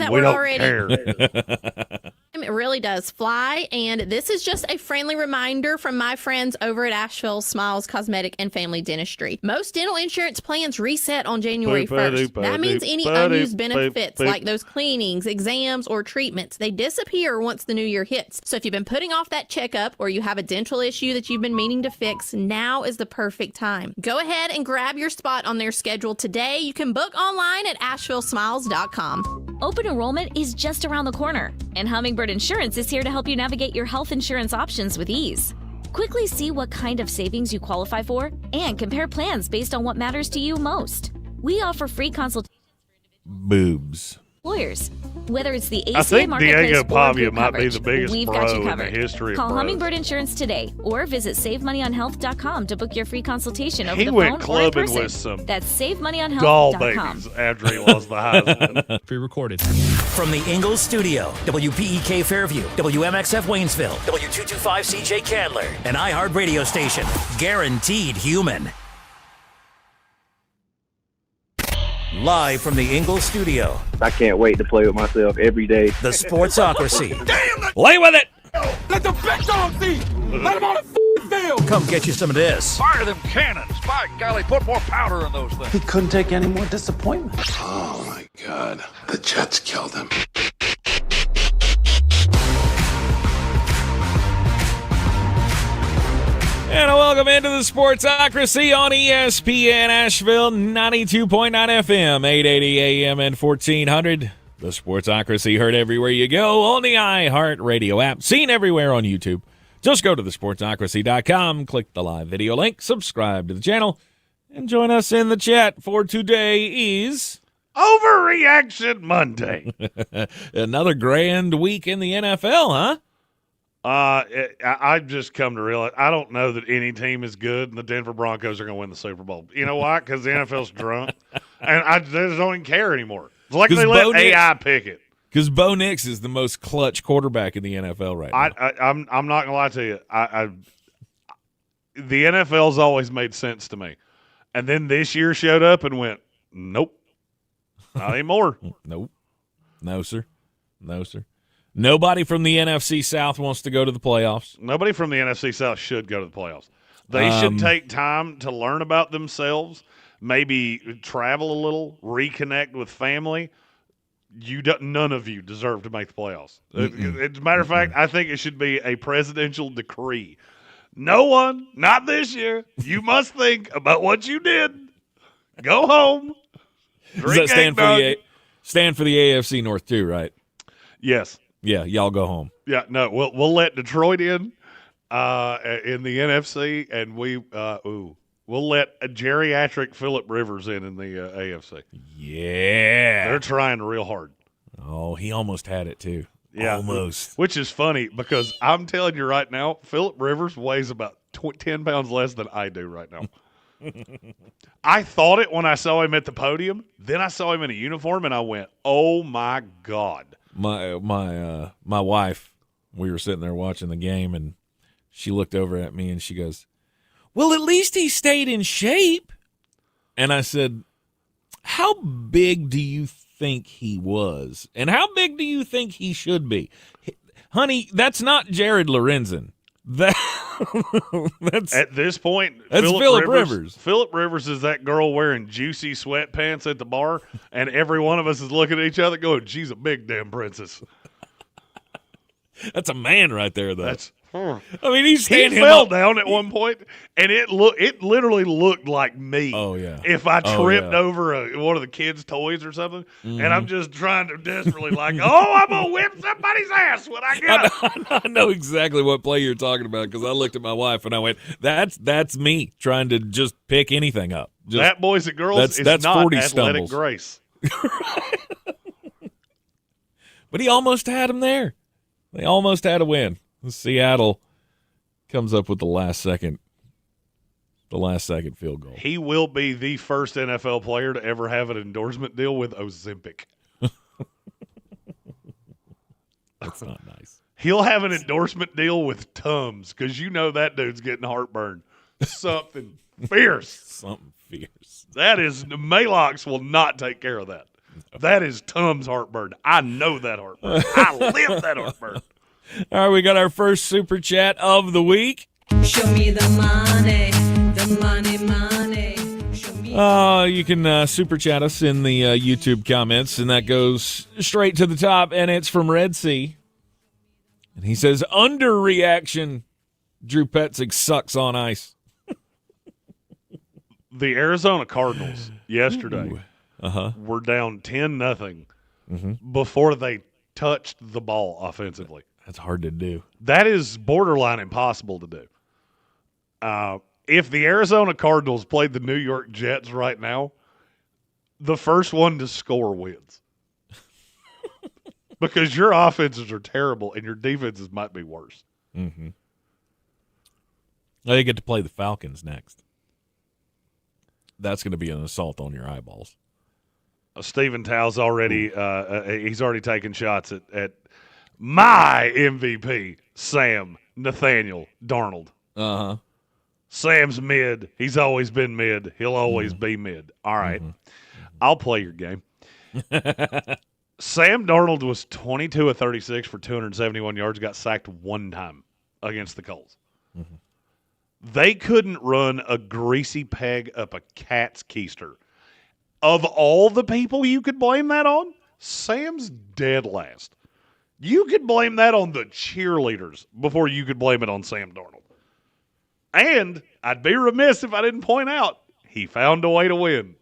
that we we're don't already. care. It really does fly, and this is just a friendly reminder from my friends over at Asheville Smiles Cosmetic and Family Dentistry. Most dental insurance plans reset on January 1st. That means any unused benefits like those cleanings, exams, or treatments, they disappear once the new year hits. So if you've been putting off that checkup or you have a dental issue that you've been meaning to fix, now is the perfect time. Go ahead and grab your spot on their schedule today. You can book online at AshevilleSmiles.com. Open enrollment is just around the corner, and Hummingbird Insurance is here to help you navigate your health insurance options with ease. Quickly see what kind of savings you qualify for and compare plans based on what matters to you most. We offer free consultations Boobs. for employers. Whether it's the ACA I think marketplace Diego or Pavia group might be coverage, the biggest we've bro got you in the covered. history of Call bros. Hummingbird Insurance today or visit SaveMoneyOnHealth.com to book your free consultation over He the went phone or in clubbing person. with some That's doll SaveMoneyOnHealth.com. babies after he lost the Heisman. Pre-recorded. From the Ingalls studio, WPEK Fairview, WMXF Waynesville, W225CJ Candler, an iHeart radio station. Guaranteed human. Live from the Ingalls studio, I can't wait to play with myself every day. the Sportsocracy. Lay with it! Let the big dogs eat! Let them on the field! Come get you some of this. Fire them cannons! By golly, put more powder in those things. He couldn't take any more disappointment. Oh my God, the Jets killed him. And welcome into the Sportsocracy on ESPN Asheville, 92.9 FM, 880 AM and 1400. The Sportsocracy heard everywhere you go on the iHeart Radio app, seen everywhere on YouTube. Just go to thesportsocracy.com, click the live video link, subscribe to the channel, and join us in the chat for today is Overreaction Monday. another grand week in the NFL, huh? I've just come to realize I don't know that any team is good, and the Denver Broncos are going to win the Super Bowl. You know why? Because the NFL's drunk, and I just don't even care anymore. It's like they let AI pick it. Because Bo Nix is the most clutch quarterback in the NFL right now. I'm not going to lie to you. The NFL's always made sense to me, and then this year showed up and went, nope, not anymore. Nope. No, sir. No, sir. Nobody from the NFC South wants to go to the playoffs. Nobody from the NFC South should go to the playoffs. They should take time to learn about themselves, maybe travel a little, reconnect with family. None of you deserve to make the playoffs. As a matter of fact, I think it should be a presidential decree. No one, not this year. You must think about what you did. Go home. Does that stand for the AFC North too, right? Yes. Yeah, y'all go home. Yeah, no, we'll let Detroit in the NFC, and we'll let a geriatric Phillip Rivers in the AFC. Yeah, they're trying real hard. Oh, he almost had it too. Yeah, almost. Which is funny because I'm telling you right now, Phillip Rivers weighs about 10 pounds less than I do right now. I thought it when I saw him at the podium. Then I saw him in a uniform, and I went, "Oh my God!" My wife, we were sitting there watching the game, and she looked over at me and she goes, "Well, at least he stayed in shape." And I said, "How big do you think he was? And how big do you think he should be?" Honey, that's not Jared Lorenzen. That's at this point, that's Phillip Rivers. Phillip Rivers is that girl wearing juicy sweatpants at the bar, and every one of us is looking at each other going, "She's a big damn princess." That's a man right there, though. I mean, he fell down at one point, and it literally looked like me. Oh yeah. If I tripped over one of the kids' toys or something, and I'm just trying to desperately I'm gonna whip somebody's ass when I get up. I know exactly what play you're talking about because I looked at my wife and I went, "That's me trying to just pick anything up." That, boys and girls, is that's not 40 athletic stumbles. grace. But he almost had him there. They almost had a win. Seattle comes up with the last second field goal. He will be the first NFL player to ever have an endorsement deal with Ozempic. That's not nice. He'll have an endorsement deal with Tums because you know that dude's getting heartburn. Something fierce. Something fierce. That is, Malox will not take care of that. That is Tom's heartburn. I know that heartburn. I live that heartburn. All right, we got our first super chat of the week. Show me the money, the money. Show me. You can super chat us in the YouTube comments, and that goes straight to the top, and it's from Red Sea. And he says, underreaction, Drew Petzing sucks on ice. The Arizona Cardinals yesterday were down 10-0 before they touched the ball offensively. That's hard to do. That is borderline impossible to do. If the Arizona Cardinals played the New York Jets right now, the first one to score wins. Because your offenses are terrible and your defenses might be worse. Mm-hmm. They get to play the Falcons next. That's going to be an assault on your eyeballs. Stephen Tow's already he's already taken shots at my MVP, Sam Nathaniel Darnold. Uh-huh. Sam's mid. He's always been mid. He'll always be mid. All right. I'll play your game. Sam Darnold was 22 of 36 for 271 yards, got sacked one time against the Colts. They couldn't run a greasy peg up a cat's keister. Of all the people you could blame that on, Sam's dead last. You could blame that on the cheerleaders before you could blame it on Sam Darnold. And I'd be remiss if I didn't point out he found a way to win.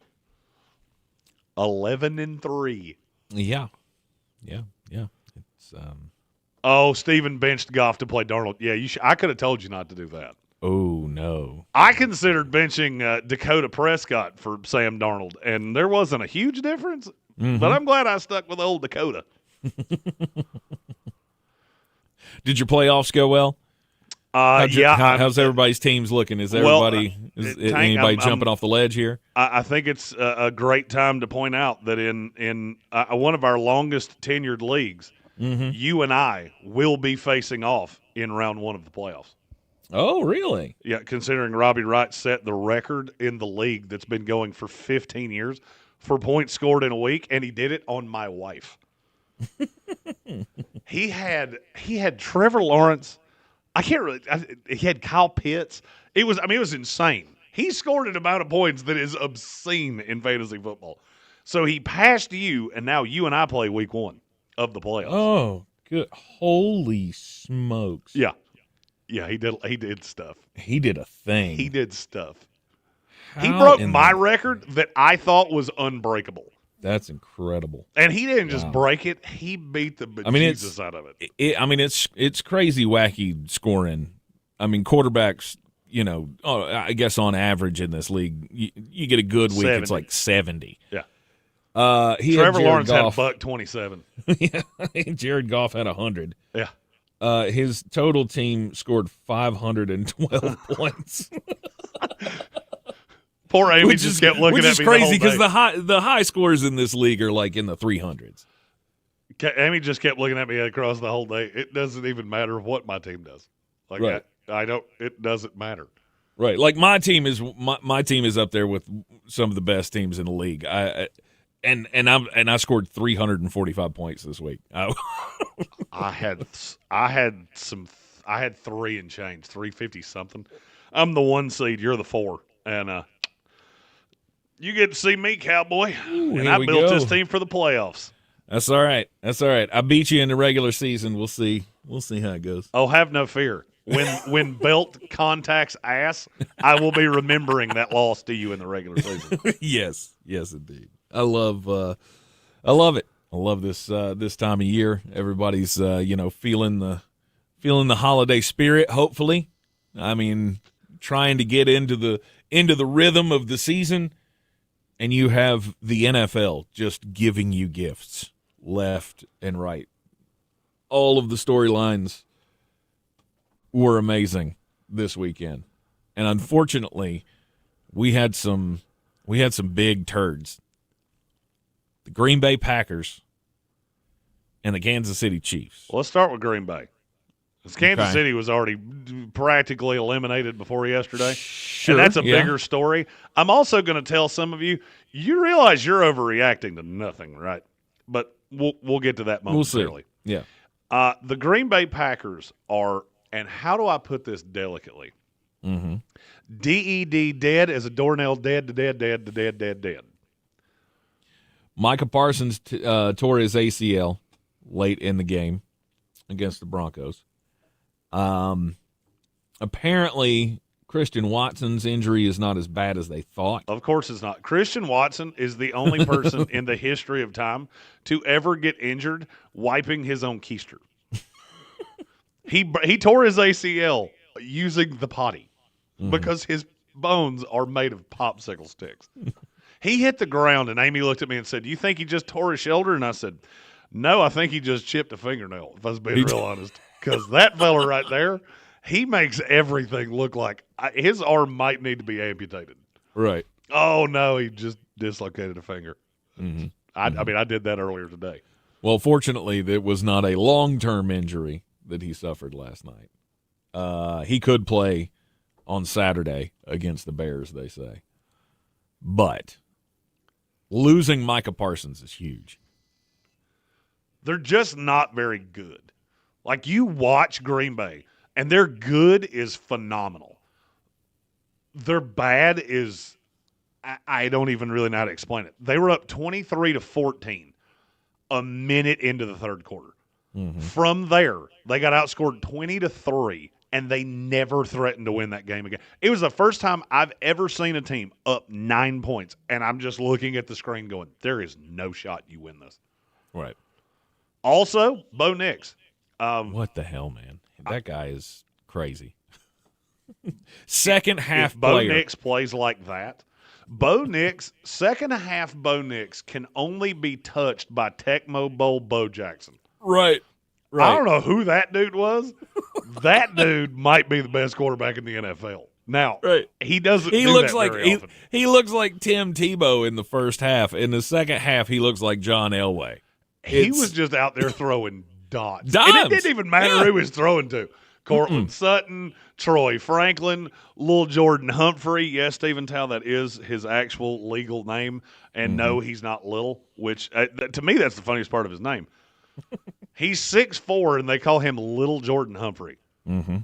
11-3. Yeah. It's Oh, Steven benched Goff to play Darnold. Yeah, I could have told you not to do that. Oh, no. I considered benching Dakota Prescott for Sam Darnold, and there wasn't a huge difference. But I'm glad I stuck with old Dakota. Did your playoffs go well? How's everybody's teams looking? Is everybody anybody jumping off the ledge here? I think it's a great time to point out that in one of our longest tenured leagues, you and I will be facing off in round one of the playoffs. Oh, really? Yeah, considering Robbie Wright set the record in the league that's been going for 15 years for points scored in a week, and he did it on my wife. He had Trevor Lawrence. He had Kyle Pitts. It was insane. He scored an amount of points that is obscene in fantasy football. So he passed you, and now you and I play week one of the playoffs. Oh, good. Holy smokes. Yeah. Yeah, he did stuff. He did a thing. He did stuff. He broke my record that I thought was unbreakable. That's incredible. And he didn't just break it; he beat the bejesus out of it. It's crazy, wacky scoring. I mean, quarterbacks. I guess on average in this league, you get a good week, 70. It's like 70. Yeah. Trevor Lawrence had a $127. Yeah, Jared Goff had 100. Yeah. His total team scored 512 points. Poor Amy just kept looking at me. Which is crazy because the high scores in this league are like in the 300s. Amy just kept looking at me across the whole day. It doesn't even matter what my team does. Like right. I don't. It doesn't matter. Right. Like my team is up there with some of the best teams in the league. I scored 345 points this week. I had 3 and change, 350 something. I'm the 1 seed. You're the 4, and you get to see me, cowboy. Ooh, and I built this team for the playoffs. That's all right. I beat you in the regular season. We'll see how it goes. Oh, have no fear. When belt contacts ass, I will be remembering that loss to you in the regular season. Yes, indeed. I love it. I love this time of year. Everybody's feeling the holiday spirit. Hopefully, I mean, trying to get into the rhythm of the season, and you have the NFL just giving you gifts left and right. All of the storylines were amazing this weekend, and unfortunately, we had some big turds. The Green Bay Packers and the Kansas City Chiefs. Well, let's start with Green Bay. Kansas City was already practically eliminated before yesterday. Sure, and that's a bigger story. I'm also going to tell some of you, you realize you're overreacting to nothing, right? But we'll get to that momentarily. We'll see. Yeah. The Green Bay Packers are, and how do I put this delicately? Mm-hmm. DED, dead as a doornail, dead. Micah Parsons tore his ACL late in the game against the Broncos. Apparently, Christian Watson's injury is not as bad as they thought. Of course it's not. Christian Watson is the only person in the history of time to ever get injured wiping his own keister. He tore his ACL using the potty because his bones are made of popsicle sticks. He hit the ground, and Amy looked at me and said, "You think he just tore his shoulder?" And I said, "No, I think he just chipped a fingernail, if I was being real honest." Because that fella right there, he makes everything look like his arm might need to be amputated. Right. Oh, no, he just dislocated a finger. Mm-hmm. I mean, I did that earlier today. Well, fortunately, it was not a long-term injury that he suffered last night. He could play on Saturday against the Bears, they say. But losing Micah Parsons is huge. They're just not very good. Like, you watch Green Bay, and their good is phenomenal. Their bad is, I don't even really know how to explain it. They were up 23-14 a minute into the third quarter. Mm-hmm. From there, they got outscored 20-3, and they never threatened to win that game again. It was the first time I've ever seen a team up 9 points, and I'm just looking at the screen going, there is no shot you win this. Right. Also, Bo Nix. What the hell, man? That guy is crazy. Second half if Bo player. Nix plays like that, Bo Nix, second half Bo Nix can only be touched by Tecmo Bowl Bo Jackson. Right. I don't know who that dude was. That dude might be the best quarterback in the NFL. Now, he doesn't do looks that like very often. He looks like Tim Tebow in the first half. In the second half, he looks like John Elway. He was just out there throwing dots. Dimes. And it didn't even matter who he was throwing to. Cortland Sutton, Troy Franklin, Lil Jordan Humphrey. Yes, Stephen Towle, that is his actual legal name. And no, he's not little, which to me that's the funniest part of his name. He's 6'4", and they call him Little Jordan Humphrey. Mm-hmm.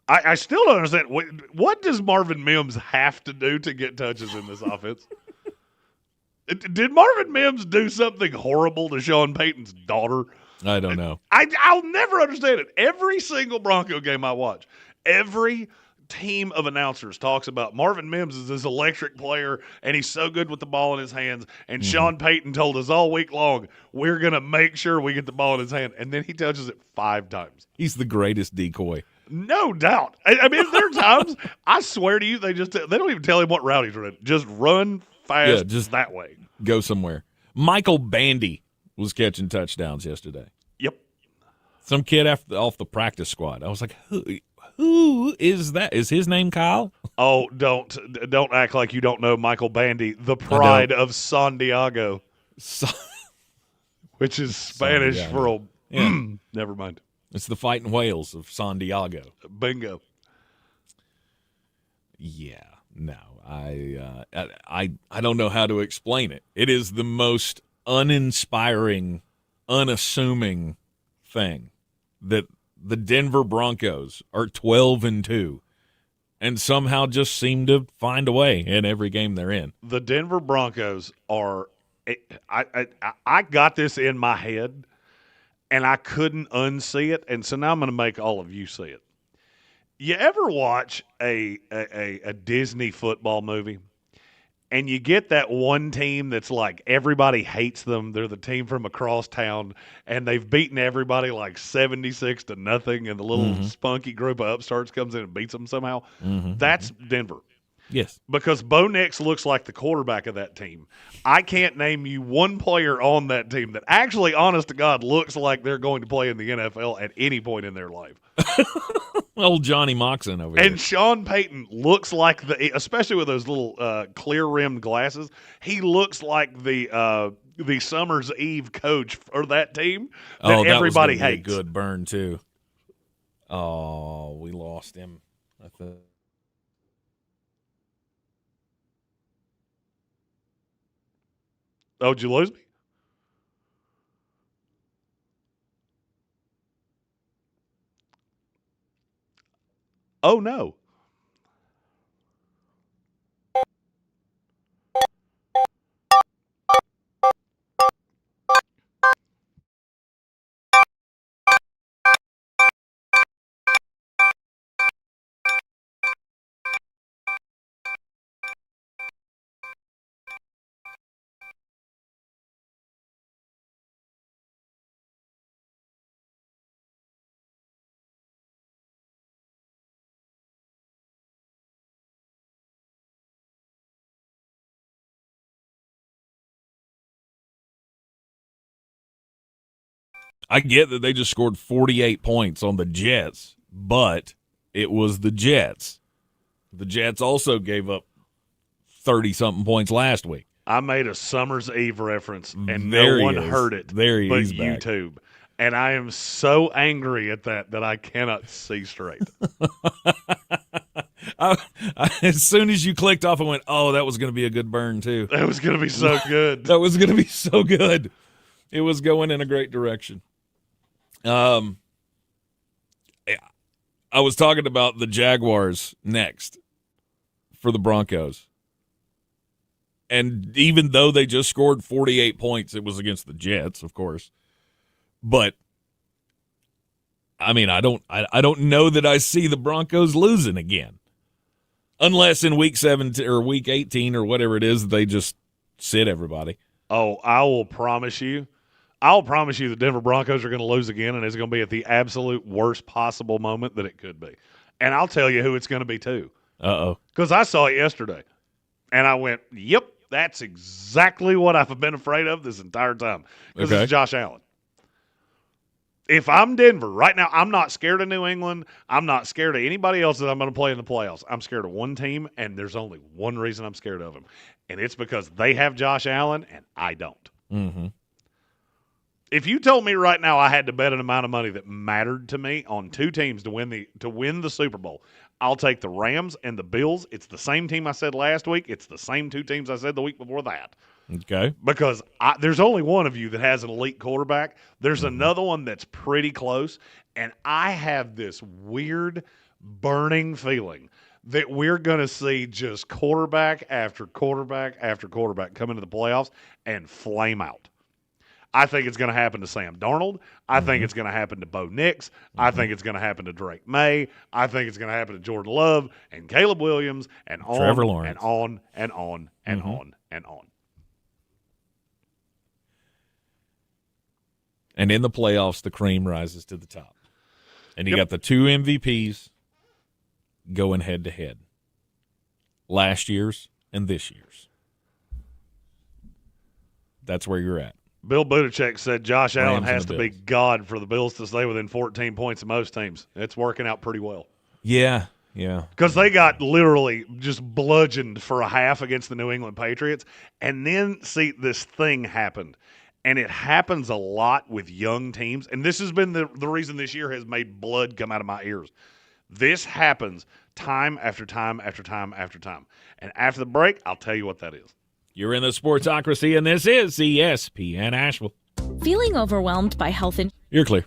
I still don't understand. What does Marvin Mims have to do to get touches in this offense? Did Marvin Mims do something horrible to Sean Payton's daughter? I don't know. I'll never understand it. Every single Bronco game I watch, every team of announcers talks about Marvin Mims is this electric player, and he's so good with the ball in his hands. And Sean Payton told us all week long, we're going to make sure we get the ball in his hand. And then he touches it 5 times. He's the greatest decoy. No doubt. I mean, there are times, I swear to you, they don't even tell him what route he's running. Just run fast just that way. Go somewhere. Michael Bandy was catching touchdowns yesterday. Yep. Some kid off the practice squad. I was like, who is that? Is his name Kyle? Oh, don't act like you don't know Michael Bandy, the pride of San Diego, which is Spanish for never mind. It's the Fighting Whales of San Diego. Bingo. Yeah, no, I don't know how to explain it. It is the most uninspiring, unassuming thing that the Denver Broncos are 12-2 and somehow just seem to find a way in every game they're in. The Denver Broncos are I got this in my head and I couldn't unsee it, and so now I'm going to make all of you see it. You ever watch a Disney football movie and you get that one team that's like everybody hates them? They're the team from across town, and they've beaten everybody like 76-0, and the little spunky group of upstarts comes in and beats them somehow. That's Denver. Yes. Because Bo Nix looks like the quarterback of that team. I can't name you one player on that team that actually, honest to God, looks like they're going to play in the NFL at any point in their life. Old Johnny Moxon over there. And Sean Payton looks like especially with those little clear-rimmed glasses, he looks like the Summer's Eve coach for that team that everybody hates. Good burn, too. Oh, we lost him. I think. Oh, did you lose me? Oh, no. I get that they just scored 48 points on the Jets, but it was the Jets. The Jets also gave up 30-something points last week. I made a Summer's Eve reference, and There no one he is. heard it There he but is back. YouTube. And I am so angry at that I cannot see straight. As soon as you clicked off, I went, oh, that was going to be a good burn, too. That was going to be so good. That was going to be so good. It was going in a great direction. I was talking about the Jaguars next for the Broncos. And even though they just scored 48 points, it was against the Jets, of course. But I mean, I don't know that I see the Broncos losing again. Unless in week 17 or week 18 or whatever it is, they just sit everybody. Oh, I'll promise you the Denver Broncos are going to lose again, and it's going to be at the absolute worst possible moment that it could be. And I'll tell you who it's going to be, too. Uh-oh. Because I saw it yesterday, and I went, yep, that's exactly what I've been afraid of this entire time. Because Okay. it's Josh Allen. If I'm Denver, right now, I'm not scared of New England. I'm not scared of anybody else that I'm going to play in the playoffs. I'm scared of one team, and there's only one reason I'm scared of them. And it's because they have Josh Allen, and I don't. Mm-hmm. If you told me right now I had to bet an amount of money that mattered to me on two teams to win the Super Bowl, I'll take the Rams and the Bills. It's the same team I said last week. It's the same two teams I said the week before that. Okay. Because there's only one of you that has an elite quarterback. There's another one that's pretty close. And I have this weird burning feeling that we're going to see just quarterback after quarterback after quarterback come into the playoffs and flame out. I think it's going to happen to Sam Darnold. I think it's going to happen to Bo Nix. I think it's going to happen to Drake May. I think it's going to happen to Jordan Love and Caleb Williams and on Trevor Lawrence. and on and on and on and on. And in the playoffs, the cream rises to the top. And you Yep. got the two MVPs going head-to-head. Last year's and this year's. That's where you're at. Bill Belichick said Josh Allen Rams has and to the be Bills. God for the Bills to stay within 14 points of most teams. It's working out pretty well. Yeah. Because they got literally just bludgeoned for a half against the New England Patriots. And then, see, this thing happened. And it happens a lot with young teams. And this has been the reason this year has made blood come out of my ears. This happens time after time after time after time. And after the break, I'll tell you what that is. You're in the Sportsocracy, and this is ESPN Asheville. Feeling overwhelmed by health insurance? You're clear.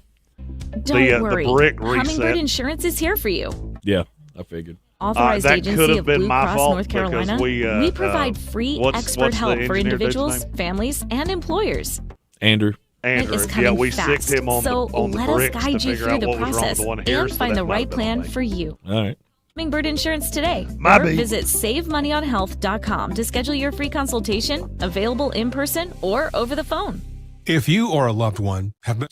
Don't worry. The brick reset. Hummingbird Insurance is here for you. Yeah, I figured. Authorized that agency could have of been Blue my Cross fault North because Carolina. we provide free what's expert the help for engineer dude's individuals, name? families, and employers. Andrew. Andrew, Is coming yeah, we fast. sicked him on so the let us bricks to guide you figure through out the what was wrong with process the one here. and so find that the might right have been plan my thing. for you. All right. Hummingbird Insurance today. My or bee. visit SaveMoneyOnHealth.com to schedule your free consultation, available in person or over the phone. If you or a loved one have been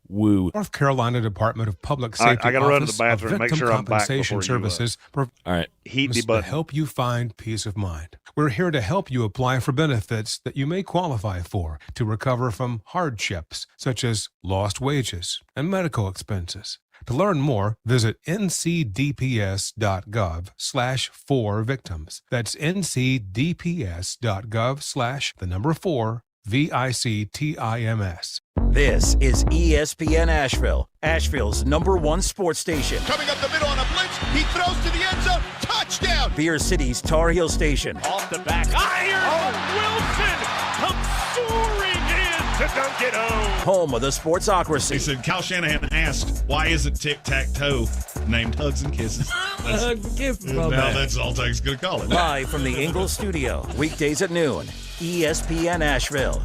Woo. North Carolina Department of Public All right, Safety I gotta run to the Office bathroom, of make Victim sure I'm back Compensation before you, Services All right. Heat the promise to button. help you find peace of mind. We're here to help you apply for benefits that you may qualify for to recover from hardships such as lost wages and medical expenses. To learn more, visit ncdps.gov/4victims. That's ncdps.gov/4 VICTIMS. This is ESPN Asheville, Asheville's #1 sports station. Coming up the middle on a blitz. He throws to the end zone. Touchdown. Beer City's Tar Heel station. Off the back. Iron Wilson comes soaring in to dunk it home. Home of the Sportsocracy. He said, Kyle Shanahan asked, why isn't tic-tac-toe named Hugs and Kisses? That's all Tech's going to call it. Live from the Ingalls studio, weekdays at noon. ESPN Asheville.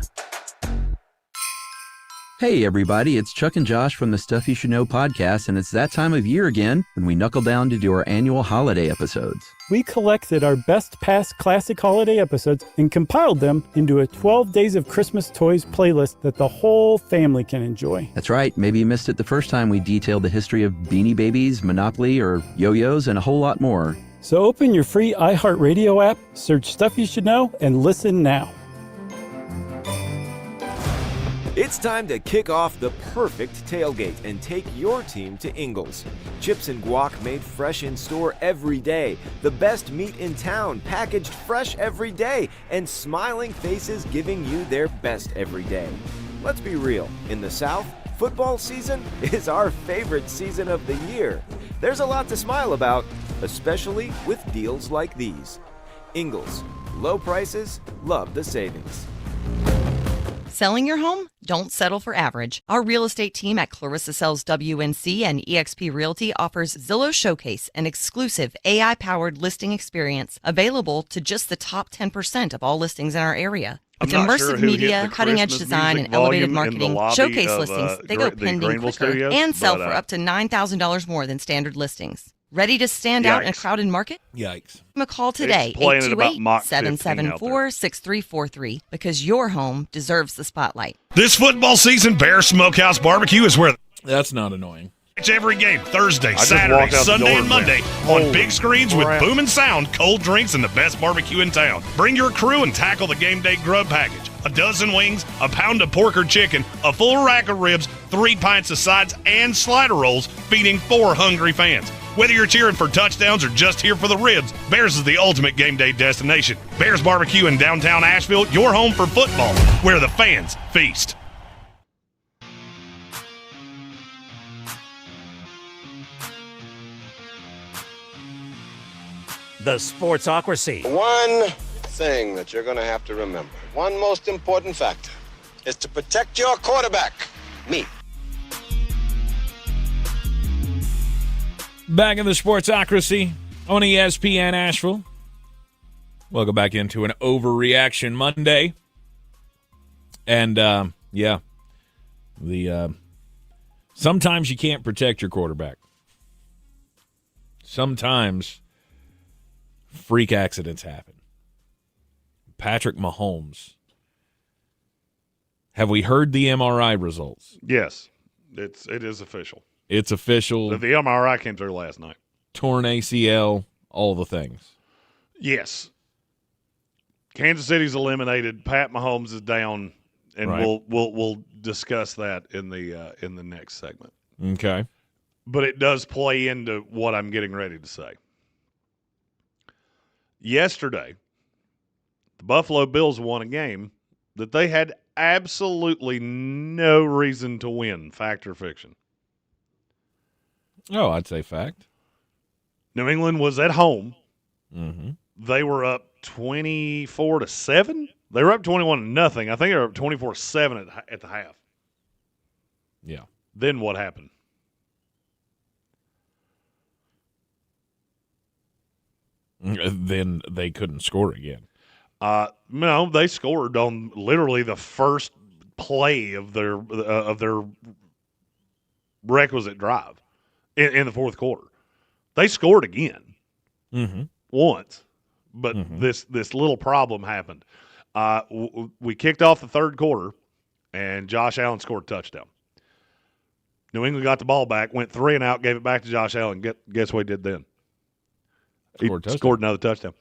Hey everybody, it's Chuck and Josh from the Stuff You Should Know podcast, and it's that time of year again when we knuckle down to do our annual holiday episodes. We collected our best past classic holiday episodes and compiled them into a 12 Days of Christmas Toys playlist that the whole family can enjoy. That's right, maybe you missed it the first time we detailed the history of Beanie Babies, Monopoly, or yo-yos, and a whole lot more. So open your free iHeartRadio app, search Stuff You Should Know, and listen now. It's time to kick off the perfect tailgate and take your team to Ingalls. Chips and guac made fresh in store every day. The best meat in town packaged fresh every day. And smiling faces giving you their best every day. Let's be real. In the South, football season is our favorite season of the year. There's a lot to smile about, especially with deals like these. Ingalls. Low prices, love the savings. Selling your home? Don't settle for average. Our real estate team at Clarissa Sells WNC and eXp Realty offers Zillow Showcase, an exclusive AI-powered listing experience available to just the top 10% of all listings in our area. With immersive media, cutting-edge design, and elevated marketing, Showcase listings, they go pending quicker and sell for up to $9,000 more than standard listings. Ready to stand out in a crowded market? Yikes. Give them a call today, 828-774-6343, because your home deserves the spotlight. This football season, Bear Smokehouse Barbecue is where that's not annoying. It's every game, Thursday, Saturday, Sunday, and Monday on big screens with booming sound, cold drinks, and the best barbecue in town. Bring your crew and tackle the game day grub package. A dozen wings, a pound of pork or chicken, a full rack of ribs, 3 pints of sides, and slider rolls, feeding 4 hungry fans. Whether you're cheering for touchdowns or just here for the ribs, Bears is the ultimate game day destination. Bears Barbecue in downtown Asheville, your home for football, where the fans feast. The Sportsocracy. One thing that you're going to have to remember, one most important factor, is to protect your quarterback, me. Back in the Sportsocracy on ESPN Asheville. Welcome back into an Overreaction Monday. And, sometimes you can't protect your quarterback. Sometimes freak accidents happen. Patrick Mahomes. Have we heard the MRI results? Yes, it is official. It's official. The MRI came through last night. Torn ACL, all the things. Yes. Kansas City's eliminated. Pat Mahomes is down, and right. we'll discuss that in the next segment. Okay. But it does play into what I'm getting ready to say. Yesterday, the Buffalo Bills won a game that they had absolutely no reason to win, fact or fiction. Oh, I'd say fact. New England was at home. Mm-hmm. They were up 24-7. They were up 21-0. I think they were up 24-7 at the half. Yeah. Then what happened? Then they couldn't score again. No, they scored on literally the first play of their requisite drive in the fourth quarter. They scored again once, but this little problem happened. We kicked off the third quarter, and Josh Allen scored a touchdown. New England got the ball back, went 3 and out, gave it back to Josh Allen. Guess what he did then? He scored another touchdown.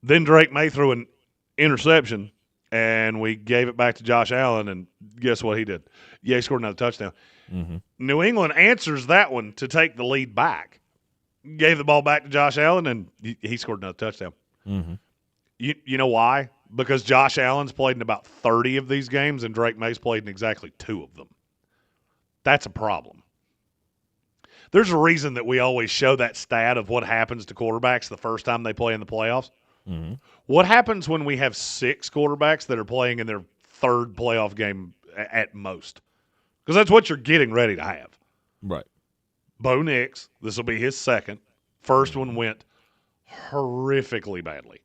Then Drake May threw an interception, and we gave it back to Josh Allen, and guess what he did? Yeah, he scored another touchdown. New England answers that one to take the lead back. Gave the ball back to Josh Allen, and he scored another touchdown. You know why? because Josh Allen's played in about 30 of these games and Drake May's played in exactly 2 of them. That's a problem. There's a reason that we always show that stat of what happens to quarterbacks the first time they play in the playoffs. Mm-hmm. What happens when we have 6 quarterbacks that are playing in their 3rd playoff game at most? Because that's what you're getting ready to have. Right. Bo Nix, this will be his 2nd. First one went horrifically badly.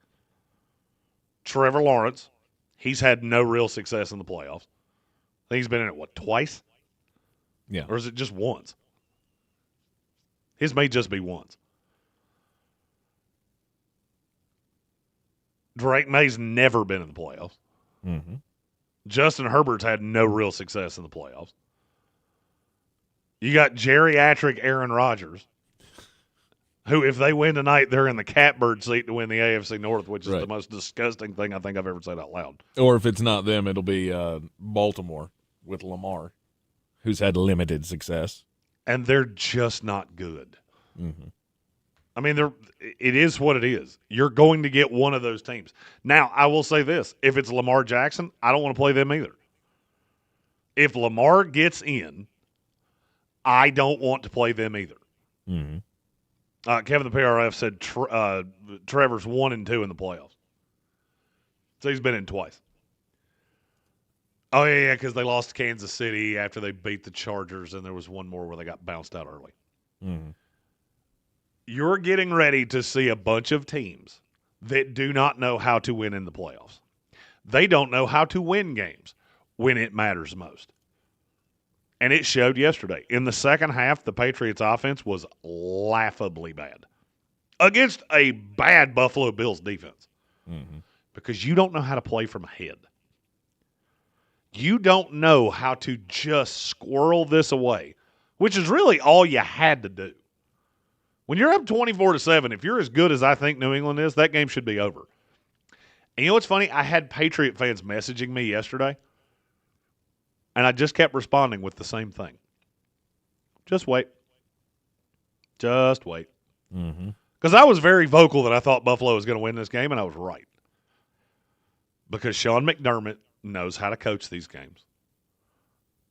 Trevor Lawrence, he's had no real success in the playoffs. I think he's been in it, twice? Yeah. Or is it just once? His may just be once. Drake May's never been in the playoffs. Mm-hmm. Justin Herbert's had no real success in the playoffs. You got geriatric Aaron Rodgers, who, if they win tonight, they're in the catbird seat to win the AFC North, which is the most disgusting thing I think I've ever said out loud. Or if it's not them, it'll be Baltimore with Lamar, who's had limited success. And they're just not good. Mm-hmm. I mean, it is what it is. You're going to get one of those teams. Now, I will say this. If it's Lamar Jackson, I don't want to play them either. If Lamar gets in, I don't want to play them either. Mm-hmm. Kevin the PRF said Trevor's 1-2 in the playoffs. So he's been in twice. Oh, yeah, because they lost to Kansas City after they beat the Chargers, and there was one more where they got bounced out early. Mm-hmm. You're getting ready to see a bunch of teams that do not know how to win in the playoffs. They don't know how to win games when it matters most. And it showed yesterday. In the second half, the Patriots' offense was laughably bad against a bad Buffalo Bills defense because you don't know how to play from ahead. You don't know how to just squirrel this away, which is really all you had to do. When you're up 24-7, if you're as good as I think New England is, that game should be over. And you know what's funny? I had Patriot fans messaging me yesterday, and I just kept responding with the same thing. Just wait. Just wait. Because I was very vocal that I thought Buffalo was going to win this game, and I was right. Because Sean McDermott knows how to coach these games.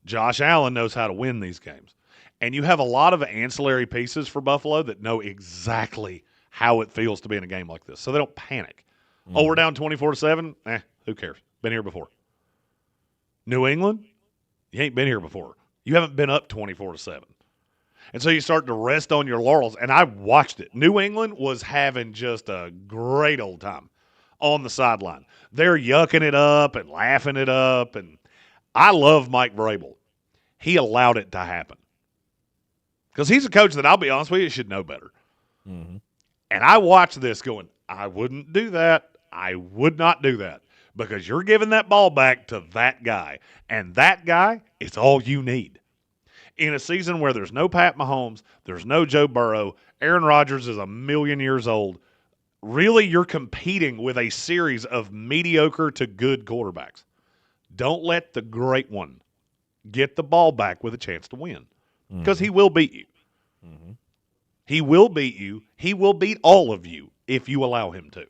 Josh Allen knows how to win these games. And you have a lot of ancillary pieces for Buffalo that know exactly how it feels to be in a game like this. So they don't panic. Oh, we're down 24-7? Who cares? Been here before. New England? You ain't been here before. You haven't been up 24-7. And so you start to rest on your laurels. And I watched it. New England was having just a great old time on the sideline. They're yucking it up and laughing it up. And I love Mike Vrabel. He allowed it to happen. Because he's a coach that, I'll be honest with you, should know better. And I watched this going, I wouldn't do that. I would not do that. Because you're giving that ball back to that guy. And that guy is all you need. In a season where there's no Pat Mahomes, there's no Joe Burrow, Aaron Rodgers is 1,000,000 years old, really you're competing with a series of mediocre to good quarterbacks. Don't let the great one get the ball back with a chance to win. Because he will beat you. He will beat you. He will beat all of you if you allow him to.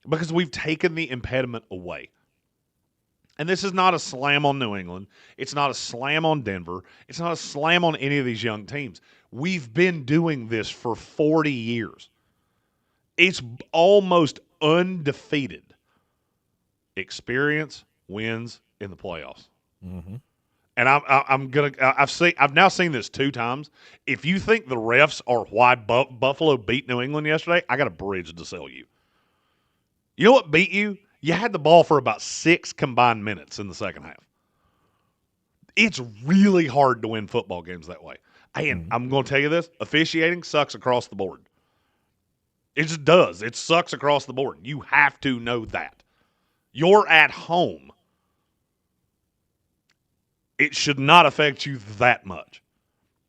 Because we've taken the impediment away. And this is not a slam on New England. It's not a slam on Denver. It's not a slam on any of these young teams. We've been doing this for 40 years. It's almost undefeated. Experience wins in the playoffs. And I've now seen this 2 times. If you think the refs are why Buffalo beat New England yesterday, I got a bridge to sell you. You know what beat you? You had the ball for about 6 combined minutes in the second half. It's really hard to win football games that way. And I'm going to tell you this, officiating sucks across the board. It just does. It sucks across the board. You have to know that. You're at home. It should not affect you that much.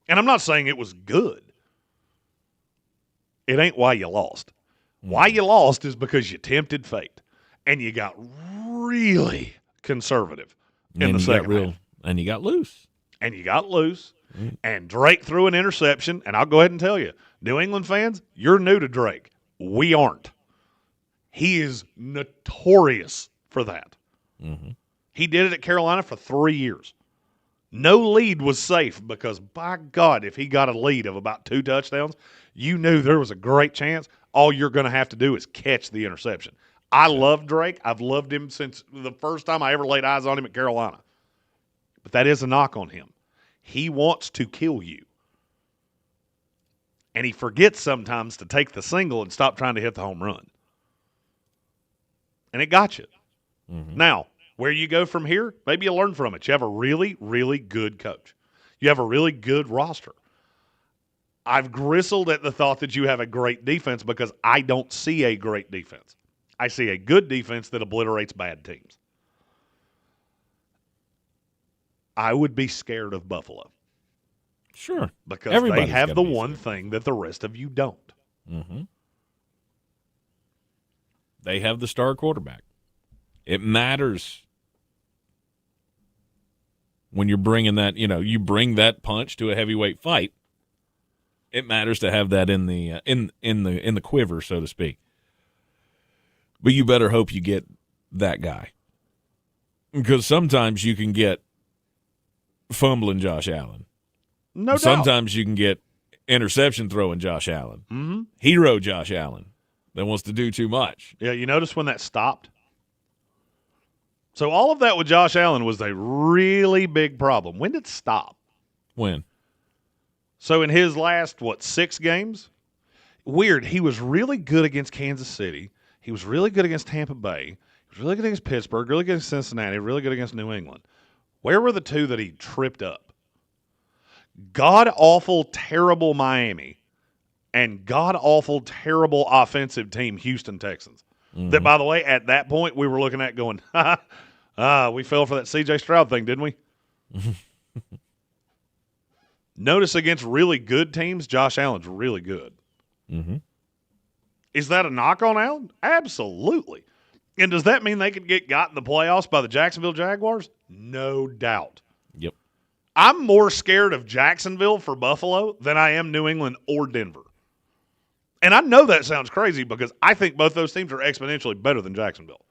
And I'm not saying it was good. It ain't why you lost. Why you lost is because you tempted fate. And you got really conservative in the second half. And you got loose. And you got loose. And Drake threw an interception. And I'll go ahead and tell you, New England fans, you're new to Drake. We aren't. He is notorious for that. Mm-hmm. He did it at Carolina for 3 years. No lead was safe because, by God, if he got a lead of about 2 touchdowns, you knew there was a great chance. All you're going to have to do is catch the interception. I love Drake. I've loved him since the first time I ever laid eyes on him at Carolina. But that is a knock on him. He wants to kill you. And he forgets sometimes to take the single and stop trying to hit the home run. And it got you. Mm-hmm. Now, where you go from here, maybe you learn from it. You have a really, really good coach. You have a really good roster. I've gristled at the thought that you have a great defense because I don't see a great defense. I see a good defense that obliterates bad teams. I would be scared of Buffalo. Sure. Because Everybody's they have gotta the be one thing that the rest of you don't. Mm-hmm. They have the star quarterback. It matters when you're bringing that, you bring that punch to a heavyweight fight. It matters to have that in the quiver, so to speak. But you better hope you get that guy. Because sometimes you can get fumbling Josh Allen. No doubt. Sometimes you can get interception throwing Josh Allen. Mm-hmm. Hero Josh Allen that wants to do too much. Yeah, you notice when that stopped? So all of that with Josh Allen was a really big problem. When did it stop? When? So in his last, 6 games? Weird. He was really good against Kansas City. He was really good against Tampa Bay. He was really good against Pittsburgh, really good against Cincinnati, really good against New England. Where were the 2 that he tripped up? God-awful, terrible Miami and God-awful, terrible offensive team Houston Texans. Mm-hmm. That, by the way, at that point, we were looking at going, we fell for that C.J. Stroud thing, didn't we? Notice against really good teams, Josh Allen's really good. Mm-hmm. Is that a knock on Allen? Absolutely. And does that mean they could get got in the playoffs by the Jacksonville Jaguars? No doubt. Yep. I'm more scared of Jacksonville for Buffalo than I am New England or Denver. And I know that sounds crazy because I think both those teams are exponentially better than Jacksonville.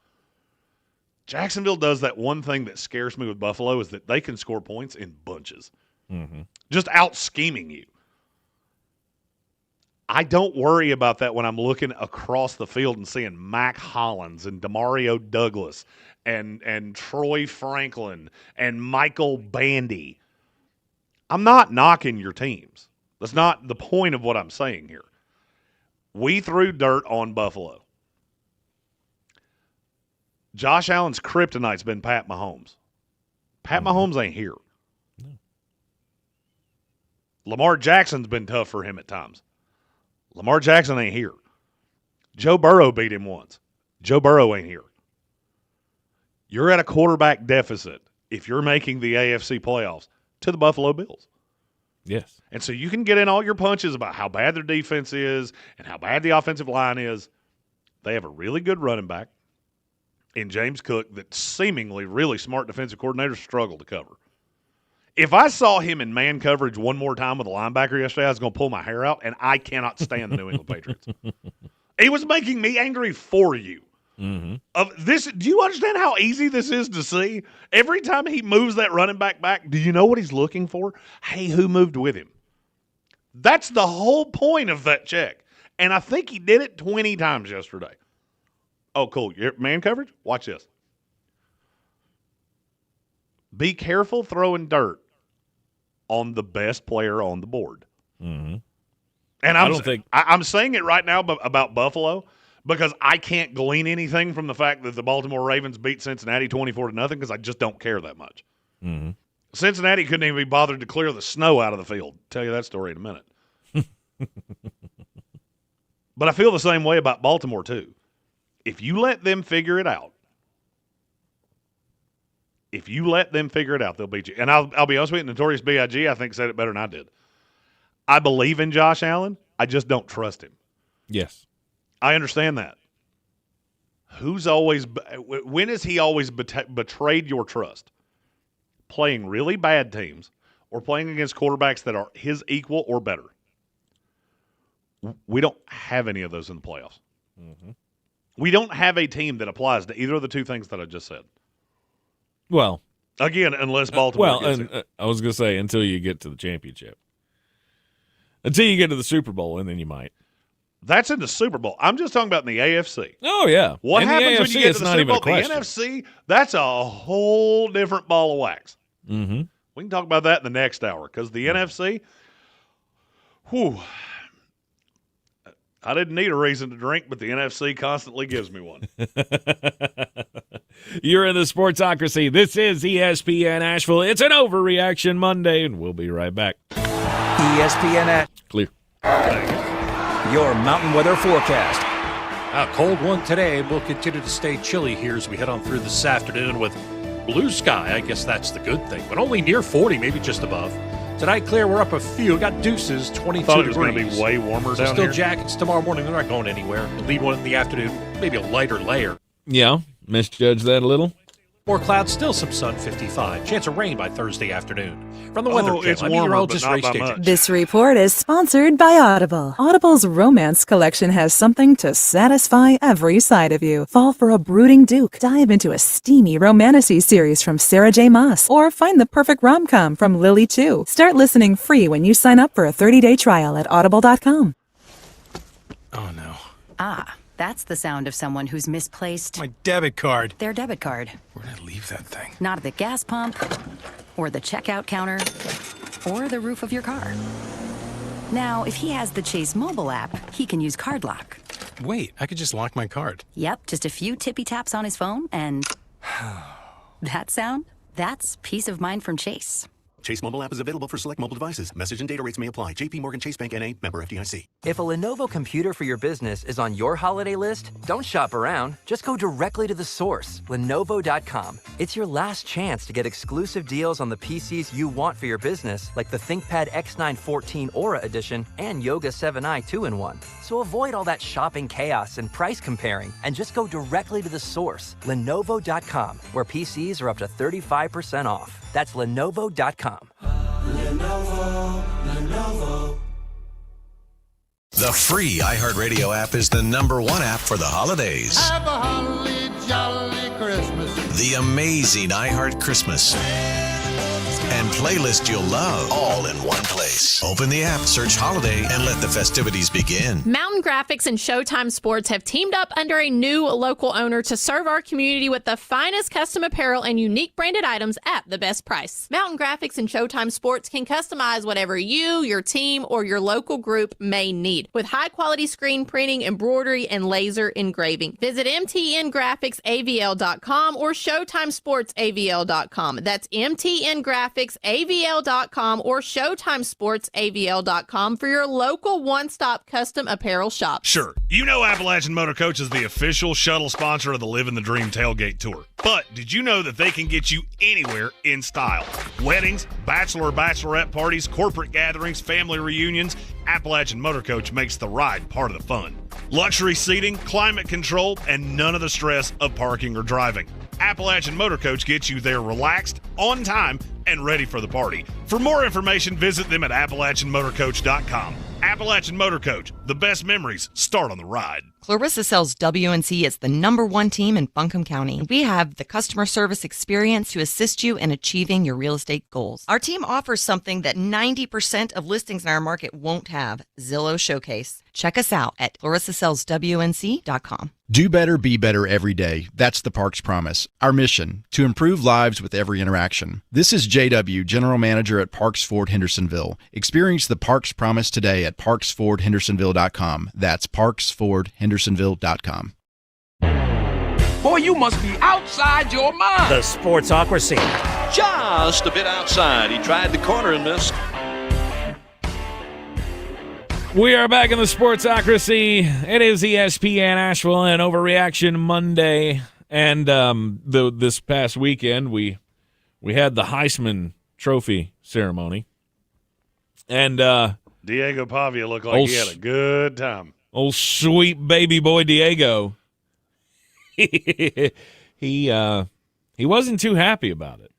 Jacksonville does that one thing that scares me with Buffalo is that they can score points in bunches. Mm-hmm. Just out-scheming you. I don't worry about that when I'm looking across the field and seeing Mac Hollins and Demario Douglas and Troy Franklin and Michael Bandy. I'm not knocking your teams. That's not the point of what I'm saying here. We threw dirt on Buffalo. Josh Allen's kryptonite's been Pat Mahomes. Pat Mahomes ain't here. No. Lamar Jackson's been tough for him at times. Lamar Jackson ain't here. Joe Burrow beat him once. Joe Burrow ain't here. You're at a quarterback deficit if you're making the AFC playoffs to the Buffalo Bills. Yes. And so you can get in all your punches about how bad their defense is and how bad the offensive line is. They have a really good running back in James Cook that seemingly really smart defensive coordinators struggle to cover. If I saw him in man coverage one more time with a linebacker yesterday, I was going to pull my hair out, and I cannot stand the New England Patriots. It was making me angry for you. Mm-hmm. Do you understand how easy this is to see? Every time he moves that running back, do you know what he's looking for? Hey, who moved with him? That's the whole point of that check. And I think he did it 20 times yesterday. Oh, cool. Man coverage? Watch this. Be careful throwing dirt on the best player on the board. Mm-hmm. And I'm saying it right now about Buffalo because I can't glean anything from the fact that the Baltimore Ravens beat Cincinnati 24-0 because I just don't care that much. Mm-hmm. Cincinnati couldn't even be bothered to clear the snow out of the field. I'll tell you that story in a minute. But I feel the same way about Baltimore too. If you let them figure it out, they'll beat you. And I'll be honest with you, Notorious B.I.G., I think, said it better than I did. I believe in Josh Allen. I just don't trust him. Yes. I understand that. When has he always betrayed your trust? Playing really bad teams or playing against quarterbacks that are his equal or better. We don't have any of those in the playoffs. Mm-hmm. We don't have a team that applies to either of the two things that I just said. Well, again, unless Baltimore gets it. I was going to say until you get to the championship. Until you get to the Super Bowl, and then you might. That's in the Super Bowl. I'm just talking about in the AFC. Oh, yeah. What in happens the AFC, when you get to the not Super even Bowl? a question. The NFC, that's a whole different ball of wax. Mm-hmm. We can talk about that in the next hour because the NFC, I didn't need a reason to drink, but the NFC constantly gives me one. You're in the Sportsocracy. This is ESPN Asheville. It's an Overreaction Monday, and we'll be right back. ESPN at Clear. Your mountain weather forecast. A cold one today. We'll continue to stay chilly here as we head on through this afternoon with blue sky. I guess that's the good thing, but only near 40, maybe just above. Tonight, clear. We're up a few. Got deuces, 22 thought it degrees. was going to be way warmer So down still here. jackets tomorrow morning. They're not going anywhere. The lead one in the afternoon, maybe a lighter layer. Yeah, misjudged that a little. More clouds, still some sun, 55. Chance of rain by Thursday afternoon. From the Weather it's Channel, I'm warmer, meteorologist but Ray not by Stagent. much. This report is sponsored by Audible. Audible's romance collection has something to satisfy every side of you. Fall for a brooding duke. Dive into a steamy romantasy series from Sarah J. Maas. Or find the perfect rom-com from Lily Chu. Start listening free when you sign up for a 30-day trial at audible.com. Oh, no. Ah, that's the sound of someone who's misplaced My debit card. their debit card. Where did I leave that thing? Not at the gas pump, or the checkout counter, or the roof of your car. Now, if he has the Chase mobile app, he can use Card Lock. Wait, I could just lock my card. Yep, just a few tippy taps on his phone, and that sound, that's peace of mind from Chase. Chase mobile app is available for select mobile devices. Message and data rates may apply. JP Morgan Chase Bank N.A. member FDIC. If a Lenovo computer for your business is on your holiday list, don't shop around. Just go directly to the source, Lenovo.com. It's your last chance to get exclusive deals on the PCs you want for your business, like the ThinkPad X9 14 Aura Edition and Yoga 7i 2-in-1. So avoid all that shopping chaos and price comparing, and just go directly to the source, Lenovo.com, where PCs are up to 35% off. That's Lenovo.com. Lenovo. The free iHeartRadio app is the #1 app for the holidays. Have a holly jolly Christmas. The amazing iHeart Christmas. And playlist you'll love all in one place. Open the app, search holiday, and let the festivities begin. Mountain Graphics and Showtime Sports have teamed up under a new local owner to serve our community with the finest custom apparel and unique branded items at the best price. Mountain Graphics and Showtime Sports can customize whatever you, your team, or your local group may need with high-quality screen printing, embroidery, and laser engraving. Visit mtngraphicsavl.com or showtimesportsavl.com. That's mtngraphicsavl.com or showtimesportsavl.com for your local one-stop custom apparel shop. Sure, you know Appalachian Motor Coach is the official shuttle sponsor of the Living the Dream Tailgate Tour. But did you know that they can get you anywhere in style? Weddings, bachelor or bachelorette parties, corporate gatherings, family reunions, Appalachian Motor Coach makes the ride part of the fun. Luxury seating, climate control, and none of the stress of parking or driving. Appalachian Motor Coach gets you there relaxed, on time, and ready for the party. For more information, visit them at AppalachianMotorCoach.com. Appalachian Motor Coach, the best memories start on the ride. Clarissa Sells WNC is the #1 team in Buncombe County. We have the customer service experience to assist you in achieving your real estate goals. Our team offers something that 90% of listings in our market won't have, Zillow Showcase. Check us out at clarissasellswnc.com. Do better, be better every day. That's the Parks Promise. Our mission, to improve lives with every interaction. This is JW, General Manager at Parks Ford Hendersonville. Experience the Parks Promise today at parksfordhendersonville.com. That's parksfordhendersonville.com. Boy, you must be outside your mind. The Sportsocracy. Just a bit outside. He tried the corner and missed. We are back in the Sportsocracy. It is ESPN Asheville and Overreaction Monday. And this past weekend, we had the Heisman Trophy ceremony. And Diego Pavia looked like he had a good time. Old sweet baby boy Diego. He wasn't too happy about it.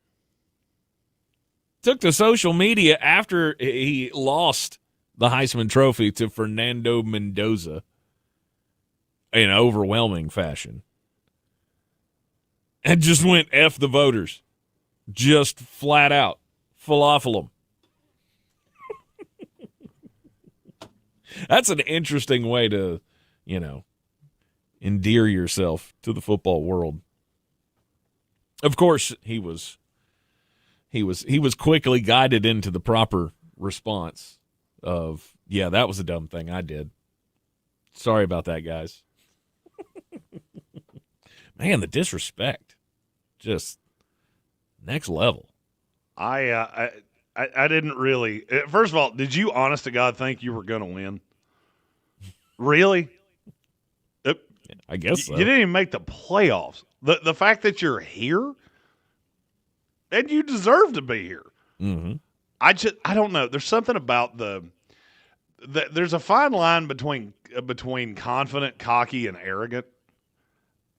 Took to social media after he lost the Heisman Trophy to Fernando Mendoza. in overwhelming fashion. And just went F the voters. Just flat out. Falafel them. That's an interesting way to, endear yourself to the football world. Of course, he was quickly guided into the proper response of, yeah, that was a dumb thing I did. Sorry about that, guys. Man, the disrespect. Just next level. I didn't really. First of all, did you honest to God think you were going to win? Really? I guess so. You didn't even make the playoffs. The fact that you're here, and you deserve to be here. Mm-hmm. I don't know. There's something about there's a fine line between confident, cocky, and arrogant,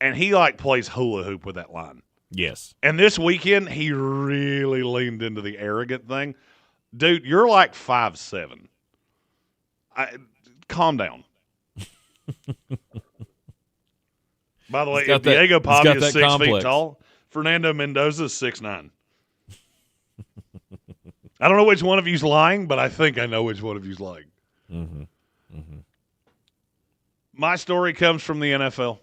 and he plays hula hoop with that line. Yes. And this weekend, he really leaned into the arrogant thing. Dude, you're like 5'7". Calm down. By the way, if Diego Pavia is 6 feet tall, Fernando Mendoza is 6'9". I don't know which one of you's lying, but I think I know which one of you's lying. Mm-hmm. Mm-hmm. My story comes from the NFL.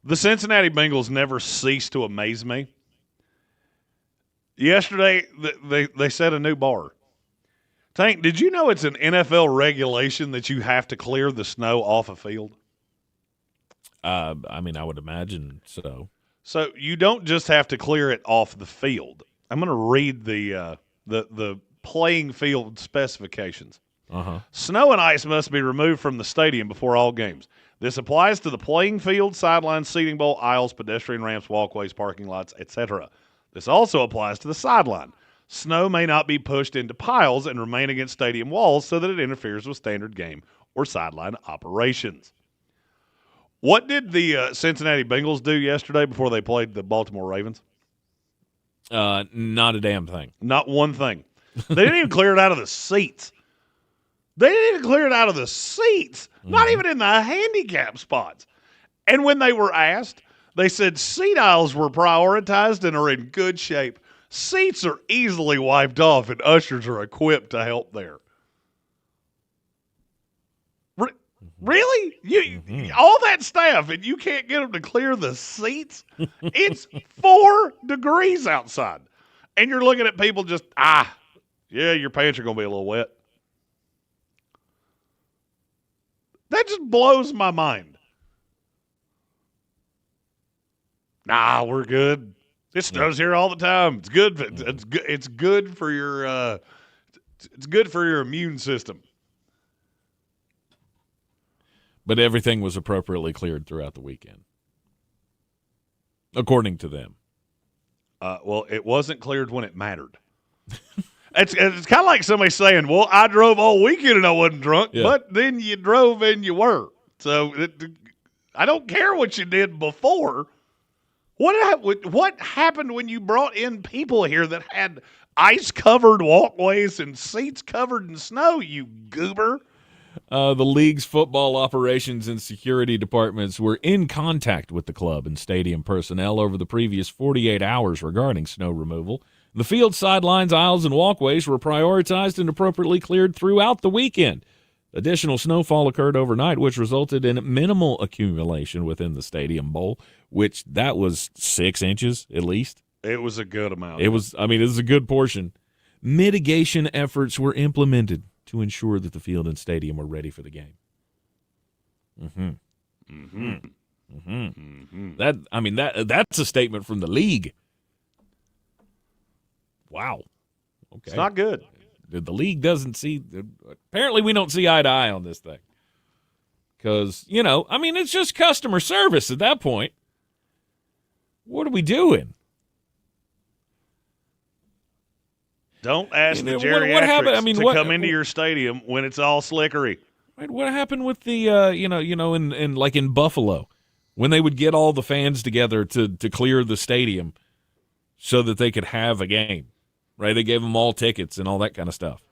The Cincinnati Bengals never cease to amaze me. Yesterday, they set a new bar. Tank, did you know it's an NFL regulation that you have to clear the snow off a field? I would imagine so. So you don't just have to clear it off the field. I'm going to read the playing field specifications. Uh-huh. Snow and ice must be removed from the stadium before all games. This applies to the playing field, sidelines, seating bowl, aisles, pedestrian ramps, walkways, parking lots, etc. This also applies to the sideline. Snow may not be pushed into piles and remain against stadium walls so that it interferes with standard game or sideline operations. What did the Cincinnati Bengals do yesterday before they played the Baltimore Ravens? Not a damn thing. Not one thing. They didn't even clear it out of the seats. Not even in the handicap spots. And when they were asked, they said seat aisles were prioritized and are in good shape. Seats are easily wiped off, and ushers are equipped to help there. Really? All that staff, and you can't get them to clear the seats? It's 4 degrees outside. And you're looking at people just, your pants are going to be a little wet. That just blows my mind. Nah, we're good. It snows here all the time. It's good. It's good for your. It's good for your immune system. But everything was appropriately cleared throughout the weekend, according to them. Well, it wasn't cleared when it mattered. It's kind of like somebody saying, "Well, I drove all weekend and I wasn't drunk," but then you drove and you were. So I don't care what you did before. What happened when you brought in people here that had ice-covered walkways and seats covered in snow, you goober? The league's football operations and security departments were in contact with the club and stadium personnel over the previous 48 hours regarding snow removal. The field sidelines, aisles, and walkways were prioritized and appropriately cleared throughout the weekend. Additional snowfall occurred overnight, which resulted in minimal accumulation within the stadium bowl, which that was 6 inches at least. It was a good amount. It was a good portion. Mitigation efforts were implemented to ensure that the field and stadium were ready for the game. Mm-hmm. Mm-hmm. Mm-hmm. That's a statement from the league. Wow. Okay. It's not good. The league doesn't see – apparently we don't see eye to eye on this thing. Because, it's just customer service at that point. What are we doing? Don't ask the geriatrics to come into your stadium when it's all slickery. Right, what happened with the in Buffalo when they would get all the fans together to clear the stadium so that they could have a game? Right, they gave them all tickets and all that kind of stuff.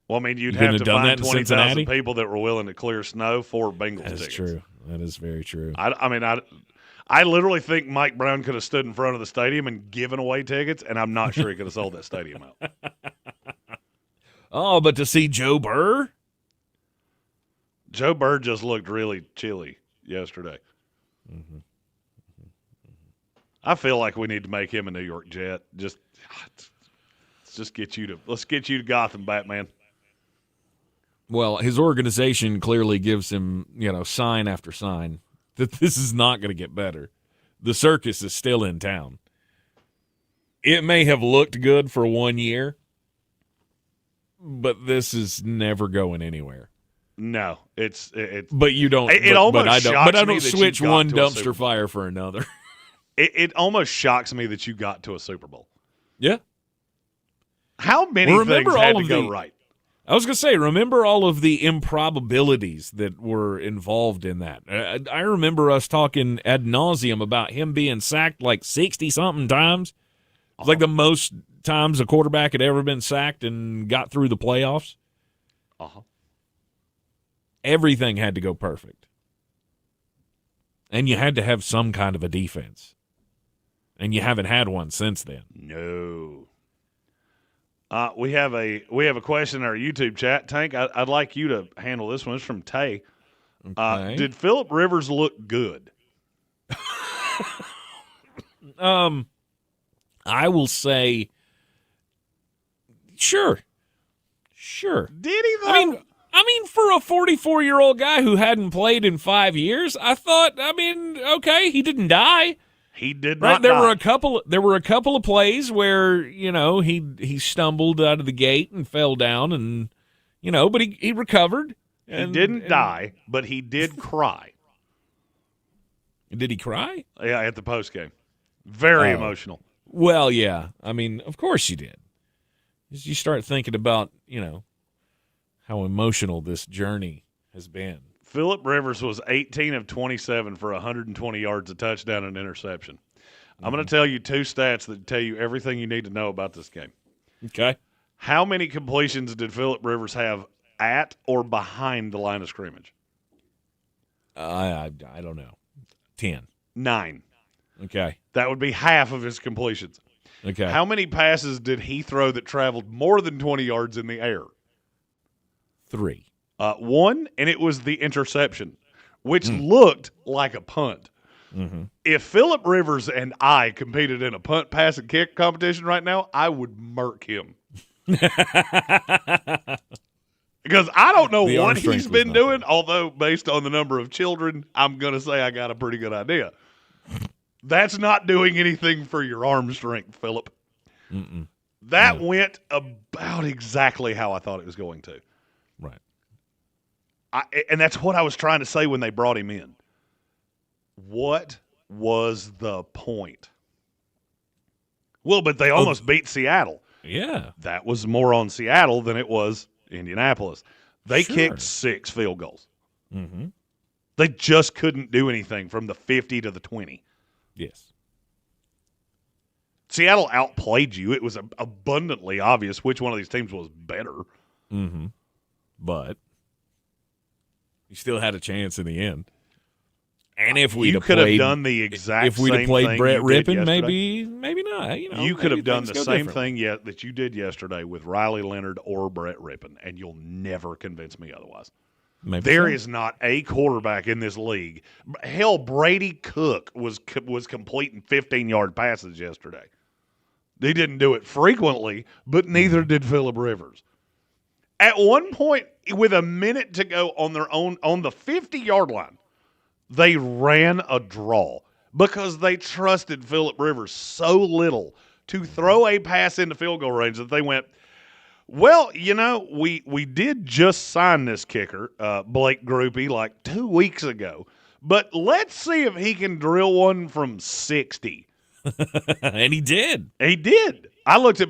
Well, you'd have to find 20,000 people that were willing to clear snow for Bengals tickets. That is very true. I literally think Mike Brown could have stood in front of the stadium and given away tickets, and I'm not sure he could have sold that stadium out. Oh, but to see Joe Burr? Joe Burr just looked really chilly yesterday. Mm-hmm. I feel like we need to make him a New York Jet. Let's get you to Gotham, Batman. Well, his organization clearly gives him, sign after sign that this is not going to get better. The circus is still in town. It may have looked good for 1 year, but this is never going anywhere. No, it's. But you don't. It almost I don't. shocks But I me don't that switch you got one to a dumpster Super Bowl. fire for another. It almost shocks me that you got to a Super Bowl. Yeah. How many things had to go right? I was going to say, remember all of the improbabilities that were involved in that. I remember us talking ad nauseum about him being sacked like 60-something times. It was like the most times a quarterback had ever been sacked and got through the playoffs. Uh-huh. Everything had to go perfect. And you had to have some kind of a defense. And you haven't had one since then. No. We have a question in our YouTube chat. Tank, I'd like you to handle this one. It's from Tay. Okay. Did Phillip Rivers look good? I will say, sure. Did he though? I mean, for a 44-year-old guy who hadn't played in 5 years, I thought, okay, he didn't die. He did right? not There die. were a couple of plays where, he stumbled out of the gate and fell down and, but he recovered. He didn't die, but he did cry. Did he cry? Yeah, at the postgame. Very emotional. Well, yeah. Of course you did. As you start thinking about, how emotional this journey has been. Phillip Rivers was 18 of 27 for 120 yards, a touchdown, and an interception. I'm going to tell you two stats that tell you everything you need to know about this game. Okay. How many completions did Phillip Rivers have at or behind the line of scrimmage? I don't know. 10. 9. Okay. That would be half of his completions. Okay. How many passes did he throw that traveled more than 20 yards in the air? 3. 1, and it was the interception, which looked like a punt. Mm-hmm. If Phillip Rivers and I competed in a punt, pass, and kick competition right now, I would murk him. Because I don't know what he's been doing, although based on the number of children, I'm going to say I got a pretty good idea. That's not doing anything for your arm strength, Phillip. That went about exactly how I thought it was going to. Right. And that's what I was trying to say when they brought him in. What was the point? Well, but they almost beat Seattle. Yeah. That was more on Seattle than it was Indianapolis. They kicked 6 field goals. Mm-hmm. They just couldn't do anything from the 50 to the 20. Yes. Seattle outplayed you. It was abundantly obvious which one of these teams was better. Mm-hmm. But you still had a chance in the end. And if we could have done the exact if we'd have same played thing Brett you did Rippon, yesterday, maybe not. You could have done the same different. thing that you did yesterday with Riley Leonard or Brett Rippon, and you'll never convince me otherwise. Maybe There so. is not a quarterback in this league. Hell, Brady Cook was completing 15-yard passes yesterday. They didn't do it frequently, but neither did Phillip Rivers. At one point, with a minute to go on the 50-yard line, they ran a draw because they trusted Phillip Rivers so little to throw a pass into field goal range that they went, well, we did just sign this kicker, Blake Groupie, like 2 weeks ago, but let's see if he can drill one from 60. And he did. He did. I looked at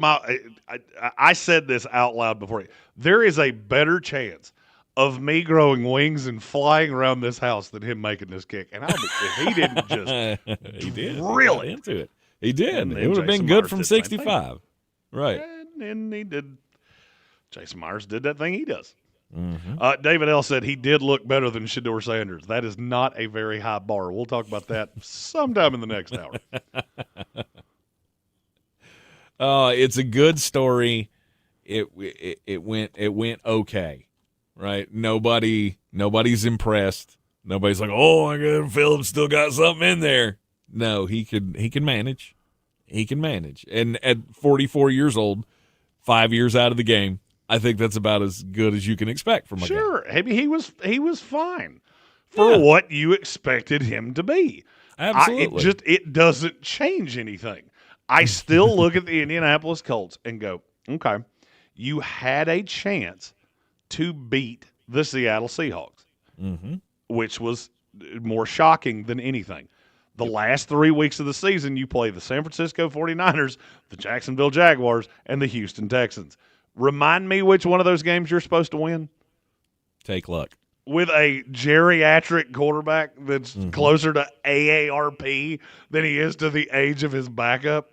I said this out loud before. There is a better chance of me growing wings and flying around this house than him making this kick. And if he didn't just he did drill he got into it. He did. And It would have been Jason good Myers from did the same 65. Right. And he did. Jason Myers did that thing he does. Mm-hmm. David L. said he did look better than Shedeur Sanders. That is not a very high bar. We'll talk about that sometime in the next hour. It's a good story. It went okay, right? Nobody's impressed. Nobody's like, oh my God, Phillips still got something in there. No, he can manage. He can manage. And at 44 years old, 5 years out of the game, I think that's about as good as you can expect from a guy. Sure, maybe he was fine for what you expected him to be. Absolutely. It doesn't change anything. I still look at the Indianapolis Colts and go, okay, you had a chance to beat the Seattle Seahawks, which was more shocking than anything. The last 3 weeks of the season, you play the San Francisco 49ers, the Jacksonville Jaguars, and the Houston Texans. Remind me which one of those games you're supposed to win? Take luck. With a geriatric quarterback that's closer to AARP than he is to the age of his backup.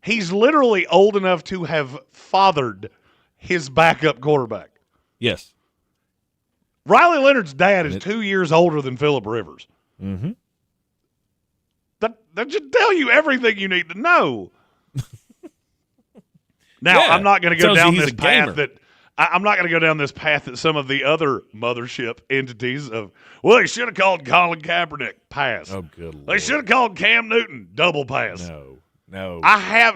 He's literally old enough to have fathered his backup quarterback. Yes. Riley Leonard's dad is 2 years older than Phillip Rivers. Mm-hmm. That should tell you everything you need to know. Now, I'm not going to go down this path I'm not going to go down this path that some of the other mothership entities of, well, they should have called Colin Kaepernick, pass. Oh, good Lord. They should have called Cam Newton, double pass. No. I have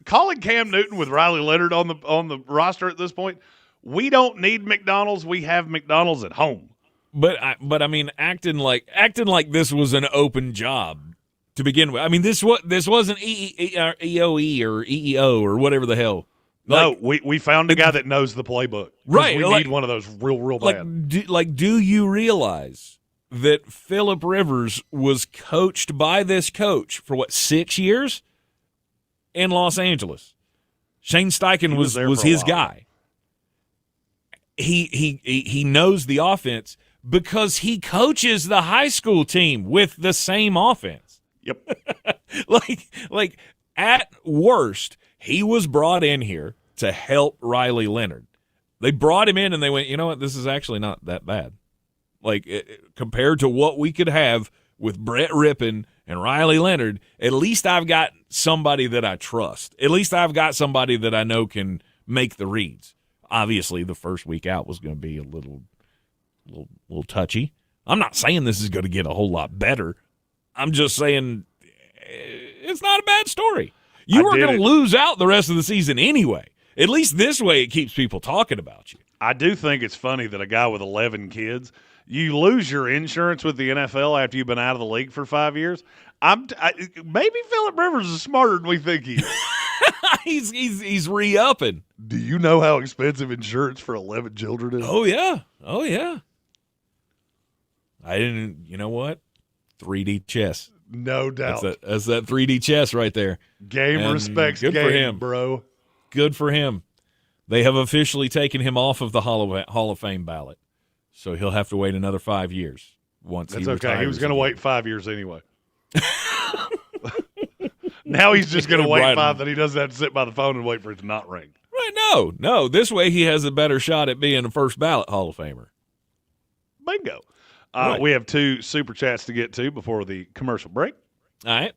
calling Cam Newton with Riley Leonard on the roster at this point. We don't need McDonald's. We have McDonald's at home. But I mean, acting like this was an open job to begin with. I mean, this wasn't EOE or EEO or whatever the hell. No, we found a guy that knows the playbook. Right. We need one of those real bad. Do you realize that Phillip Rivers was coached by this coach for 6 years in Los Angeles? Shane Steichen was his guy. He knows the offense because he coaches the high school team with the same offense. Yep. like at worst, he was brought in here to help Riley Leonard. They brought him in and they went, you know what, this is actually not that bad. Compared to what we could have with Brett Rippon and Riley Leonard, at least I've got somebody that I trust. At least I've got somebody that I know can make the reads. Obviously, the first week out was going to be a little touchy. I'm not saying this is going to get a whole lot better. I'm just saying it's not a bad story. You were going to lose out the rest of the season anyway. At least this way it keeps people talking about you. I do think it's funny that a guy with 11 kids, you lose your insurance with the NFL after you've been out of the league for 5 years. Maybe Phillip Rivers is smarter than we think he is. he's re-upping. Do you know how expensive insurance for 11 children is? Oh, yeah. I didn't, you know what? 3D chess. No doubt. That's that 3D chess right there. Game respects game, for him, bro. Good for him. They have officially taken him off of the Hall of Fame ballot, so he'll have to wait another 5 years. That's okay. He was going to wait 5 years anyway. Now he's just going to wait 5 that he doesn't have to sit by the phone and wait for it to not ring. Right? No. This way he has a better shot at being a first ballot Hall of Famer. Bingo. We have 2 super chats to get to before the commercial break. All right.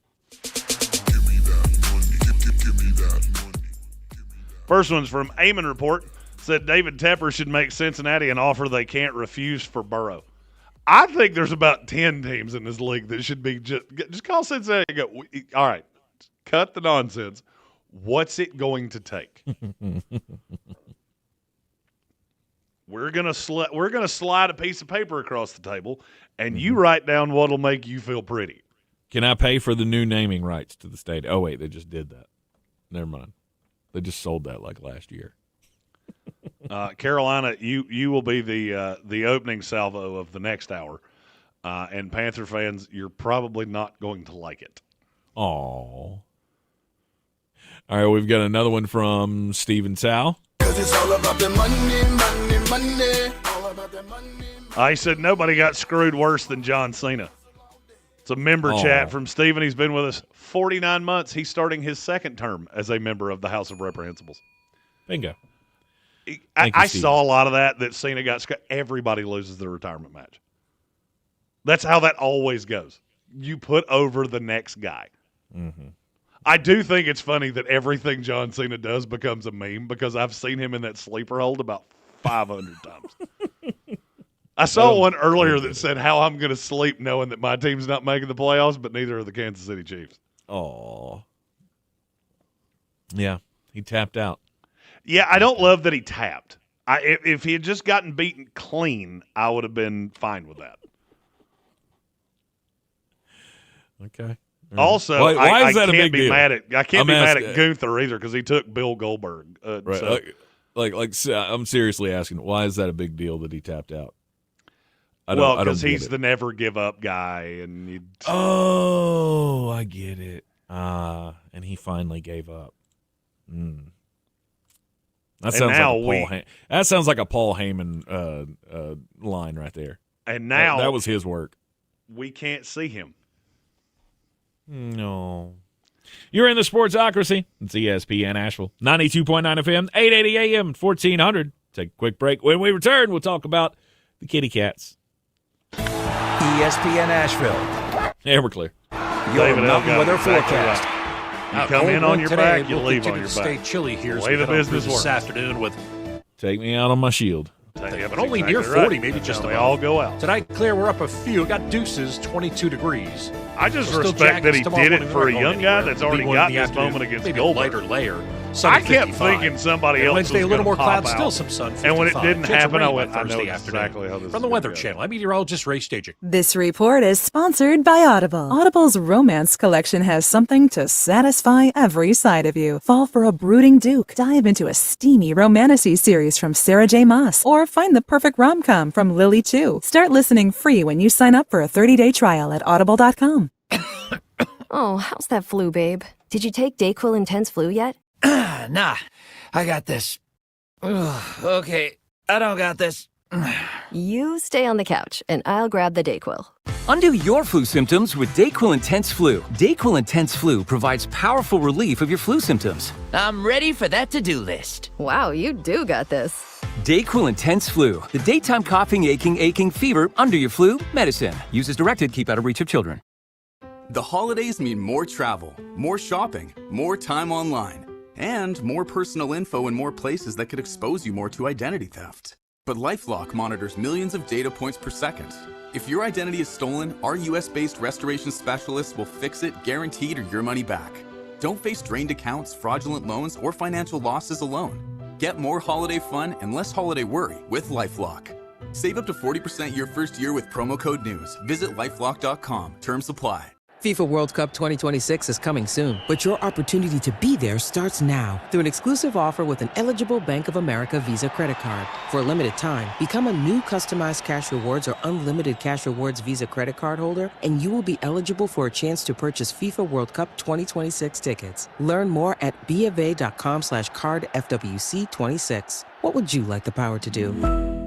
First one's from Eamon Report. Said David Tepper should make Cincinnati an offer they can't refuse for Burrow. I think there's about 10 teams in this league that should be just call Cincinnati and go, all right, cut the nonsense. What's it going to take? We're gonna slide a piece of paper across the table, and you write down what'll make you feel pretty. Can I pay for the new naming rights to the stadium? Oh wait, they just did that. Never mind. They just sold that like last year. Carolina, you will be the opening salvo of the next hour, and Panther fans, you're probably not going to like it. Aw. All right, we've got another one from Steven Tao. It's all about the money. All about the money. He said nobody got screwed worse than John Cena. It's a member chat from Steven. He's been with us 49 months. He's starting his second term as a member of the House of Reprehensibles. Bingo. I saw a lot of that Cena got. Everybody loses their retirement match. That's how that always goes. You put over the next guy. Mm-hmm. I do think it's funny that everything John Cena does becomes a meme because I've seen him in that sleeper hold about 500 times. I saw one earlier that said how I'm going to sleep knowing that my team's not making the playoffs, but neither are the Kansas City Chiefs. Oh. Yeah, he tapped out. Yeah, I don't love that he tapped. If he had just gotten beaten clean, I would have been fine with that. Okay. Also, why is that a big deal? I can't be mad at Gunther either because he took Bill Goldberg. Right. So. I'm seriously asking, why is that a big deal that he tapped out? Because he's the never give up guy, and oh, I get it. And he finally gave up. That sounds like a Paul Heyman line right there. And now that was his work. We can't see him. No. You're in the Sportsocracy. It's ESPN Asheville. 92.9 FM, 880 AM, 1400. Take a quick break. When we return, we'll talk about the kitty cats. ESPN Asheville. Yeah, we're clear. Your mountain weather forecast. You come in on your back, you leave on your back. Stay chilly here. Way the business works. This afternoon with take me out on my shield. But only near 40, maybe just about. They all go out. Tonight, Claire, we're up a few. We got deuces, 22 degrees. I just respect that he did it for a young guy that's already got this moment against Goldberg. Lighter layer. I kept thinking somebody else Wednesday, was a little more clouds, out. still some sun. 55. And when it didn't happen, I went, I know Thursday exactly how this From the Weather Channel, I'm meteorologist Ray Staging. This report is sponsored by Audible. Audible's romance collection has something to satisfy every side of you. Fall for a brooding duke, dive into a steamy romantasy series from Sarah J. Maas, or find the perfect rom-com from Lily Chu. Start listening free when you sign up for a 30-day trial at audible.com. Oh, how's that flu, babe? Did you take DayQuil Intense Flu yet? Nah, I got this. Ugh, okay, I don't got this. You stay on the couch, and I'll grab the DayQuil. Undo your flu symptoms with DayQuil Intense Flu. DayQuil Intense Flu provides powerful relief of your flu symptoms. I'm ready for that to-do list. Wow, you do got this. DayQuil Intense Flu. The daytime coughing, aching, fever, under your flu, medicine. Use as directed, keep out of reach of children. The holidays mean more travel, more shopping, more time online, and more personal info in more places that could expose you more to identity theft. But LifeLock monitors millions of data points per second. If your identity is stolen, our US-based restoration specialists will fix it, guaranteed, or your money back. Don't face drained accounts, fraudulent loans, or financial losses alone. Get more holiday fun and less holiday worry with LifeLock. Save up to 40% your first year with promo code NEWS. Visit lifelock.com. Terms apply. FIFA World Cup 2026 is coming soon, but your opportunity to be there starts now through an exclusive offer with an eligible Bank of America Visa credit card. For a limited time, become a new customized cash rewards or unlimited cash rewards Visa credit card holder, and you will be eligible for a chance to purchase FIFA World Cup 2026 tickets. Learn more at BofA.com/cardFWC26. What would you like the power to do?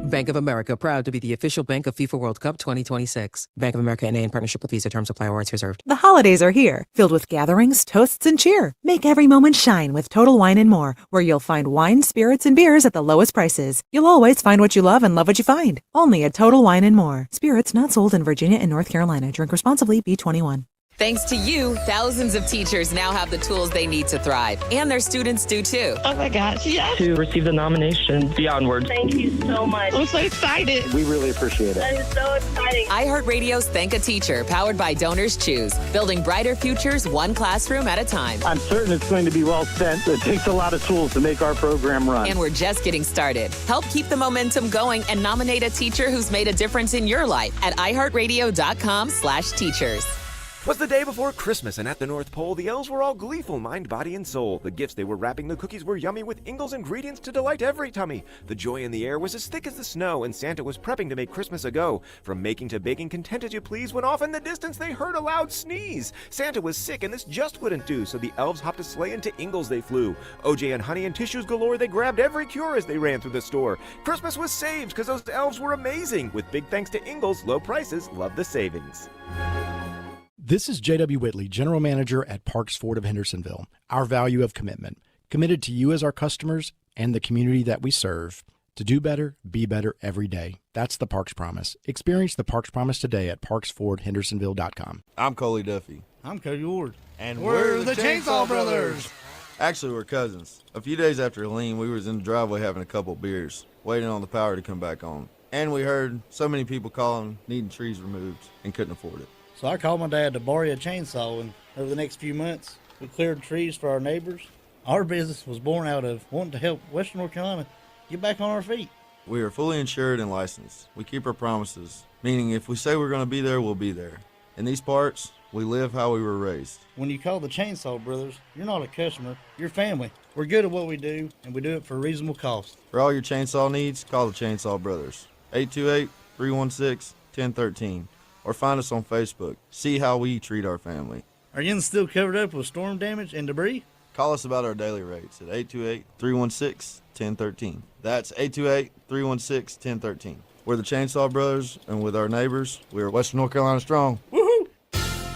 Bank of America, proud to be the official bank of FIFA World Cup 2026. Bank of America N.A. in partnership with Visa. Terms apply. Rights reserved. The holidays are here, filled with gatherings, toasts, and cheer. Make every moment shine with Total Wine & More, where you'll find wine, spirits, and beers at the lowest prices. You'll always find what you love and love what you find. Only at Total Wine & More. Spirits not sold in Virginia and North Carolina. Drink responsibly. B21. Thanks to you, thousands of teachers now have the tools they need to thrive, and their students do too. Oh my gosh, yes. To receive the nomination, Beyondward. Thank you so much. I'm so excited. We really appreciate it. That is so exciting. iHeartRadio's Thank a Teacher, powered by Donors Choose, building brighter futures one classroom at a time. I'm certain it's going to be well spent. It takes a lot of tools to make our program run. And we're just getting started. Help keep the momentum going and nominate a teacher who's made a difference in your life at iHeartRadio.com/teachers. 'Twas the day before Christmas, and at the North Pole, the elves were all gleeful, mind, body, and soul. The gifts they were wrapping the cookies were yummy, with Ingalls ingredients to delight every tummy. The joy in the air was as thick as the snow, and Santa was prepping to make Christmas a go. From making to baking, content as you please, when off in the distance they heard a loud sneeze. Santa was sick, and this just wouldn't do, so the elves hopped a sleigh, and to Ingalls they flew. OJ and honey and tissues galore, they grabbed every cure as they ran through the store. Christmas was saved, because those elves were amazing. With big thanks to Ingalls, low prices, love the savings. This is J.W. Whitley, General Manager at Parks Ford of Hendersonville. Our value of commitment. Committed to you as our customers and the community that we serve to do better, be better every day. That's the Parks Promise. Experience the Parks Promise today at parksfordhendersonville.com. I'm Coley Duffy. I'm Cody Ward. And we're the Chainsaw Brothers. Actually, we're cousins. A few days after Helene, we was in the driveway having a couple beers, waiting on the power to come back on. And we heard so many people calling, needing trees removed, and couldn't afford it. So I called my dad to borrow a chainsaw, and over the next few months, we cleared trees for our neighbors. Our business was born out of wanting to help Western North Carolina get back on our feet. We are fully insured and licensed. We keep our promises, meaning if we say we're going to be there, we'll be there. In these parts, we live how we were raised. When you call the Chainsaw Brothers, you're not a customer, you're family. We're good at what we do, and we do it for a reasonable cost. For all your chainsaw needs, call the Chainsaw Brothers. 828-316-1013. Or find us on Facebook. See how we treat our family. Are you still covered up with storm damage and debris? Call us about our daily rates at 828-316-1013. That's 828-316-1013. We're the Chainsaw Brothers, and with our neighbors, we're Western North Carolina strong. Woohoo!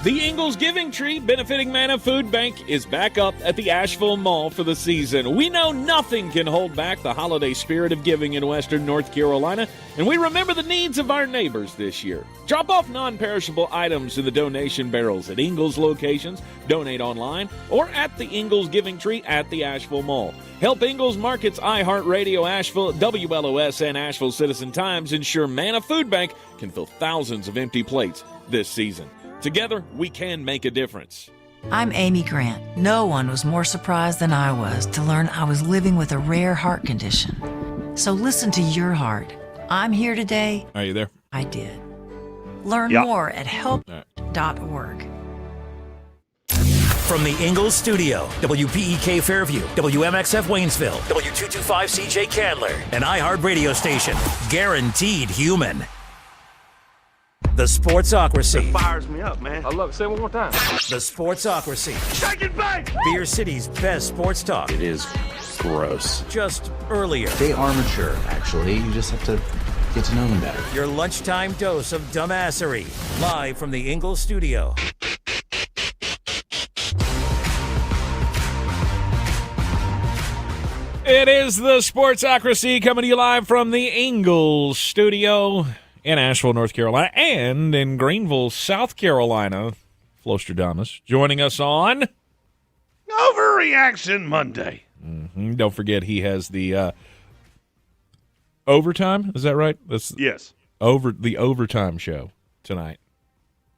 The Ingalls Giving Tree benefiting Manna Food Bank is back up at the Asheville Mall for the season. We know nothing can hold back the holiday spirit of giving in Western North Carolina, and we remember the needs of our neighbors this year. Drop off non-perishable items in the donation barrels at Ingalls locations, donate online, or at the Ingalls Giving Tree at the Asheville Mall. Help Ingalls Markets, iHeartRadio, Asheville, WLOS, and Asheville Citizen Times ensure Manna Food Bank can fill thousands of empty plates this season. Together, we can make a difference. I'm Amy Grant. No one was more surprised than I was to learn I was living with a rare heart condition. So listen to your heart. I'm here today. Are you there? I did. Learn more at help.org. From the Ingalls studio, WPEK Fairview, WMXF Waynesville, W225CJ Candler, an iHeart radio station, guaranteed human. The Sportsocracy. It fires me up, man. I love it. Say it one more time. The Sportsocracy. Shake it back! Beer City's best sports talk. It is gross. Just earlier. They are mature, actually. You just have to get to know them better. Your lunchtime dose of dumbassery. Live from the Ingalls studio. It is the Sportsocracy coming to you live from the Ingalls studio in Asheville, North Carolina, and in Greenville, South Carolina. Flostradamus joining us on Overreaction Monday. Mm-hmm. Don't forget he has the overtime. Is that right? Yes. The overtime show tonight.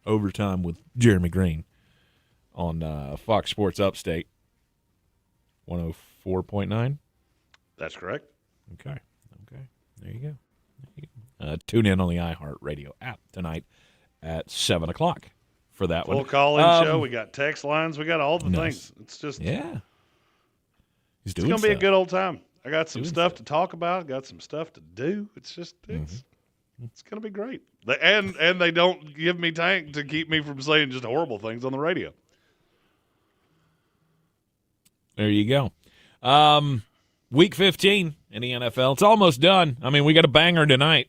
Overtime with Jeremy Green on Fox Sports Upstate 104.9. That's correct. Okay. There you go. Tune in on the iHeartRadio app tonight at 7 o'clock for that one. Full call-in show. We got text lines. We got all the things. It's just He's doing it's going to be a good old time. I got some stuff to talk about. Got some stuff to do. It's just it's going to be great. And they don't give me tank to keep me from saying just horrible things on the radio. There you go. Week 15 in the NFL. It's almost done. I mean, we got a banger tonight.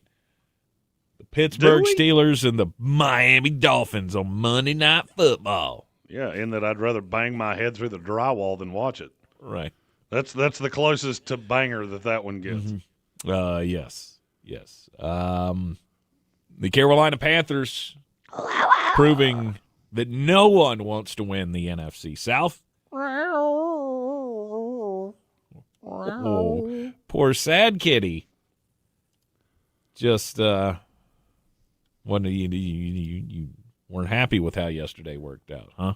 The Pittsburgh Steelers and the Miami Dolphins on Monday Night Football. Yeah, in that I'd rather bang my head through the drywall than watch it. Right. That's the closest to banger that one gets. Mm-hmm. Yes. The Carolina Panthers proving that no one wants to win the NFC South. Oh, poor sad kitty. Just one you weren't happy with how yesterday worked out, huh?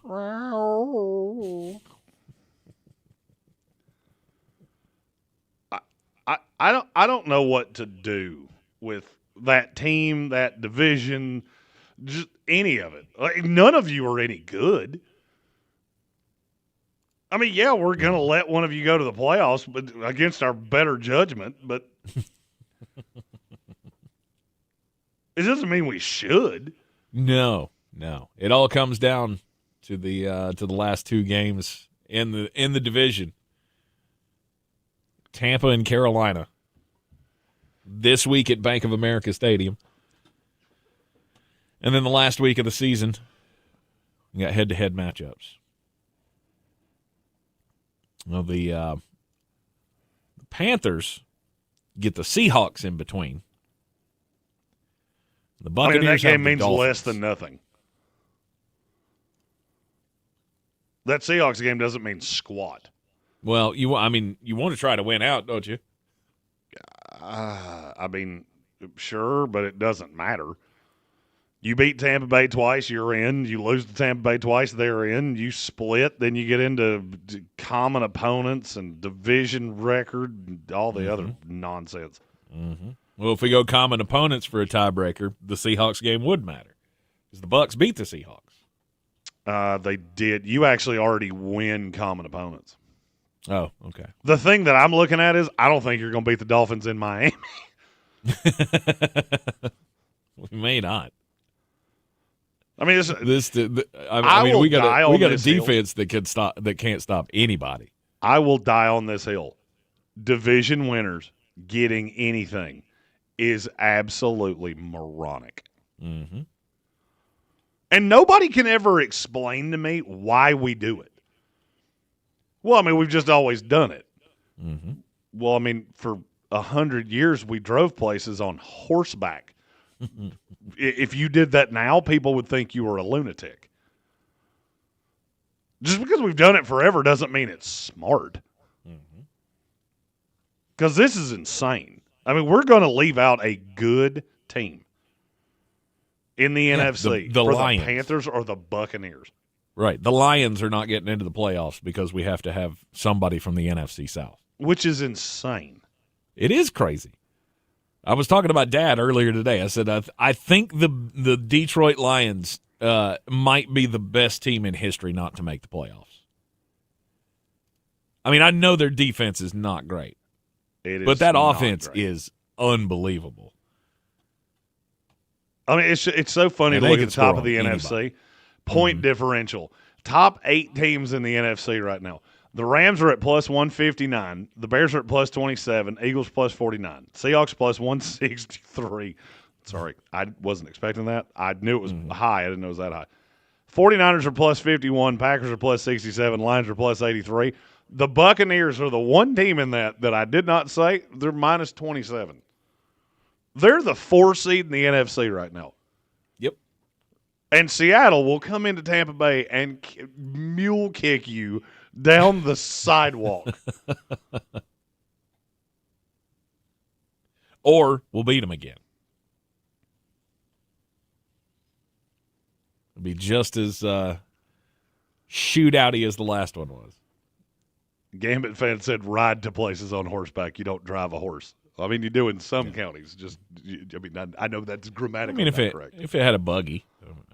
I don't know what to do with that team, that division, just any of it. Like, none of you are any good. I mean, yeah, we're going to let one of you go to the playoffs, but against our better judgment, but it doesn't mean we should. No. It all comes down to the last two games in the division. Tampa and Carolina. This week at Bank of America Stadium. And then the last week of the season, we got head-to-head matchups. Well, the Panthers get the Seahawks in between. The Buccaneers that game have the means Dolphins. less than nothing. That Seahawks game doesn't mean squat. Well, you want to try to win out, don't you? Sure, but it doesn't matter. You beat Tampa Bay twice, you're in. You lose to Tampa Bay twice, they're in. You split, then you get into common opponents and division record and all the other nonsense. Mm-hmm. Well, if we go common opponents for a tiebreaker, the Seahawks game would matter because the Bucs beat the Seahawks. They did. You actually already win common opponents. Oh, okay. The thing that I'm looking at is I don't think you're going to beat the Dolphins in Miami. We may not. I mean, we got a defense that can't stop anybody. I will die on this hill. Division winners getting anything is absolutely moronic. Mm-hmm. And nobody can ever explain to me why we do it. Well, I mean, we've just always done it. Mm-hmm. Well, I mean, for 100 years, we drove places on horseback. If you did that now, people would think you were a lunatic. Just because we've done it forever doesn't mean it's smart. Because this is insane. I mean, we're going to leave out a good team in the NFC the for Lions. The Panthers or the Buccaneers. Right. The Lions are not getting into the playoffs because we have to have somebody from the NFC South. Which is insane. It is crazy. I was talking about Dad earlier today. I said, I think the Detroit Lions might be the best team in history not to make the playoffs. I mean, I know their defense is not great. But that offense is unbelievable. I mean, it's so funny to look at the top of the NFC. Point differential. Top 8 teams in the NFC right now. The Rams are at plus 159. The Bears are at plus 27. Eagles plus 49. Seahawks plus 163. Sorry, I wasn't expecting that. I knew it was high. I didn't know it was that high. 49ers are plus 51. Packers are plus 67. Lions are plus 83. The Buccaneers are the one team in that I did not say. They're minus 27. They're the 4 seed in the NFC right now. Yep. And Seattle will come into Tampa Bay and mule kick you down the sidewalk. Or we'll beat them again. It'll be just as shootouty as the last one was. Gambit fan said ride to places on horseback. You don't drive a horse. I mean, you do in some counties. I know that's grammatically not correct. If it had a buggy,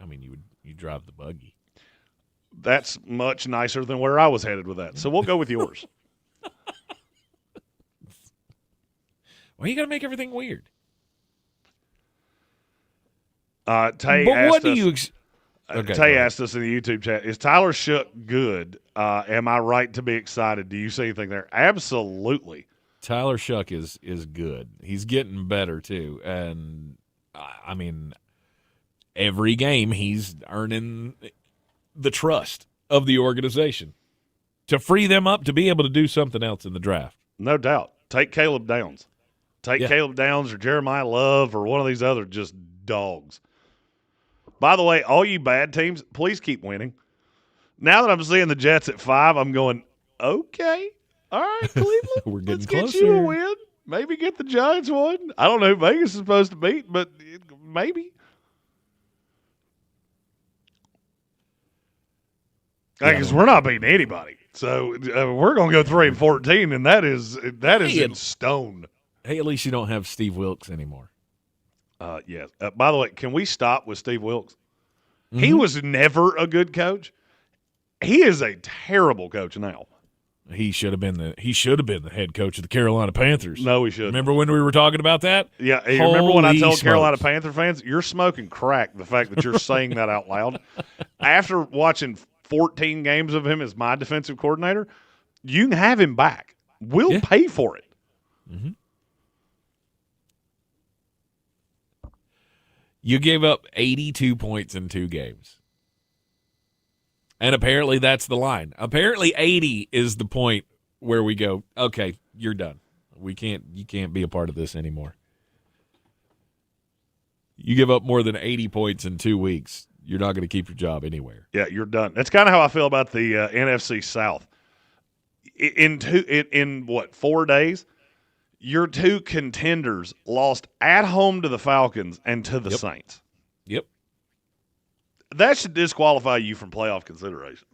I mean, you drive the buggy. That's much nicer than where I was headed with that. So we'll go with yours. Why you got to make everything weird? Tay asked us in the YouTube chat, is Tyler Shook good? Am I right to be excited? Do you see anything there? Absolutely. Tyler Shook is good. He's getting better, too. And, I mean, every game he's earning the trust of the organization to free them up to be able to do something else in the draft. No doubt. Take Caleb Downs. Caleb Downs or Jeremiah Love or one of these other just dogs. By the way, all you bad teams, please keep winning. Now that I'm seeing the Jets at 5, I'm going, okay. All right, Cleveland, we're getting let's closer. Get you a win. Maybe get the Giants one. I don't know who Vegas is supposed to beat, but maybe. Because we're not beating anybody. So we're going to go 3-14, and that is in stone. Hey, at least you don't have Steve Wilkes anymore. Yes. By the way, can we stop with Steve Wilkes? Mm-hmm. He was never a good coach. He is a terrible coach now. He should have been the head coach of the Carolina Panthers. No, he shouldn't. Remember when we were talking about that? Yeah, remember when I told Carolina Panther fans, you're smoking crack, the fact that you're saying that out loud. After watching 14 games of him as my defensive coordinator, you can have him back. We'll pay for it. Mm-hmm. You gave up 82 points in 2 games. And apparently that's the line. Apparently 80 is the point where we go, okay, you're done. You can't be a part of this anymore. You give up more than 80 points in 2 weeks, you're not going to keep your job anywhere. Yeah, you're done. That's kind of how I feel about the NFC South. In 4 days, your two contenders lost at home to the Falcons and to the Saints. Yep. That should disqualify you from playoff consideration.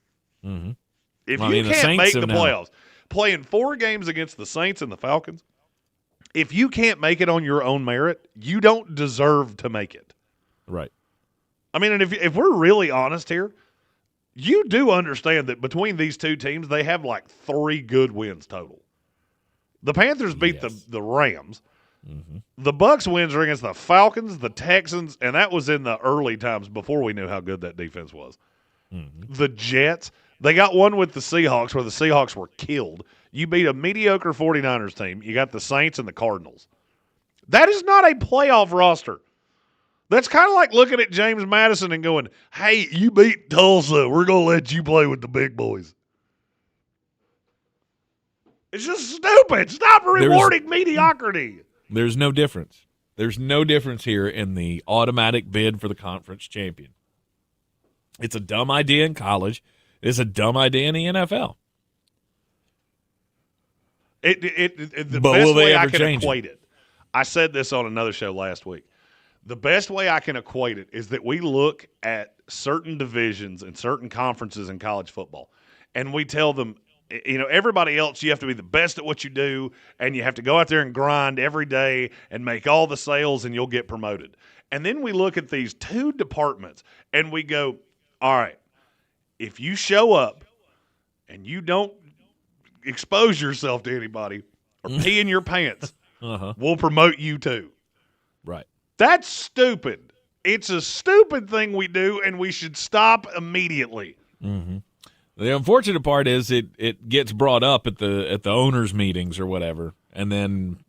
Mm-hmm. If you can't make the playoffs, playing 4 games against the Saints and the Falcons, if you can't make it on your own merit, you don't deserve to make it. Right. I mean, and if we're really honest here, you do understand that between these two teams, they have like 3 good wins total. The Panthers beat the Rams. Mm-hmm. The Bucs wins are against the Falcons, the Texans, and that was in the early times before we knew how good that defense was. Mm-hmm. The Jets, they got one with the Seahawks where the Seahawks were killed. You beat a mediocre 49ers team. You got the Saints and the Cardinals. That is not a playoff roster. That's kind of like looking at James Madison and going, hey, you beat Tulsa. We're going to let you play with the big boys. It's just stupid. Stop rewarding mediocrity. There's no difference. There's no difference here in the automatic bid for the conference champion. It's a dumb idea in college. It's a dumb idea in the NFL. The best way I can equate it, I said this on another show last week. The best way I can equate it is that we look at certain divisions and certain conferences in college football, and we tell them, everybody else, you have to be the best at what you do, and you have to go out there and grind every day and make all the sales, and you'll get promoted. And then we look at these 2 departments, and we go, all right, if you show up and you don't expose yourself to anybody or pee in your pants, we'll promote you too. Right. That's stupid. It's a stupid thing we do, and we should stop immediately. Mm-hmm. The unfortunate part is it gets brought up at the owners' meetings or whatever, and then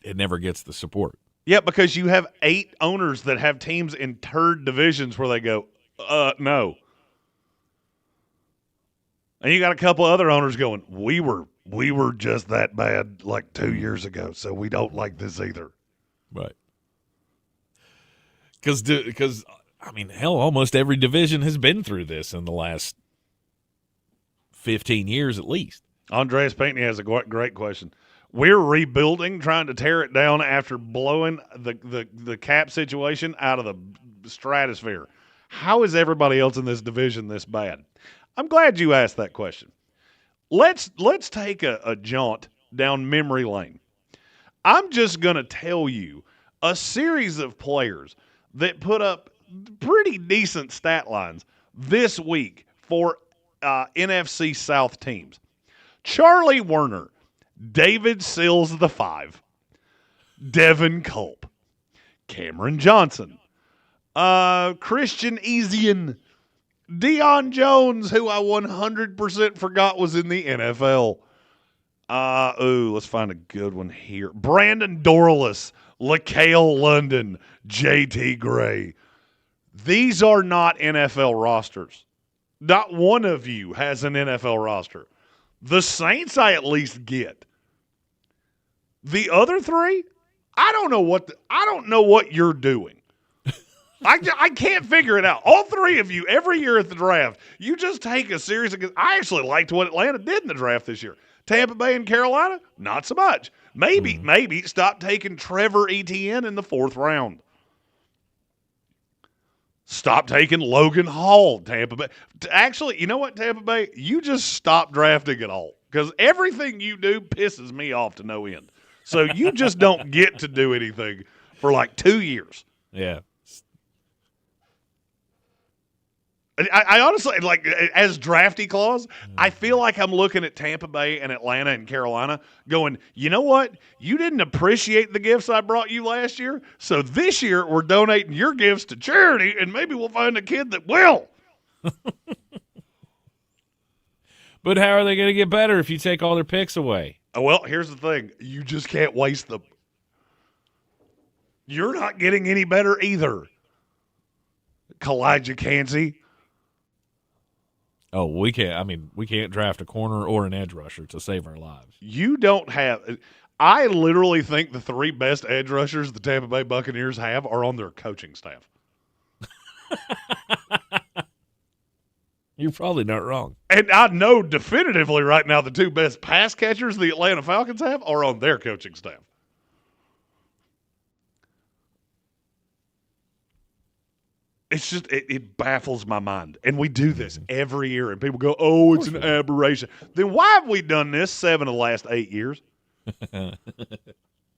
it never gets the support. Yeah, because you have 8 owners that have teams in turd divisions where they go, no. And you got a couple other owners going, we were just that bad like 2 years ago, so we don't like this either. Right. Because I mean, hell, almost every division has been through this in the last 15 years at least. Andreas Pinckney has a great question. We're rebuilding, trying to tear it down after blowing the cap situation out of the stratosphere. How is everybody else in this division this bad? I'm glad you asked that question. Let's take a jaunt down memory lane. I'm just going to tell you a series of players that put up pretty decent stat lines this week for NFC South teams. Charlie Werner, David Sills the 5, Devin Culp, Cameron Johnson, Christian Ezian, Deion Jones, who I 100% forgot was in the NFL. Let's find a good one here. Brandon Dorlus, LaCale London, J.T. Gray. These are not NFL rosters. Not one of you has an NFL roster. The Saints I at least get. The other 3, I don't know what you're doing. I can't figure it out. All 3 of you, every year at the draft, you just take a series of – I actually liked what Atlanta did in the draft this year. Tampa Bay and Carolina, not so much. Maybe stop taking Trevor Etienne in the 4th round. Stop taking Logan Hall, Tampa Bay. Actually, you know what, Tampa Bay? You just stop drafting it all because everything you do pisses me off to no end. So you just don't get to do anything for like 2 years. Yeah. I honestly, like, as drafty clause, I feel like I'm looking at Tampa Bay and Atlanta and Carolina going, you know what? You didn't appreciate the gifts I brought you last year, so this year we're donating your gifts to charity, and maybe we'll find a kid that will. But how are they going to get better if you take all their picks away? Well, here's the thing. You just can't waste them. You're not getting any better either. Kalijah Kancey. Oh, we can't. I mean, we can't draft a corner or an edge rusher to save our lives. You don't have – I literally think the 3 best edge rushers the Tampa Bay Buccaneers have are on their coaching staff. You're probably not wrong. And I know definitively right now the 2 best pass catchers the Atlanta Falcons have are on their coaching staff. It's just, it baffles my mind. And we do this every year, and people go, oh, it's an aberration. Then why have we done this 7 of the last 8 years? I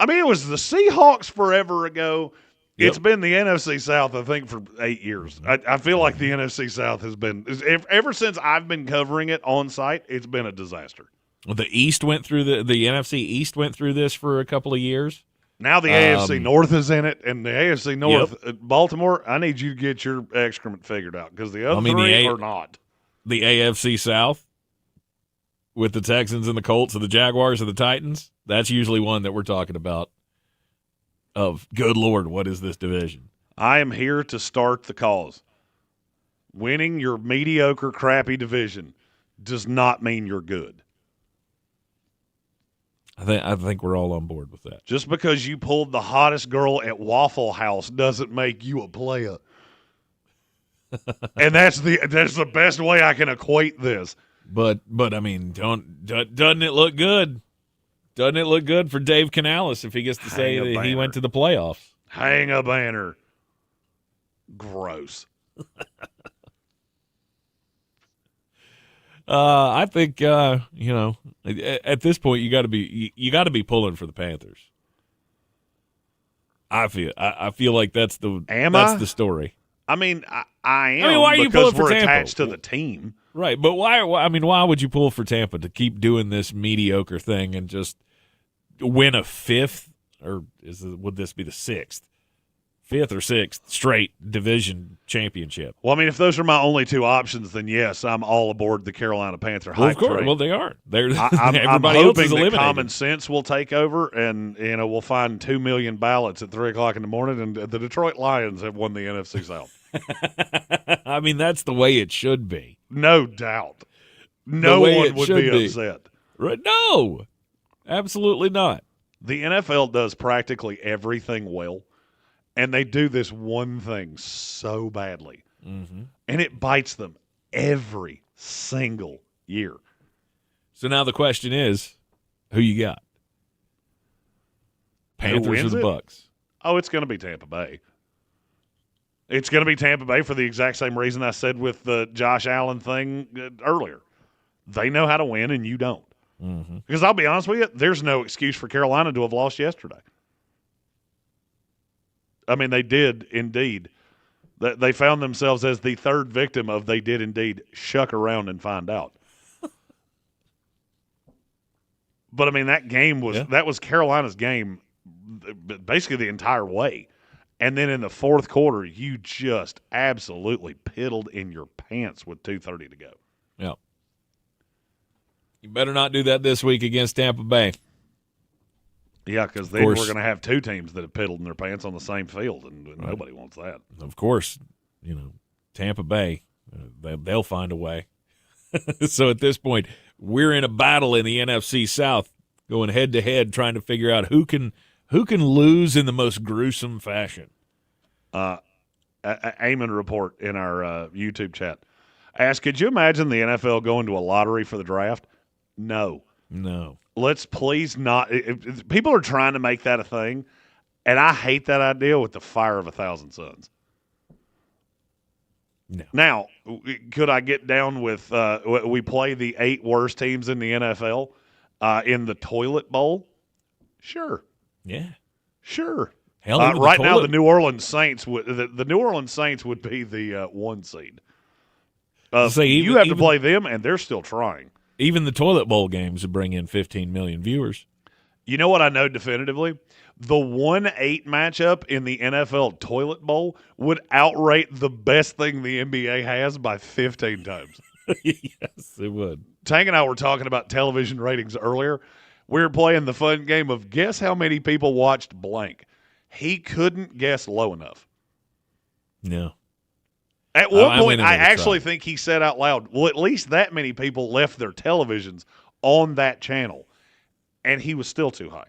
mean, it was the Seahawks forever ago. Yep. It's been the NFC South, I think, for 8 years. I feel like the NFC South has been, ever since I've been covering it on site, it's been a disaster. Well, the East went through the NFC East went through this for a couple of years. Now the AFC North is in it, and the AFC North, Baltimore, I need you to get your excrement figured out because the other 3 are not. The AFC South with the Texans and the Colts and the Jaguars and the Titans, that's usually one that we're talking about of, good Lord, what is this division? I am here to start the cause. Winning your mediocre, crappy division does not mean you're good. I think we're all on board with that. Just because you pulled the hottest girl at Waffle House doesn't make you a player. And that's the best way I can equate this. But I mean, doesn't it look good? Doesn't it look good for Dave Canales if he gets to say that he went to the playoffs? Hang a banner. Gross. I think at this point you got to be pulling for the Panthers. I feel like that's the story. I mean, I am. I mean, why are you because pulling for we're Tampa? attached to the team, right? But why would you pull for Tampa to keep doing this mediocre thing and just win a 5th, or would this be the 6th? 5th or 6th straight division championship. Well, I mean, if those are my only 2 options, then yes, I'm all aboard the Carolina Panther hype train. Well, they are. I'm everybody else is hoping that eliminated. common sense will take over, and we'll find 2 million ballots at 3:00 in the morning, and the Detroit Lions have won the NFC South. I mean, that's the way it should be. No doubt. No one would be upset. Right? No, absolutely not. The NFL does practically everything well. And they do this one thing so badly. Mm-hmm. And it bites them every single year. So now the question is, who you got? Panthers or the Bucks? Oh, it's going to be Tampa Bay. It's going to be Tampa Bay for the exact same reason I said with the Josh Allen thing earlier. They know how to win, and you don't. Mm-hmm. Because I'll be honest with you, there's no excuse for Carolina to have lost yesterday. I mean, they did indeed. They found themselves as the 3rd victim of they did indeed shuck around and find out. But, I mean, that game was Carolina's game basically the entire way. And then in the 4th quarter, you just absolutely piddled in your pants with 2:30 to go. Yeah. You better not do that this week against Tampa Bay. Yeah, because then we're going to have 2 teams that have piddled in their pants on the same field, and nobody wants that. Of course, Tampa Bay, they'll find a way. So at this point, we're in a battle in the NFC South, going head-to-head, trying to figure out who can lose in the most gruesome fashion. Eamon Report in our YouTube chat asked, could you imagine the NFL going to a lottery for the draft? No. Let's please not. If people are trying to make that a thing, and I hate that idea with the fire of 1,000 suns. No. Now, could I get down with we play the 8 worst teams in the NFL in the toilet bowl? Sure. Yeah. Sure. Hell, right now, the New Orleans Saints would be the 1 seed. You have to play them, and they're still trying. Even the toilet bowl games would bring in 15 million viewers. You know what I know definitively? The 1-8 matchup in the NFL toilet bowl would outrate the best thing the NBA has by 15 times. Yes, it would. Tank and I were talking about television ratings earlier. We were playing the fun game of guess how many people watched blank. He couldn't guess low enough. No. At one point, went into I the actually truck. think he said out loud, well, at least that many people left their televisions on that channel, and he was still too high.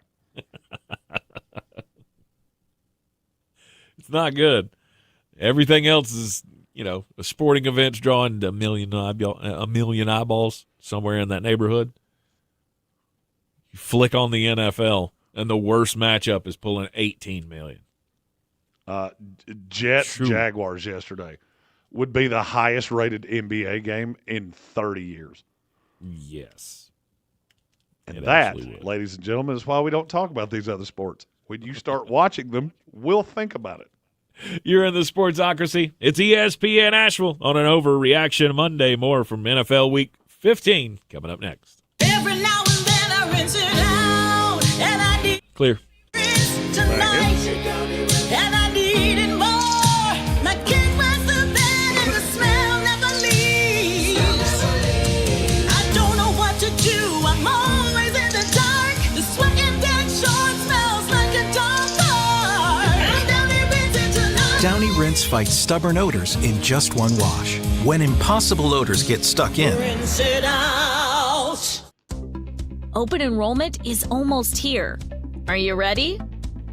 It's not good. Everything else is, a sporting event's drawing a million eyeballs somewhere in that neighborhood. You flick on the NFL, and the worst matchup is pulling 18 million. Jets Jaguars yesterday would be the highest rated NBA game in 30 years. Yes. And It that, absolutely would. ladies and gentlemen, is why we don't talk about these other sports. When you start watching them, we'll think about it. You're in the Sportsocracy. It's ESPN Asheville on an Overreaction Monday. More from NFL Week 15 coming up next. Every now and then I rinse it out, and I need Clear. tonight, and I need it more. My kid was the bed, and the smell never leaves. I don't know what to do. I'm always in the dark. The sweat and dead short smells like a dog car. I'm Downy rinsing tonight. Downy Rinse fights stubborn odors in just one wash. When impossible odors get stuck in, Rinse it out. Open enrollment is almost here. Are you ready?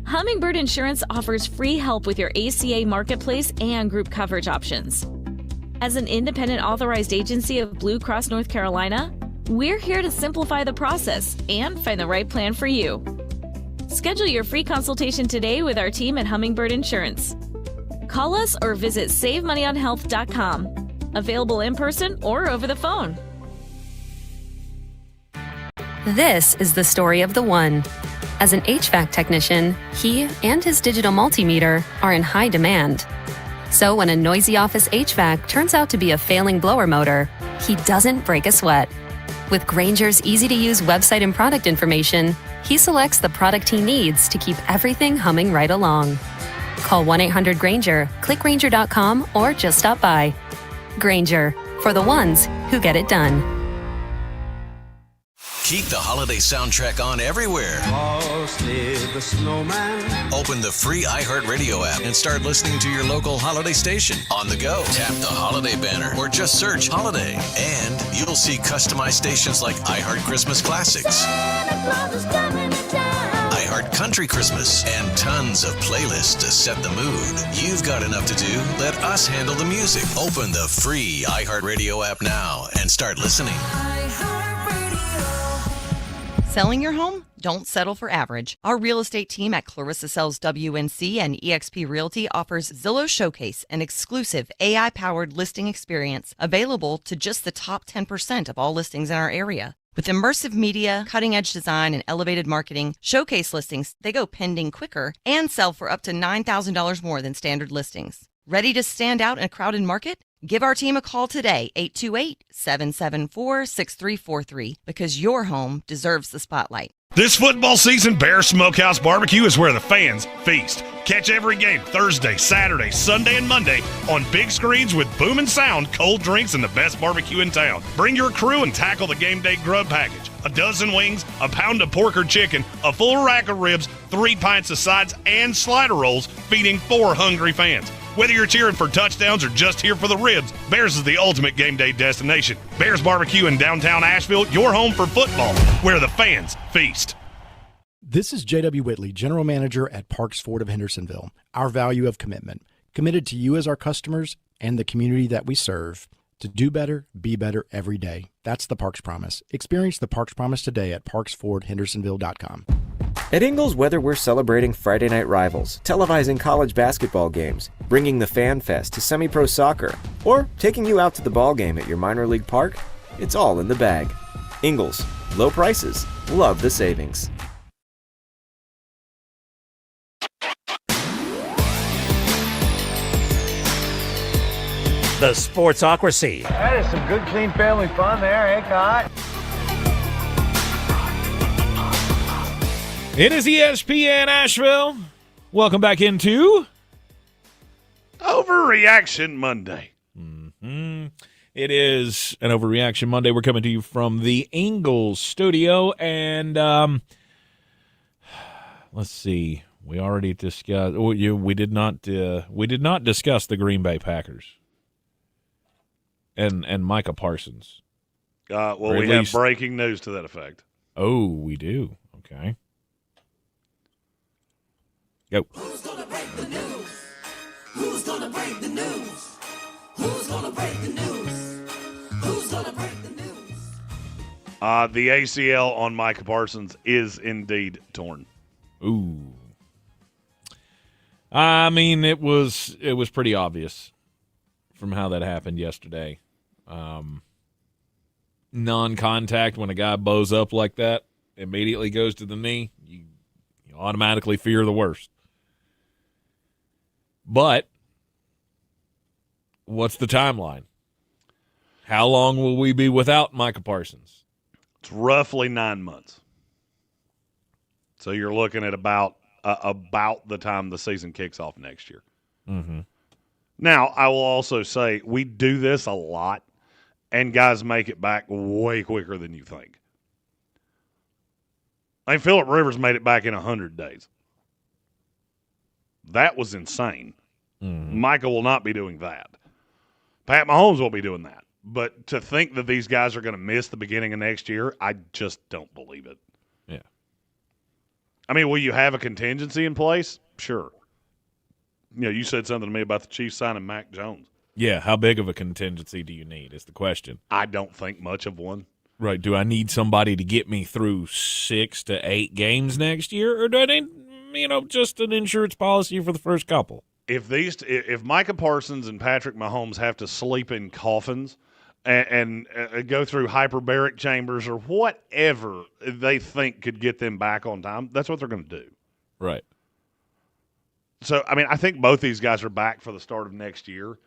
Hummingbird Insurance offers free help with your ACA marketplace and group coverage options. As an independent authorized agency of Blue Cross North Carolina, we're here to simplify the process and find the right plan for you. Schedule your free consultation today with our team at Hummingbird Insurance. Call us or visit SaveMoneyOnHealth.com. Available in person or over the phone. This is the story of the one. As an HVAC technician, he and his digital multimeter are in high demand. So when a noisy office HVAC turns out to be a failing blower motor, he doesn't break a sweat. With Grainger's easy-to-use website and product information, he selects the product he needs to keep everything humming right along. Call 1-800-GRAINGER, click Grainger.com, or just stop by. Grainger, for the ones who get it done. Keep the holiday soundtrack on everywhere. The snowman. Open the free iHeartRadio app and start listening to your local holiday station. On the go, tap the holiday banner or just search holiday. And you'll see customized stations like iHeart Christmas Classics, iHeart Country Christmas, and tons of playlists to set the mood. You've got enough to do. Let us handle the music. Open the free iHeartRadio app now and start listening. Selling your home? Don't settle for average. Our real estate team at Clarissa Sells WNC and eXp Realty offers Zillow Showcase, an exclusive AI-powered listing experience available to just the top 10% of all listings in our area. With immersive media, cutting-edge design, and elevated marketing, Showcase listings, they go pending quicker and sell for up to $9,000 more than standard listings. Ready to stand out in a crowded market? Give our team a call today, 828-774-6343, because your home deserves the spotlight. This football season, Bear Smokehouse Barbecue is where the fans feast. Catch every game Thursday, Saturday, Sunday, and Monday on big screens with boom and sound, cold drinks, and the best barbecue in town. Bring your crew and tackle the game day grub package. A dozen wings, a pound of pork or chicken, a full rack of ribs, 3 pints of sides, and slider rolls, feeding 4 hungry fans. Whether you're cheering for touchdowns or just here for the ribs, Bears is the ultimate game day destination. Bears Barbecue in downtown Asheville, your home for football, where the fans feast. This is J.W. Whitley, General Manager at Parks Ford of Hendersonville. Our value of commitment. Committed to you as our customers and the community that we serve. To do better, be better every day. That's the Parks Promise. Experience the Parks Promise today at parksfordhendersonville.com. At Ingles, whether we're celebrating Friday night rivals, televising college basketball games, bringing the Fan Fest to semi-pro soccer, or taking you out to the ball game at your minor league park, it's all in the bag. Ingles, low prices, love the savings. The Sportsocracy. That is some good, clean family fun there, eh, Cot? It is ESPN Asheville. Welcome back into Overreaction Monday. It is an Overreaction Monday. We're coming to you from the Ingles studio, and let's see. We already discussed. We did not discuss the Green Bay Packers. and Micah Parsons. Well, we have breaking news to that effect. Oh, we do. Okay. Go. Who's gonna break the news? Who's gonna break the news? Who's gonna break the news? Who's gonna break the news? The ACL on Micah Parsons is indeed torn. Ooh. I mean, it was pretty obvious from how that happened yesterday. Non-contact, when a guy bows up like that, immediately goes to the knee, you automatically fear the worst. But what's the timeline? How long will we be without Micah Parsons? It's roughly 9 months. So you're looking at about the time the season kicks off next year. Mm-hmm. Now, I will also say we do this a lot, and guys make it back way quicker than you think. I mean, Phillip Rivers made it back in 100 days. That was insane. Mm-hmm. Micah will not be doing that. Pat Mahomes won't be doing that. But to think that these guys are going to miss the beginning of next year, I just don't believe it. Yeah. I mean, will you have a contingency in place? Sure. You said something to me about the Chiefs signing Mac Jones. Yeah, how big of a contingency do you need is the question. I don't think much of one. Right. Do I need somebody to get me through 6 to 8 games next year, or do I need, just an insurance policy for the first couple? If Micah Parsons and Patrick Mahomes have to sleep in coffins and go through hyperbaric chambers or whatever they think could get them back on time, that's what they're going to do. Right. So, I mean, I think both these guys are back for the start of next year.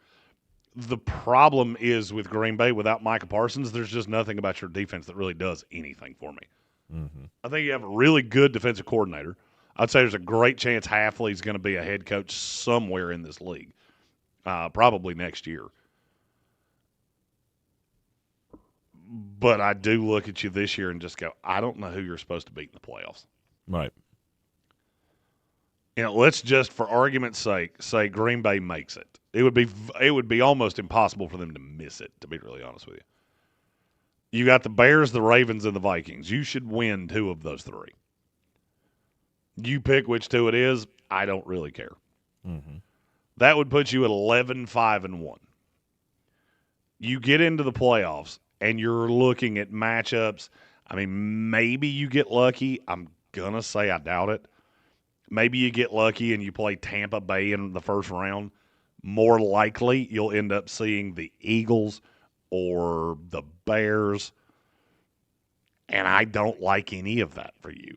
The problem is with Green Bay, without Micah Parsons, there's just nothing about your defense that really does anything for me. Mm-hmm. I think you have a really good defensive coordinator. I'd say there's a great chance Hafley's going to be a head coach somewhere in this league, probably next year. But I do look at you this year and just go, I don't know who you're supposed to beat in the playoffs. Right. Let's just, for argument's sake, say Green Bay makes it. It would be almost impossible for them to miss it, to be really honest with you. You got the Bears, the Ravens, and the Vikings. You should win 2 of those 3. You pick which 2 it is. I don't really care. Mm-hmm. That would put you at 11-5-1. You get into the playoffs, and you're looking at matchups. I mean, maybe you get lucky. I'm going to say I doubt it. Maybe you get lucky and you play Tampa Bay in the first round. More likely, you'll end up seeing the Eagles or the Bears. And I don't like any of that for you.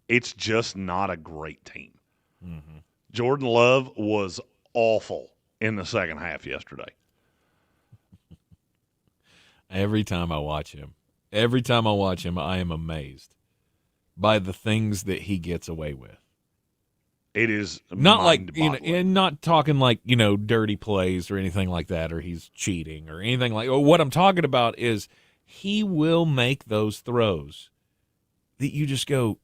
It's just not a great team. Mm-hmm. Jordan Love was awful in the second half yesterday. Every time I watch him, I am amazed by the things that he gets away with. It is not like, and not talking like, dirty plays or anything like that, or he's cheating or anything like. What I'm talking about is he will make those throws that you just go,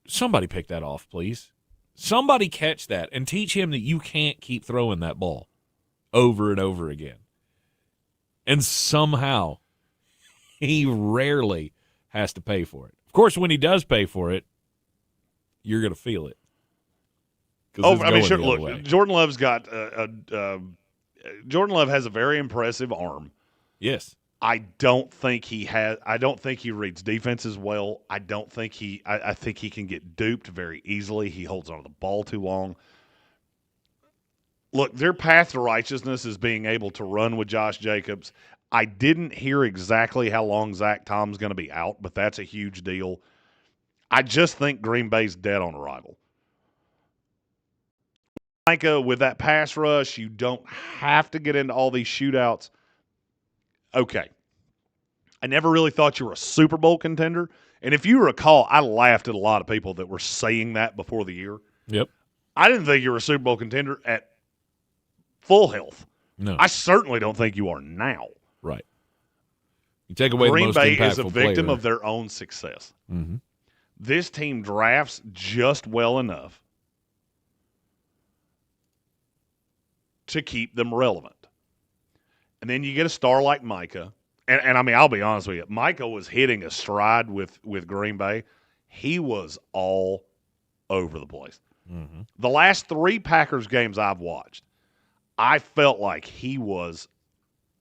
somebody pick that off, please. Somebody catch that and teach him that you can't keep throwing that ball over and over again. And somehow he rarely has to pay for it. Of course, when he does pay for it, you're going to feel it. Oh, I mean, sure. Look, Jordan Love's got Jordan Love has a very impressive arm. Yes. I don't think he reads defenses well. I think he can get duped very easily. He holds onto the ball too long. Look, their path to righteousness is being able to run with Josh Jacobs. I didn't hear exactly how long Zach Tom's going to be out, but that's a huge deal. I just think Green Bay's dead on arrival. Micah, with that pass rush, you don't have to get into all these shootouts. Okay. I never really thought you were a Super Bowl contender. And if you recall, I laughed at a lot of people that were saying that before the year. Yep. I didn't think you were a Super Bowl contender at full health. No. I certainly don't think you are now. Right. You take away Green the most Bay impactful is a victim player. of their own success. Mm-hmm. This team drafts just well enough to keep them relevant. And then you get a star like Micah. And I mean, I'll be honest with you. Micah was hitting a stride with Green Bay. He was all over the place. Mm-hmm. The last 3 Packers games I've watched, I felt like he was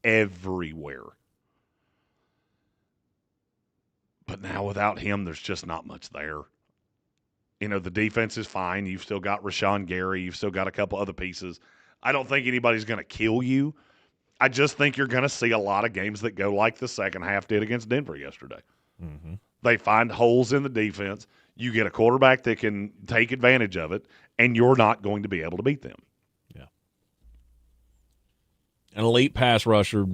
everywhere. But now without him, there's just not much there. You know, the defense is fine. You've still got Rashawn Gary. You've still got a couple other pieces. I don't think anybody's going to kill you. I just think you're going to see a lot of games that go like the second half did against Denver yesterday. Mm-hmm. They find holes in the defense. You get a quarterback that can take advantage of it, and you're not going to be able to beat them. Yeah. An elite pass rusher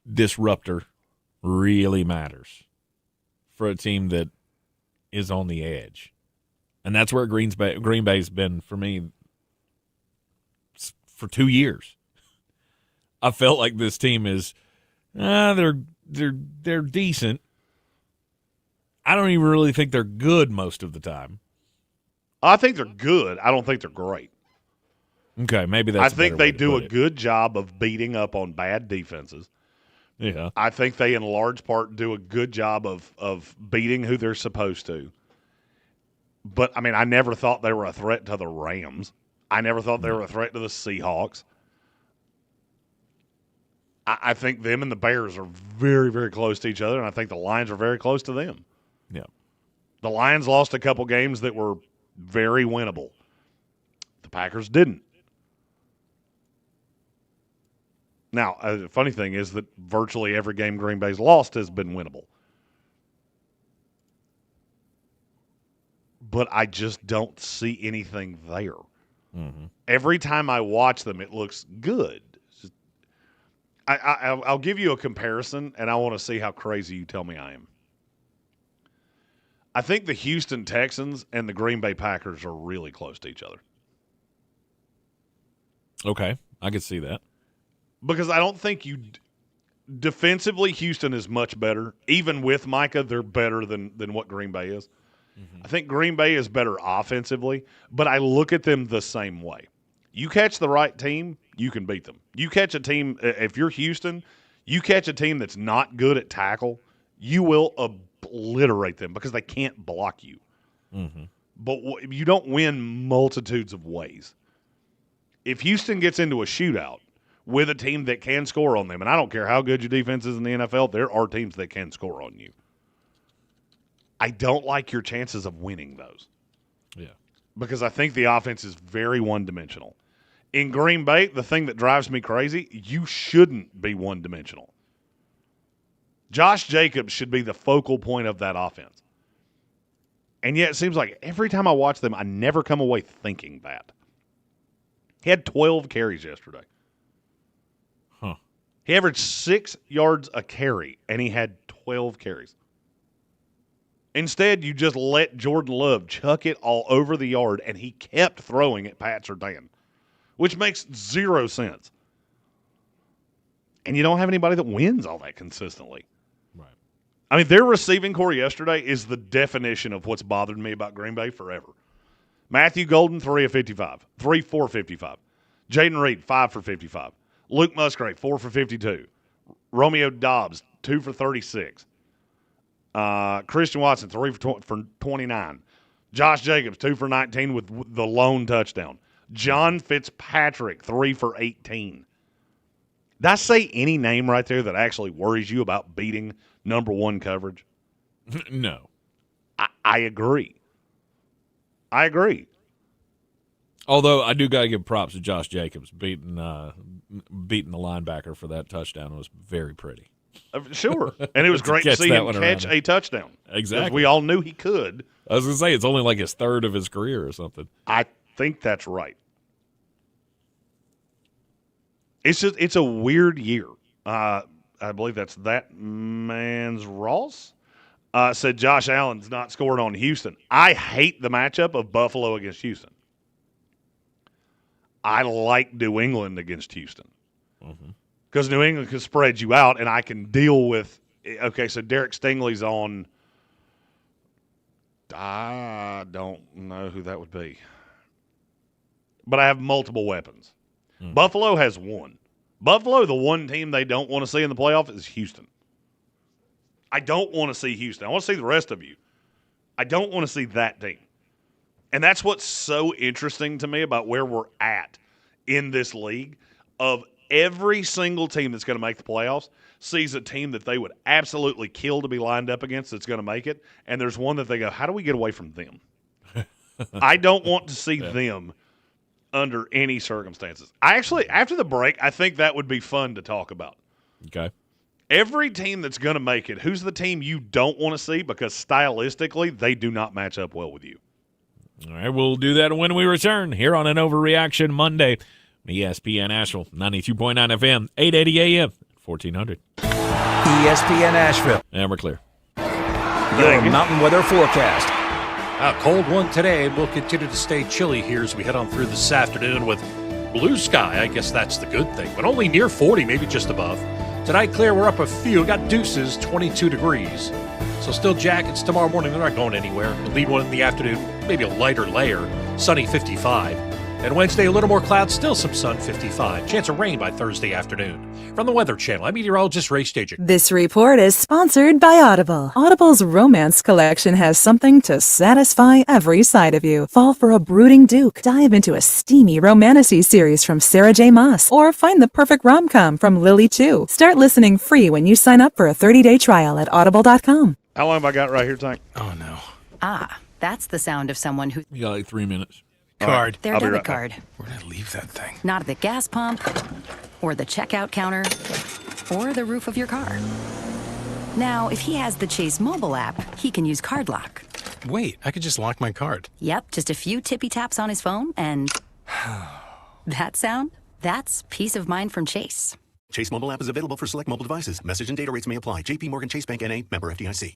disruptor really matters for a team that is on the edge. And that's where Green Bay's been for me for 2 years. I felt like this team is they're decent. I don't even really think they're good most of the time. I think they're good. I don't think they're great. Okay, maybe that's I think they do a good job of beating up on bad defenses. Yeah. I think they, in large part, do a good job of beating who they're supposed to. But, I mean, I never thought they were a threat to the Rams. I never thought they were a threat to the Seahawks. I think them and the Bears are very, very close to each other, and I think the Lions are very close to them. Yeah. The Lions lost a couple games that were very winnable. The Packers didn't. Now, the funny thing is that virtually every game Green Bay's lost has been winnable. But I just don't see anything there. Mm-hmm. Every time I watch them, it looks good. I'll give you a comparison, and I want to see how crazy you tell me I am. I think the Houston Texans and the Green Bay Packers are really close to each other. Okay, I could see that. Because I don't think defensively, Houston is much better. Even with Micah, they're better than what Green Bay is. Mm-hmm. I think Green Bay is better offensively, but I look at them the same way. You catch the right team, you can beat them. You catch a team, if you're Houston, you catch a team that's not good at tackle, you will obliterate them because they can't block you. Mm-hmm. But you don't win multitudes of ways. If Houston gets into a shootout with a team that can score on them, and I don't care how good your defense is in the NFL, there are teams that can score on you. I don't like your chances of winning those. Yeah. Because I think the offense is very one-dimensional. In Green Bay, the thing that drives me crazy, you shouldn't be one-dimensional. Josh Jacobs should be the focal point of that offense. And yet it seems like every time I watch them, I never come away thinking that. He had 12 carries yesterday. Huh. He averaged 6 yards a carry, and he had 12 carries. Instead, you just let Jordan Love chuck it all over the yard, and he kept throwing at Pat Surtain, which makes zero sense. And you don't have anybody that wins all that consistently. Right. I mean, their receiving core yesterday is the definition of what's bothered me about Green Bay forever. Matthew Golden, 3 of 55. 3 for 55. Jaden Reed, 5 for 55. Luke Musgrave, 4 for 52. Romeo Dobbs, 2 for 36. Christian Watson, 3 for 29. Josh Jacobs, 2 for 19 with the lone touchdown. John Fitzpatrick, 3 for 18. Did I say any name right there that actually worries you about beating number one coverage? No. I agree. I agree. Although I do got to give props to Josh Jacobs. Beating the linebacker for that touchdown was very pretty. Sure. And it was great to see him catch a touchdown. Exactly. Because we all knew he could. I was going to say, it's only like his third of his career or something. I think that's right. It's a weird year. I believe that's that man's Ross. Said Josh Allen's not scored on Houston. I hate the matchup of Buffalo against Houston. I like New England against Houston. Because New England can spread you out, and I can deal with – okay, so Derek Stingley's on – I don't know who that would be. But I have multiple weapons. Buffalo has one. Buffalo, the one team they don't want to see in the playoffs is Houston. I don't want to see Houston. I want to see the rest of you. I don't want to see that team. And that's what's so interesting to me about where we're at in this league. Of every single team that's going to make the playoffs sees a team that they would absolutely kill to be lined up against that's going to make it. And there's one that they go, how do we get away from them? I don't want to see them under any circumstances. I actually, after the break, I think that would be fun to talk about. Okay. Every team that's going to make it, who's the team you don't want to see because stylistically they do not match up well with you? All right, we'll do that when we return here on an Overreaction Monday. ESPN Asheville, 92.9 FM, 880 AM, 1400. ESPN Asheville. And we're clear. Your mountain weather forecast. A cold one today, and we'll continue to stay chilly here as we head on through this afternoon with blue sky. I guess that's the good thing, but only near 40, maybe just above. Tonight, clear, we're up a few. Got deuces, 22 degrees. So still jackets tomorrow morning. They're not going anywhere. The lead one in the afternoon, maybe a lighter layer. Sunny, 55. And Wednesday, a little more clouds, still some sun, 55. Chance of rain by Thursday afternoon. From the Weather Channel, I'm meteorologist Ray Stajic. This report is sponsored by Audible. Audible's romance collection has something to satisfy every side of you. Fall for a brooding duke. Dive into a steamy romantasy series from Sarah J. Maas. Or find the perfect rom-com from Lily Chu. Start listening free when you sign up for a 30-day trial at audible.com. How long have I got right here, Tank? Oh, no. Ah, that's the sound of someone who... You got like 3 minutes. Card. Their debit card. Where did I leave that thing? Not at the gas pump, or the checkout counter, or the roof of your car. Now, if he has the Chase mobile app, he can use Card Lock. Wait, I could just lock my card. Yep, just a few tippy taps on his phone, and that sound? That's peace of mind from Chase. Chase mobile app is available for select mobile devices. Message and data rates may apply. JP Morgan Chase Bank N.A. Member FDIC.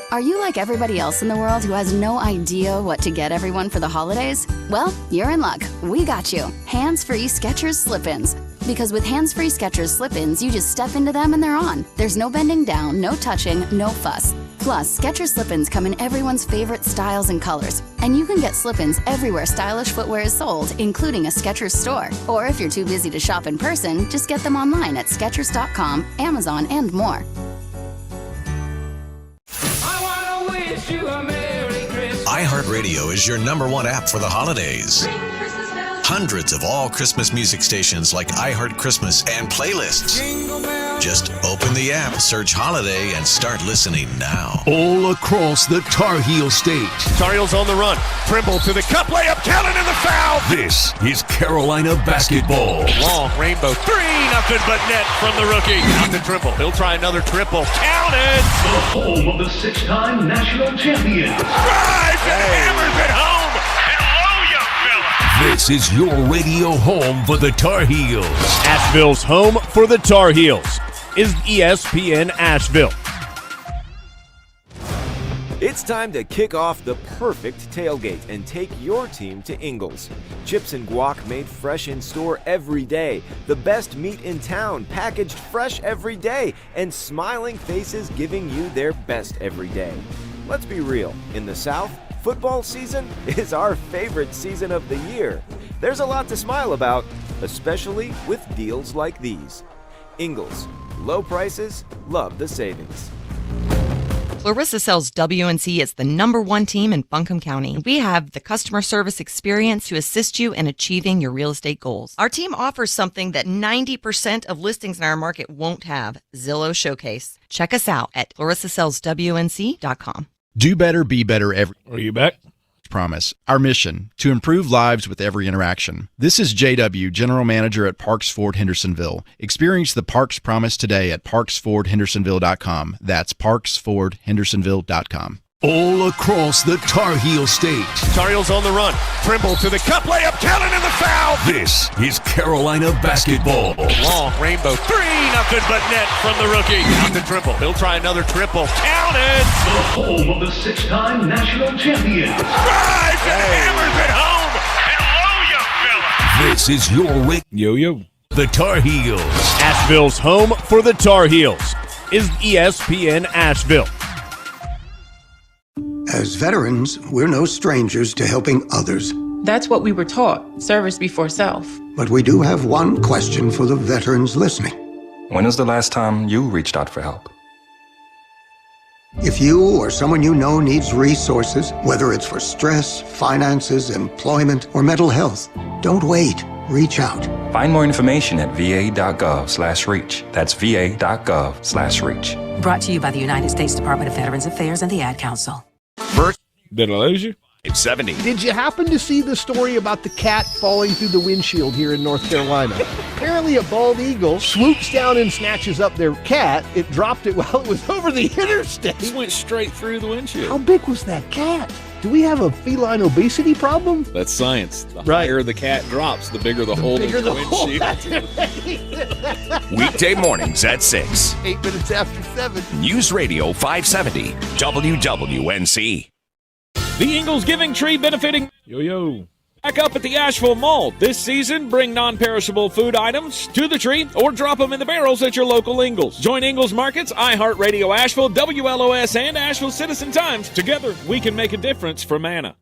Are you like everybody else in the world who has no idea what to get everyone for the holidays? Well, you're in luck. We got you. Hands-free Skechers slip-ins. Because with hands-free Skechers slip-ins, you just step into them and they're on. There's no bending down, no touching, no fuss. Plus, Skechers slip-ins come in everyone's favorite styles and colors. And you can get slip-ins everywhere stylish footwear is sold, including a Skechers store. Or if you're too busy to shop in person, just get them online at Skechers.com, Amazon, and more. iHeartRadio is your #1 app for the holidays. Hundreds of all Christmas music stations like iHeart Christmas and playlists. Just open the app, search Holiday, and start listening now. All across the Tar Heel State. Tar Heels on the run. Trimble to the cup, layup, Callan in the foul. This is Carolina basketball. Long rainbow three, nothing but net from the rookie. Out to Trimble. He'll try another triple. Counted. The home of the 6-time national champion. Drives and hammers it home. This is your radio home for the Tar Heels. Asheville's home for the Tar Heels is ESPN Asheville. It's time to kick off the perfect tailgate and take your team to Ingles. Chips and guac made fresh in store every day. The best meat in town, packaged fresh every day, and smiling faces giving you their best every day. Let's be real, in the South, football season is our favorite season of the year. There's a lot to smile about, especially with deals like these. Ingles, low prices, love the savings. Clarissa sells WNC as the #1 team in Buncombe County. We have the customer service experience to assist you in achieving your real estate goals. Our team offers something that 90% of listings in our market won't have, Zillow Showcase. Check us out at clarissasellswnc.com. Do better, be better every. Are you back? Promise. Our mission, to improve lives with every interaction. This is JW, General Manager at Parks Ford Hendersonville. Experience the Parks Promise today at parksfordhendersonville.com. That's parksfordhendersonville.com. All across the Tar Heel State. Tar Heels on the run. Trimble to the cup, layup, Callan in the foul. This is Carolina basketball. Long rainbow three, nothing but net from the rookie. Out to Trimble. He'll try another triple. Counted. The home of the 6-time national champion. Drives and hammers it home. Hello, you fella. This is your Yo-yo. The Tar Heels. Asheville's home for the Tar Heels is ESPN Asheville. As veterans, we're no strangers to helping others. That's what we were taught, service before self. But we do have one question for the veterans listening. When was the last time you reached out for help? If you or someone you know needs resources, whether it's for stress, finances, employment, or mental health, don't wait. Reach out. Find more information at va.gov/reach. That's va.gov/reach. Brought to you by the United States Department of Veterans Affairs and the Ad Council. Did I lose you? It's 70. Did you happen to see the story about the cat falling through the windshield here in North Carolina? Apparently a bald eagle swoops down and snatches up their cat. It dropped it while it was over the interstate. It went straight through the windshield. How big was that cat? Do we have a feline obesity problem? That's science. The higher the cat drops, the bigger the hole in the windshield. Weekday mornings at 6. 8 minutes after 7. News Radio 570. WWNC. The Ingles Giving Tree benefiting back up at the Asheville Mall. This season, bring non-perishable food items to the tree or drop them in the barrels at your local Ingles. Join Ingles Markets, iHeartRadio Asheville, WLOS, and Asheville Citizen Times. Together, we can make a difference for Manna.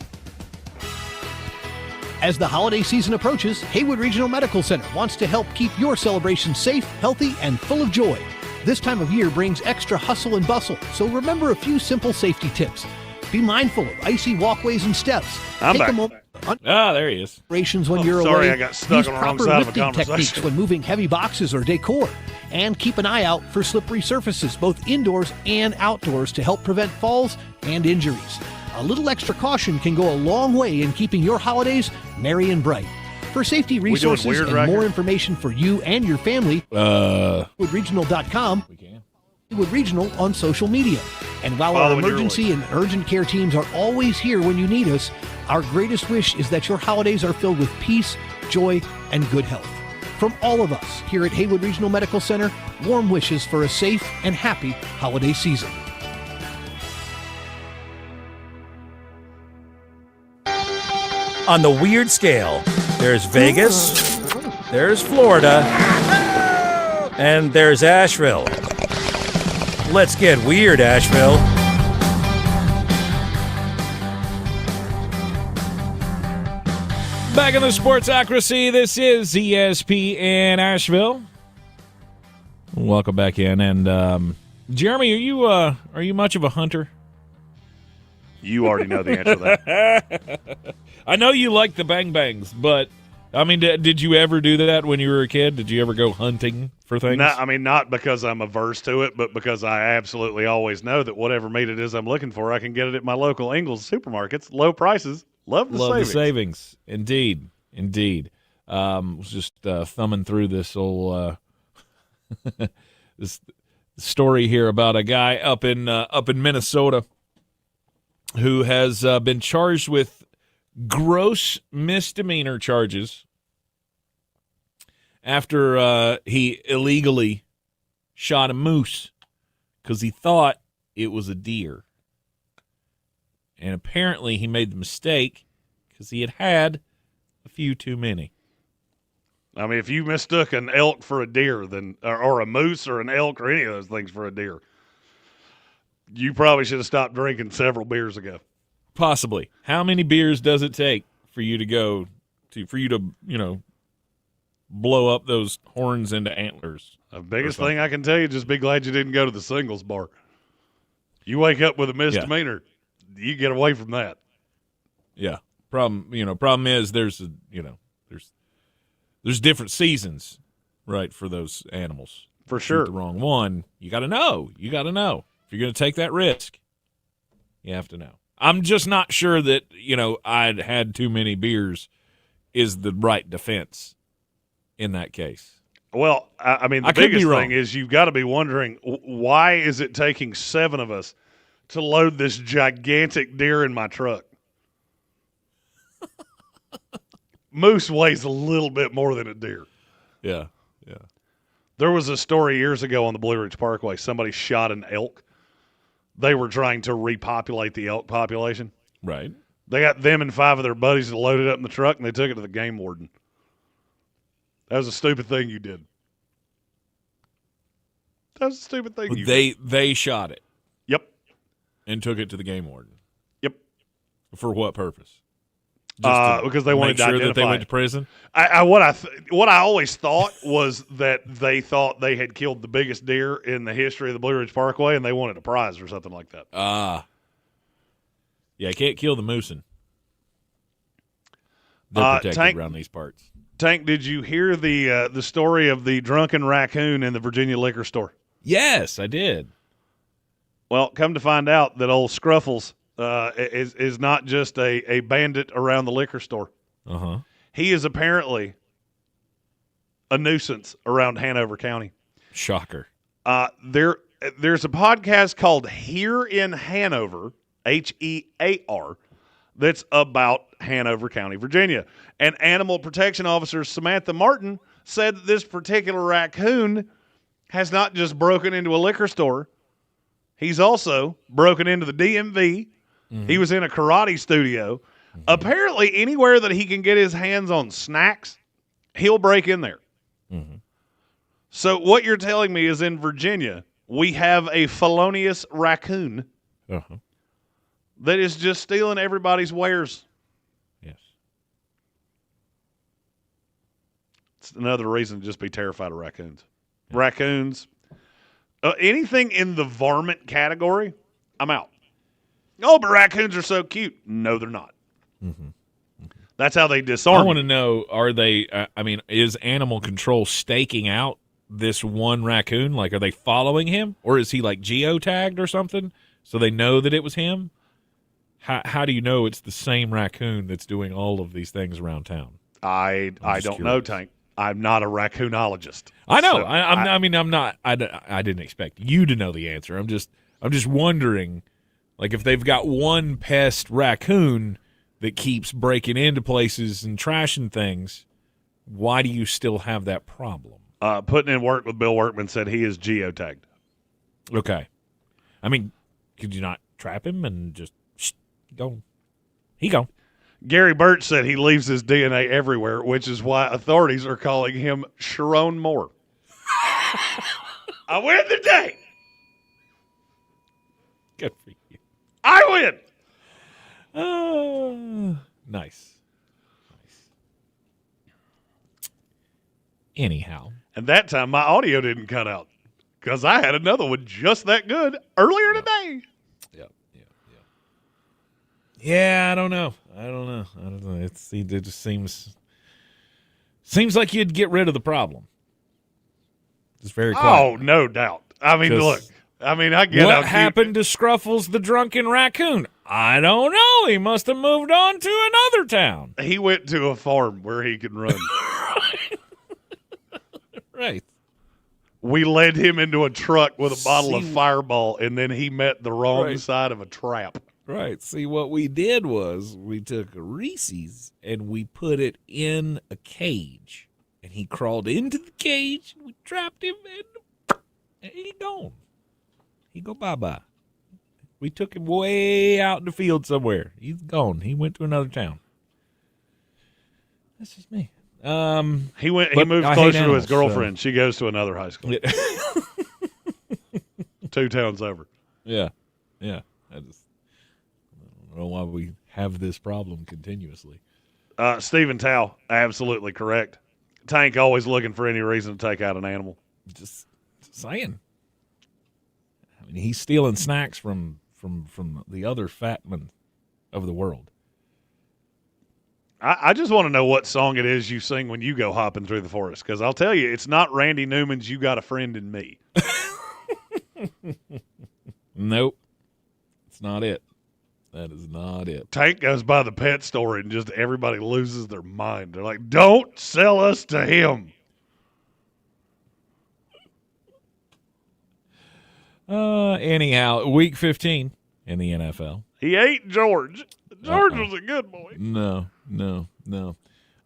As the holiday season approaches, Haywood Regional Medical Center wants to help keep your celebration safe, healthy, and full of joy. This time of year brings extra hustle and bustle, so remember a few simple safety tips. Be mindful of icy walkways and steps. I'm Take back. a moment. There he is. When you're sorry, away. I got stuck Use on the wrong proper side of a lifting techniques conversation. when moving heavy boxes or decor. And keep an eye out for slippery surfaces, both indoors and outdoors, to help prevent falls and injuries. A little extra caution can go a long way in keeping your holidays merry and bright. For safety resources and more information for you and your family, woodregional.com. Haywood Regional on social media. And while our emergency and urgent care teams are always here when you need us, our greatest wish is that your holidays are filled with peace, joy, and good health. From all of us here at Haywood Regional Medical Center, warm wishes for a safe and happy holiday season. On the weird scale, there's Vegas, there's Florida, and there's Asheville. Let's get weird, Asheville. Back in the Sportsocracy, this is ESPN Asheville. Welcome back in. And Jeremy, are you much of a hunter? You already know the answer to that. I know you like the bang bangs, but I mean, did you ever do that when you were a kid? Did you ever go hunting for things? Not because I'm averse to it, but because I absolutely always know that whatever meat it is I'm looking for, I can get it at my local Ingles supermarkets. Low prices. Love the savings. Indeed. Was just thumbing through this old this story here about a guy up in Minnesota who has been charged with gross misdemeanor charges after he illegally shot a moose because he thought it was a deer. And apparently he made the mistake because he had a few too many. I mean, if you mistook an elk for a deer, then or a moose or an elk or any of those things for a deer, you probably should have stopped drinking several beers ago. Possibly. How many beers does it take for you to blow up those horns into antlers? The biggest thing I can tell you, just be glad you didn't go to the singles bar. You wake up with a misdemeanor, you get away from that. Yeah. Problem is there's different seasons, right, for those animals. For sure. Shoot the wrong one, you got to know. If you're going to take that risk, you have to know. I'm just not sure that, I'd had too many beers is the right defense in that case. Well, I mean, the biggest thing is you've got to be wondering, why is it taking 7 of us to load this gigantic deer in my truck? Moose weighs a little bit more than a deer. Yeah. There was a story years ago on the Blue Ridge Parkway. Somebody shot an elk. They were trying to repopulate the elk population. Right. They got them and 5 of their buddies to load it up in the truck, and they took it to the game warden. That was a stupid thing you did. That was a stupid thing you did. They shot it. Yep. And took it to the game warden. Yep. For what purpose? because they wanted to sure identify that they went it. to prison. What I always thought was that they thought they had killed the biggest deer in the history of the Blue Ridge Parkway, and they wanted a prize or something like that. Yeah, can't kill the moosin'. They're protected around these parts. Tank, did you hear the story of the drunken raccoon in the Virginia liquor store? Yes, I did. Well, come to find out that old Scruffles is not just a bandit around the liquor store. Uh-huh. He is apparently a nuisance around Hanover County. Shocker. There's a podcast called Here in Hanover, HEAR, that's about Hanover County, Virginia. And Animal Protection Officer Samantha Martin said that this particular raccoon has not just broken into a liquor store, he's also broken into the DMV. Mm-hmm. He was in a karate studio. Mm-hmm. Apparently, anywhere that he can get his hands on snacks, he'll break in there. Mm-hmm. So what you're telling me is in Virginia, we have a felonious raccoon that is just stealing everybody's wares. Yes. It's another reason to just be terrified of raccoons. Yeah. Raccoons, anything in the varmint category, I'm out. Oh, but raccoons are so cute. No, they're not. Mm-hmm. That's how they disarm. I want to know, are they, is animal control staking out this one raccoon? Like, are they following him? Or is he, like, geotagged or something so they know that it was him? How do you know it's the same raccoon that's doing all of these things around town? I don't know, Tank. I'm not a raccoonologist. I know. So I'm not. I didn't expect you to know the answer. I'm just wondering, like, if they've got one pest raccoon that keeps breaking into places and trashing things, why do you still have that problem? Putting in work with Bill Workman said he is geotagged. Okay. I mean, could you not trap him and just go? He go. Gary Birch said he leaves his DNA everywhere, which is why authorities are calling him Sharon Moore. I win the day. Good for you. I win. Nice. Anyhow. And that time my audio didn't cut out because I had another one just that good earlier today. Yeah, I don't know. It just seems like you'd get rid of the problem. Just very quiet. Oh, no doubt. I mean, look. I mean, I get what happened to Scruffles the drunken raccoon? I don't know. He must have moved on to another town. He went to a farm where he could run. Right. We led him into a truck with a bottle of Fireball, and then he met the wrong side of a trap. Right. See, what we did was we took a Reese's and we put it in a cage. And he crawled into the cage. We trapped him, and he gone. He go bye-bye. We took him way out in the field somewhere. He's gone. He went to another town. That's just me. He moved closer to his girlfriend. She goes to another high school. Yeah. 2 towns over. Yeah. I don't know why we have this problem continuously. Stephen Tao, absolutely correct. Tank always looking for any reason to take out an animal. Just saying. I mean, he's stealing snacks from the other fat men of the world. I just want to know what song it is you sing when you go hopping through the forest, because I'll tell you, it's not Randy Newman's "You Got a Friend in Me." Nope. It's not it. That is not it. Tank goes by the pet store and just everybody loses their mind. They're like, don't sell us to him. Anyhow, week 15 in the NFL. He ate George. George was a good boy. No. He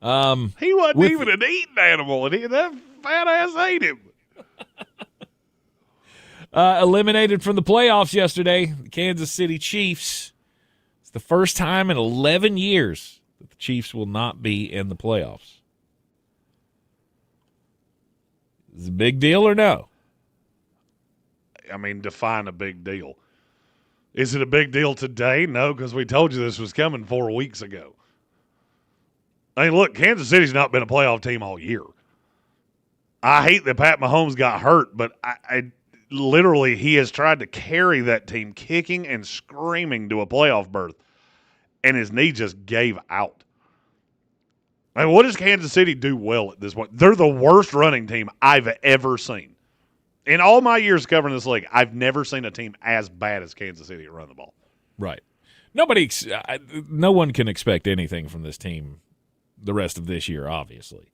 wasn't even an eating animal, and that fat ass ate him. Eliminated from the playoffs yesterday, the Kansas City Chiefs. It's the first time in 11 years that the Chiefs will not be in the playoffs. Is it a big deal or no? I mean, define a big deal. Is it a big deal today? No, because we told you this was coming 4 weeks ago. I mean, look, Kansas City's not been a playoff team all year. I hate that Pat Mahomes got hurt, but I literally he has tried to carry that team kicking and screaming to a playoff berth, and his knee just gave out. I mean, what does Kansas City do well at this point? They're the worst running team I've ever seen. In all my years covering this league, I've never seen a team as bad as Kansas City at run the ball. Right. No one can expect anything from this team the rest of this year, obviously.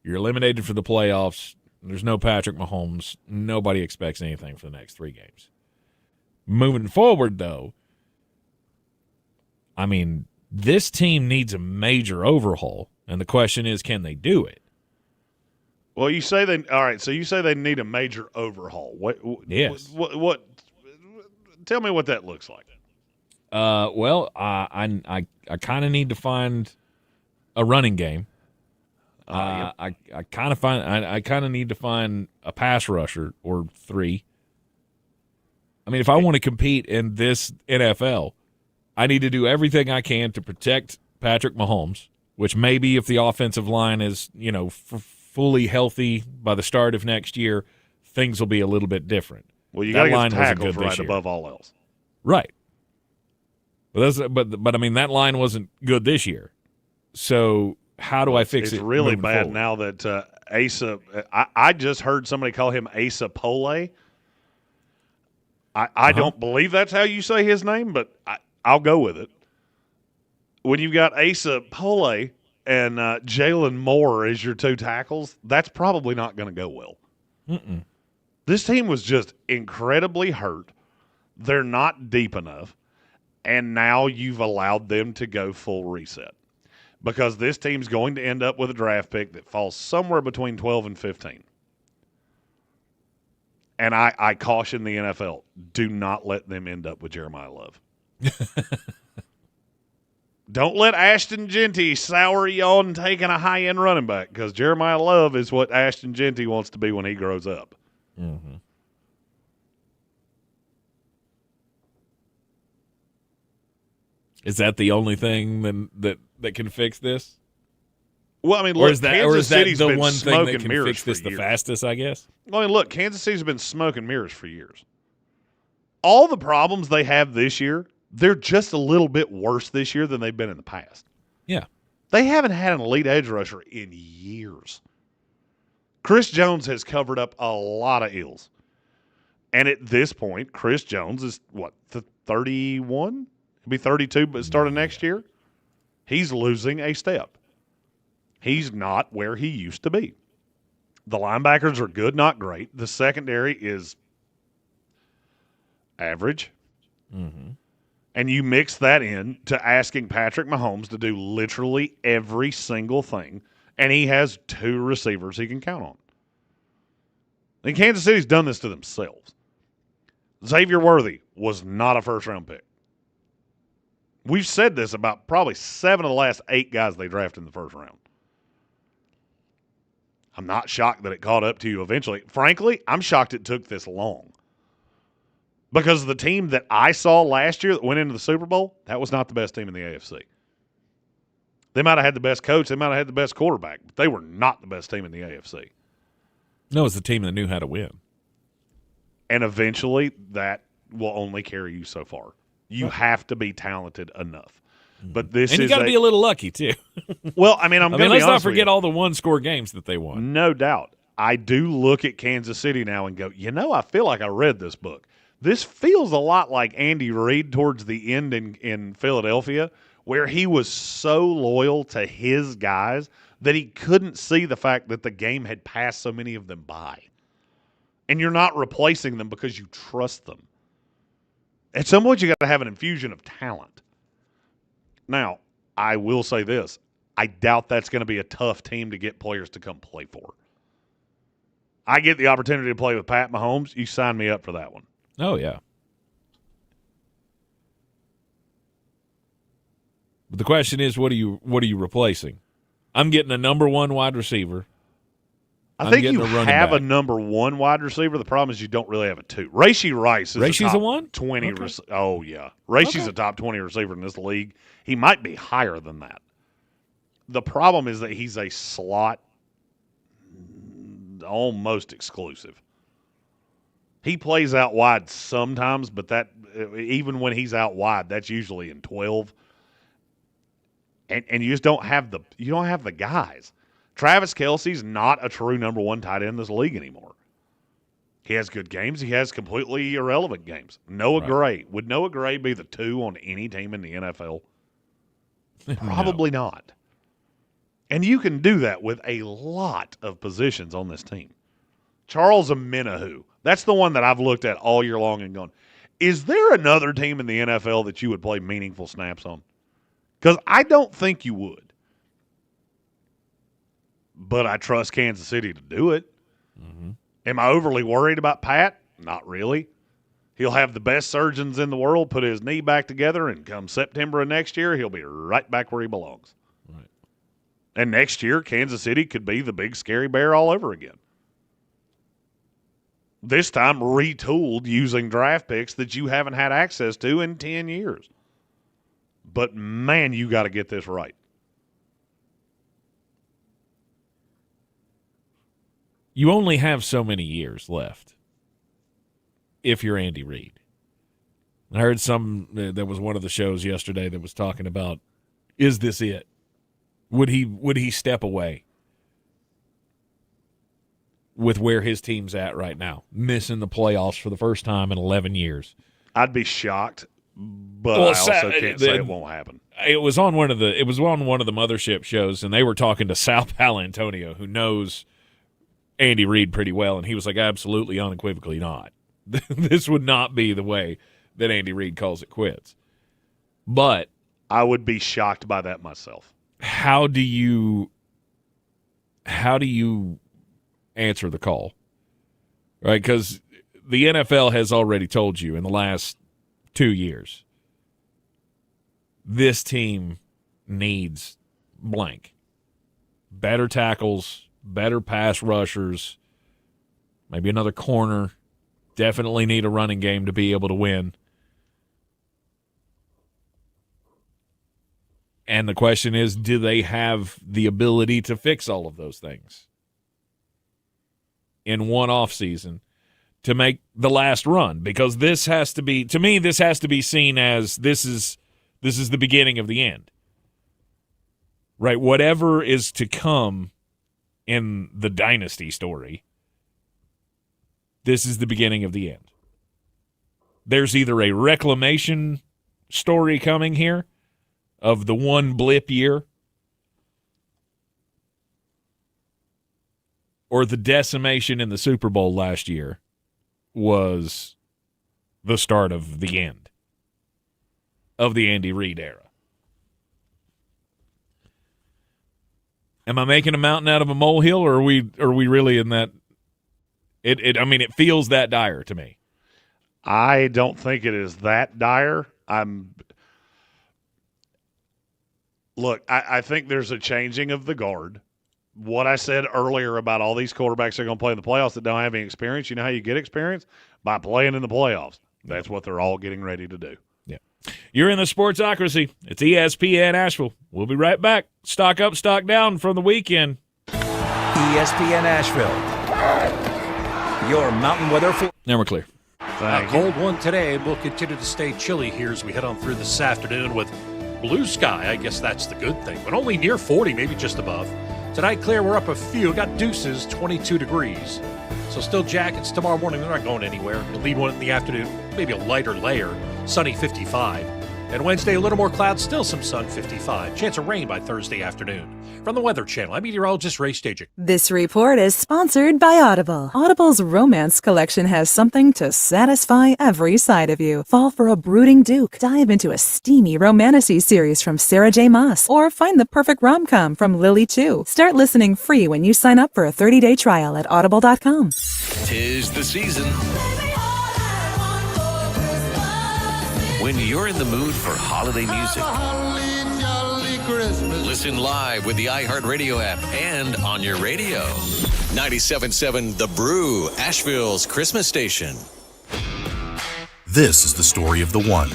You're eliminated for the playoffs. There's no Patrick Mahomes. Nobody expects anything for the next 3 games. Moving forward, though, I mean, this team needs a major overhaul, and the question is, can they do it? Well, you say they all right. So you say they need a major overhaul. Yes. What? Tell me what that looks like. Well, I kind of need to find a running game. I kind of need to find a pass rusher or 3. I mean, if I want to compete in this NFL, I need to do everything I can to protect Patrick Mahomes, which maybe if the offensive line is, fully healthy by the start of next year, things will be a little bit different. Well, you got to get tackles right above all else. Right. But I mean, that line wasn't good this year. So how do I fix it? It's really bad forward? now that Asa – I just heard somebody call him Asa Pole. I don't believe that's how you say his name, but I'll go with it. When you've got Asa Pole and Jalen Moore as your 2 tackles, that's probably not going to go well. Mm-mm. This team was just incredibly hurt. They're not deep enough, and now you've allowed them to go full reset because this team's going to end up with a draft pick that falls somewhere between 12 and 15. And I caution the NFL, do not let them end up with Jeremiah Love. Don't let Ashton Genty sour you on taking a high-end running back because Jeremiah Love is what Ashton Genty wants to be when he grows up. Mm-hmm. Is that the only thing that can fix this? Well, I mean, look, Kansas City's the been one thing that can fix this the fastest, I guess? Well, I mean, look, Kansas City's been smoke and mirrors for years. All the problems they have this year, they're just a little bit worse this year than they've been in the past. Yeah. They haven't had an elite edge rusher in years. Chris Jones has covered up a lot of ills. And at this point, Chris Jones is, 31? He'll be 32 but starting next year. He's losing a step. He's not where he used to be. The linebackers are good, not great. The secondary is average. Mm-hmm. And you mix that in to asking Patrick Mahomes to do literally every single thing, and he has 2 receivers he can count on. And Kansas City's done this to themselves. Xavier Worthy was not a first-round pick. We've said this about probably 7 of the last 8 guys they drafted in the first round. I'm not shocked that it caught up to you eventually. Frankly, I'm shocked it took this long. Because the team that I saw last year that went into the Super Bowl, that was not the best team in the AFC. They might have had the best coach. They might have had the best quarterback. But they were not the best team in the AFC. No, it's the team that knew how to win. And eventually, that will only carry you so far. You have to be talented enough. But this and you got to be a little lucky, too. Well, I mean, let's not forget all the one-score games that they won. No doubt. I do look at Kansas City now and go, I feel like I read this book. This feels a lot like Andy Reid towards the end in Philadelphia, where he was so loyal to his guys that he couldn't see the fact that the game had passed so many of them by. And you're not replacing them because you trust them. At some point, you got to have an infusion of talent. Now, I will say this. I doubt that's going to be a tough team to get players to come play for. I get the opportunity to play with Pat Mahomes. You sign me up for that one. Oh, yeah. But the question is, what are you replacing? I'm getting a number 1 wide receiver. I think you have a number 1 wide receiver. The problem is you don't really have a 2. Rashee Rice is a top 1? 20 oh, yeah. Rashee's a top 20 receiver in this league. He might be higher than that. The problem is that he's a slot, almost exclusive. He plays out wide sometimes, but that even when he's out wide, that's usually in 12. And you just don't have the guys. Travis Kelce's not a true number one tight end in this league anymore. He has good games. He has completely irrelevant games. Noah Gray. Would Noah Gray be the 2 on any team in the NFL? Probably not. And you can do that with a lot of positions on this team. Charles Omenihu. That's the one that I've looked at all year long and gone, is there another team in the NFL that you would play meaningful snaps on? Because I don't think you would. But I trust Kansas City to do it. Mm-hmm. Am I overly worried about Pat? Not really. He'll have the best surgeons in the world put his knee back together, and come September of next year, he'll be right back where he belongs. Right. And next year, Kansas City could be the big scary bear all over again. This time retooled using draft picks that you haven't had access to in 10 years. But, man, you got to get this right. You only have so many years left if you're Andy Reid. I heard there was one of the shows yesterday that was talking about, is this it? Would he step away with where his team's at right now, missing the playoffs for the first time in 11 years? I'd be shocked, but I also can't say it won't happen. It was on one of the mothership shows, and they were talking to Sal Paolantonio, who knows Andy Reid pretty well, and he was like, absolutely, unequivocally not. This would not be the way that Andy Reid calls it quits. But I would be shocked by that myself. How do you answer the call? Right? Because the NFL has already told you in the last 2 years, this team needs blank. Better tackles, better pass rushers, maybe another corner. Definitely need a running game to be able to win. And the question is, do they have the ability to fix all of those things in one offseason to make the last run? Because this has to be, to me, this has to be seen as this is the beginning of the end. Right? Whatever is to come in the dynasty story, this is the beginning of the end. There's either a reclamation story coming here of the one blip year, or the decimation in the Super Bowl last year was the start of the end of the Andy Reid era. Am I making a mountain out of a molehill, or are we really in that? It feels that dire to me. I don't think it is that dire. I think there's a changing of the guard. What I said earlier about all these quarterbacks that are going to play in the playoffs that don't have any experience, you know how you get experience? By playing in the playoffs. That's what they're all getting ready to do. Yeah. You're in the Sportsocracy. It's ESPN Asheville. We'll be right back. Stock up, stock down from the weekend. ESPN Asheville. Your mountain weather. Now we're clear. A cold one today, and we'll continue to stay chilly here as we head on through this afternoon with blue sky. I guess that's the good thing, but only near 40, maybe just above. Tonight, clear, we're up a few. Got deuces, 22 degrees. So still jackets tomorrow morning. They're not going anywhere. You'll lead one in the afternoon, maybe a lighter layer, sunny 55. And Wednesday, a little more clouds, still some sun, 55. Chance of rain by Thursday afternoon. From the Weather Channel, I'm meteorologist Ray Staging. This report is sponsored by Audible. Audible's romance collection has something to satisfy every side of you. Fall for a brooding duke. Dive into a steamy romantasy series from Sarah J. Maas. Or find the perfect rom-com from Lily Chu. Start listening free when you sign up for a 30-day trial at audible.com. 'Tis the season. When you're in the mood for holiday music, listen live with the iHeartRadio app and on your radio. 97.7 The Brew, Asheville's Christmas station. This is the story of the one.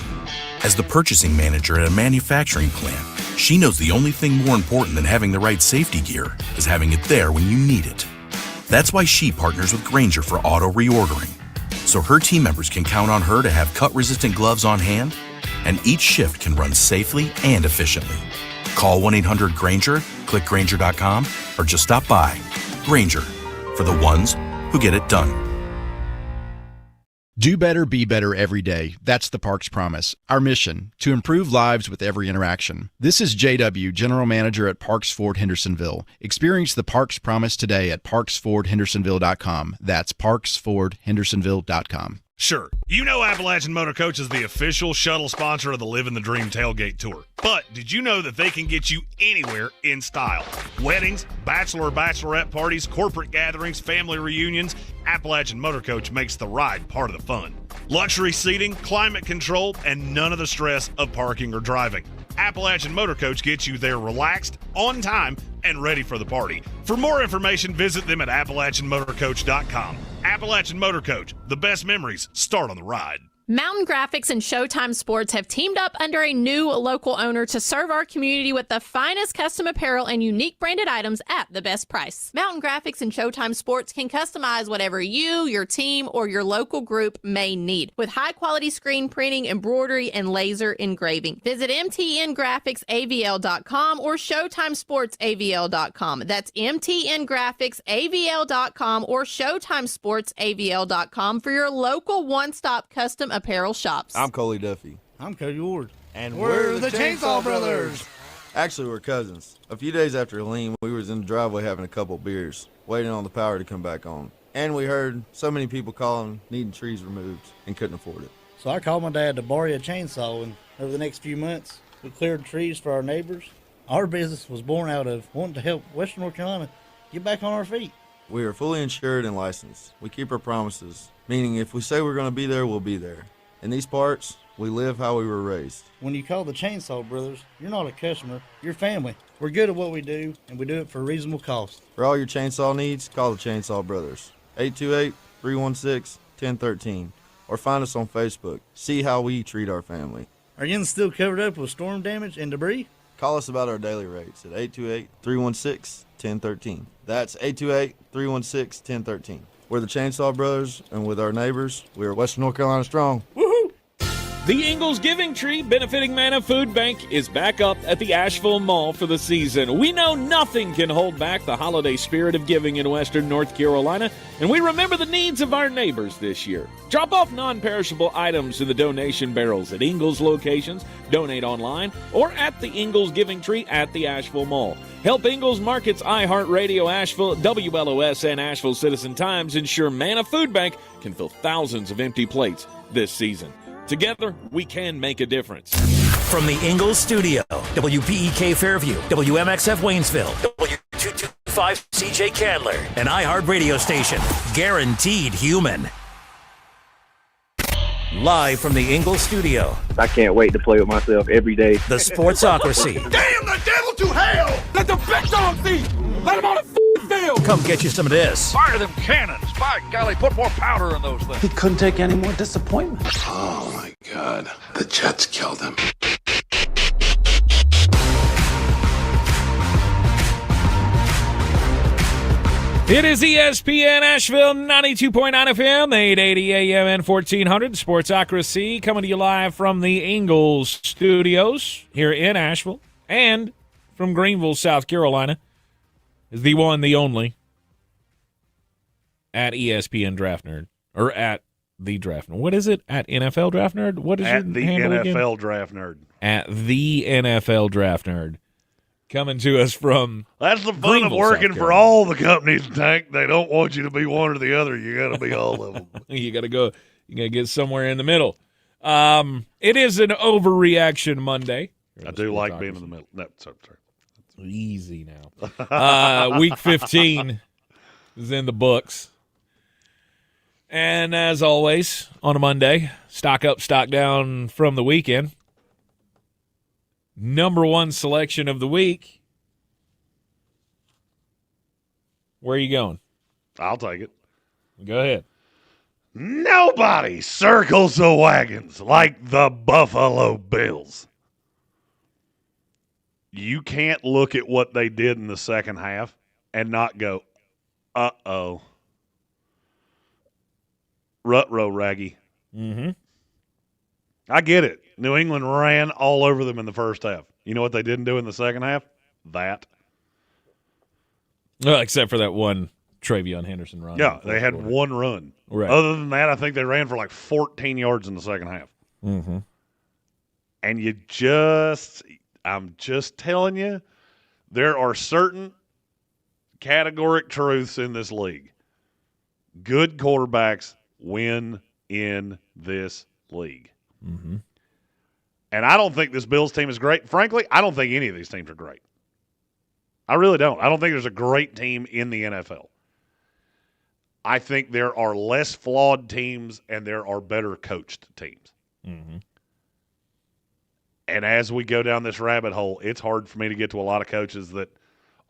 As the purchasing manager at a manufacturing plant, She knows the only thing more important than having the right safety gear is having it there when you need it. That's why she partners with Grainger for auto reordering, so her team members can count on her to have cut-resistant gloves on hand, and each shift can run safely and efficiently. Call 1-800-GRAINGER, click Grainger.com, or just stop by. Grainger, for the ones who get it done. Do better, be better every day. That's the Parks Promise. Our mission, to improve lives with every interaction. This is JW, General Manager at Parks Ford Hendersonville. Experience the Parks Promise today at parksfordhendersonville.com. That's parksfordhendersonville.com. Sure, you know Appalachian Motor Coach is the official shuttle sponsor of the Living the Dream Tailgate Tour. But did you know that they can get you anywhere in style? Weddings, bachelor or bachelorette parties, corporate gatherings, family reunions, Appalachian Motor Coach makes the ride part of the fun. Luxury seating, climate control, and none of the stress of parking or driving. Appalachian Motor Coach gets you there relaxed, on time, and ready for the party. For more information, visit them at AppalachianMotorCoach.com. Appalachian Motor Coach, the best memories start on the ride. Mountain Graphics and Showtime Sports have teamed up under a new local owner to serve our community with the finest custom apparel and unique branded items at the best price. Mountain Graphics and Showtime Sports can customize whatever you, your team, or your local group may need with high-quality screen printing, embroidery, and laser engraving. Visit mtngraphicsavl.com or showtimesportsavl.com. That's mtngraphicsavl.com or showtimesportsavl.com for your local one-stop custom apparel shops. I'm Coley Duffy. I'm Cody Ward. And we're the Chainsaw Brothers. Actually, we're cousins. A few days after Helene, we was in the driveway having a couple beers, waiting on the power to come back on. And we heard so many people calling, needing trees removed, and couldn't afford it. So I called my dad to borrow a chainsaw, and over the next few months, we cleared trees for our neighbors. Our business was born out of wanting to help Western North Carolina get back on our feet. We are fully insured and licensed. We keep our promises, meaning if we say we're going to be there, we'll be there. In these parts, we live how we were raised. When you call the Chainsaw Brothers, you're not a customer, you're family. We're good at what we do, and we do it for a reasonable cost. For all your chainsaw needs, call the Chainsaw Brothers. 828-316-1013. Or find us on Facebook. See how we treat our family. Are you still covered up with storm damage and debris? Call us about our daily rates at 828-316-1013. That's 828-316-1013. We're the Chainsaw Brothers, and with our neighbors, we are Western North Carolina strong. Woohoo! The Ingalls Giving Tree benefiting Manna Food Bank is back up at the Asheville Mall for the season. We know nothing can hold back the holiday spirit of giving in Western North Carolina, and we remember the needs of our neighbors this year. Drop off non-perishable items in the donation barrels at Ingalls locations, donate online, or at the Ingalls Giving Tree at the Asheville Mall. Help Ingalls Markets, iHeartRadio Asheville, WLOS, and Asheville Citizen Times ensure Manna Food Bank can fill thousands of empty plates this season. Together, we can make a difference. From the Ingalls Studio, WPEK Fairview, WMXF Waynesville, W225 CJ Candler, an iHeart radio station, guaranteed human. Live from the Ingalls Studio. I can't wait to play with myself every day. The Sportsocracy. Damn the devil to hell! Let the big dog see! Let him on the field! Come get you some of this. Fire them cannons! By golly, put more powder in those things. He couldn't take any more disappointment. Oh my God. The Jets killed him. It is ESPN Asheville 92.9 FM, 880 AM and 1400. Sportsocracy coming to you live from the Ingalls Studios here in Asheville and from Greenville, South Carolina. Is the one, the only, at ESPN Draft Nerd, or at the Draft Nerd. What is it? At NFL Draft Nerd? What is at your the handle NFL again? Draft Nerd. At the NFL Draft Nerd. Coming to us from That's the fun Greenville, of working for all the companies, Tank. They don't want you to be one or the other. You got to be all of them. You got to go. You got to get somewhere in the middle. It is an Overreaction Monday. I do like being in the middle. No, sorry. Easy now. Week 15 is in the books. And as always, on a Monday, stock up, stock down from the weekend. Number one selection of the week. Where are you going? I'll take it. Go ahead. Nobody circles the wagons like the Buffalo Bills. You can't look at what they did in the second half and not go, uh-oh. Rut-row, Raggy. Mm-hmm. I get it. New England ran all over them in the first half. You know what they didn't do in the second half? That. Well, except for that one Travion Henderson run. Yeah, they had one run. Right. Other than that, I think they ran for like 14 yards in the second half. Mm-hmm. And I'm just telling you, there are certain categoric truths in this league. Good quarterbacks win in this league. Mm-hmm. And I don't think this Bills team is great. Frankly, I don't think any of these teams are great. I really don't. I don't think there's a great team in the NFL. I think there are less flawed teams and there are better coached teams. Mm-hmm. And as we go down this rabbit hole, it's hard for me to get to a lot of coaches that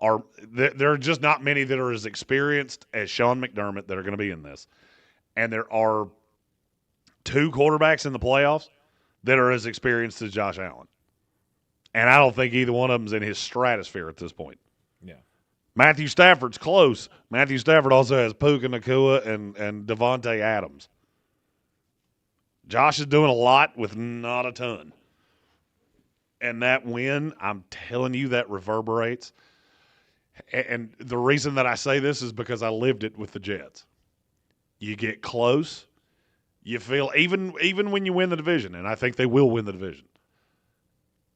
are – there are just not many that are as experienced as Sean McDermott that are going to be in this. And there are 2 quarterbacks in the playoffs that are as experienced as Josh Allen. And I don't think either one of them is in his stratosphere at this point. Yeah. Matthew Stafford's close. Matthew Stafford also has Puka Nacua and Devontae Adams. Josh is doing a lot with not a ton. And that win, I'm telling you, that reverberates. And the reason that I say this is because I lived it with the Jets. You get close. You feel, even when you win the division, and I think they will win the division,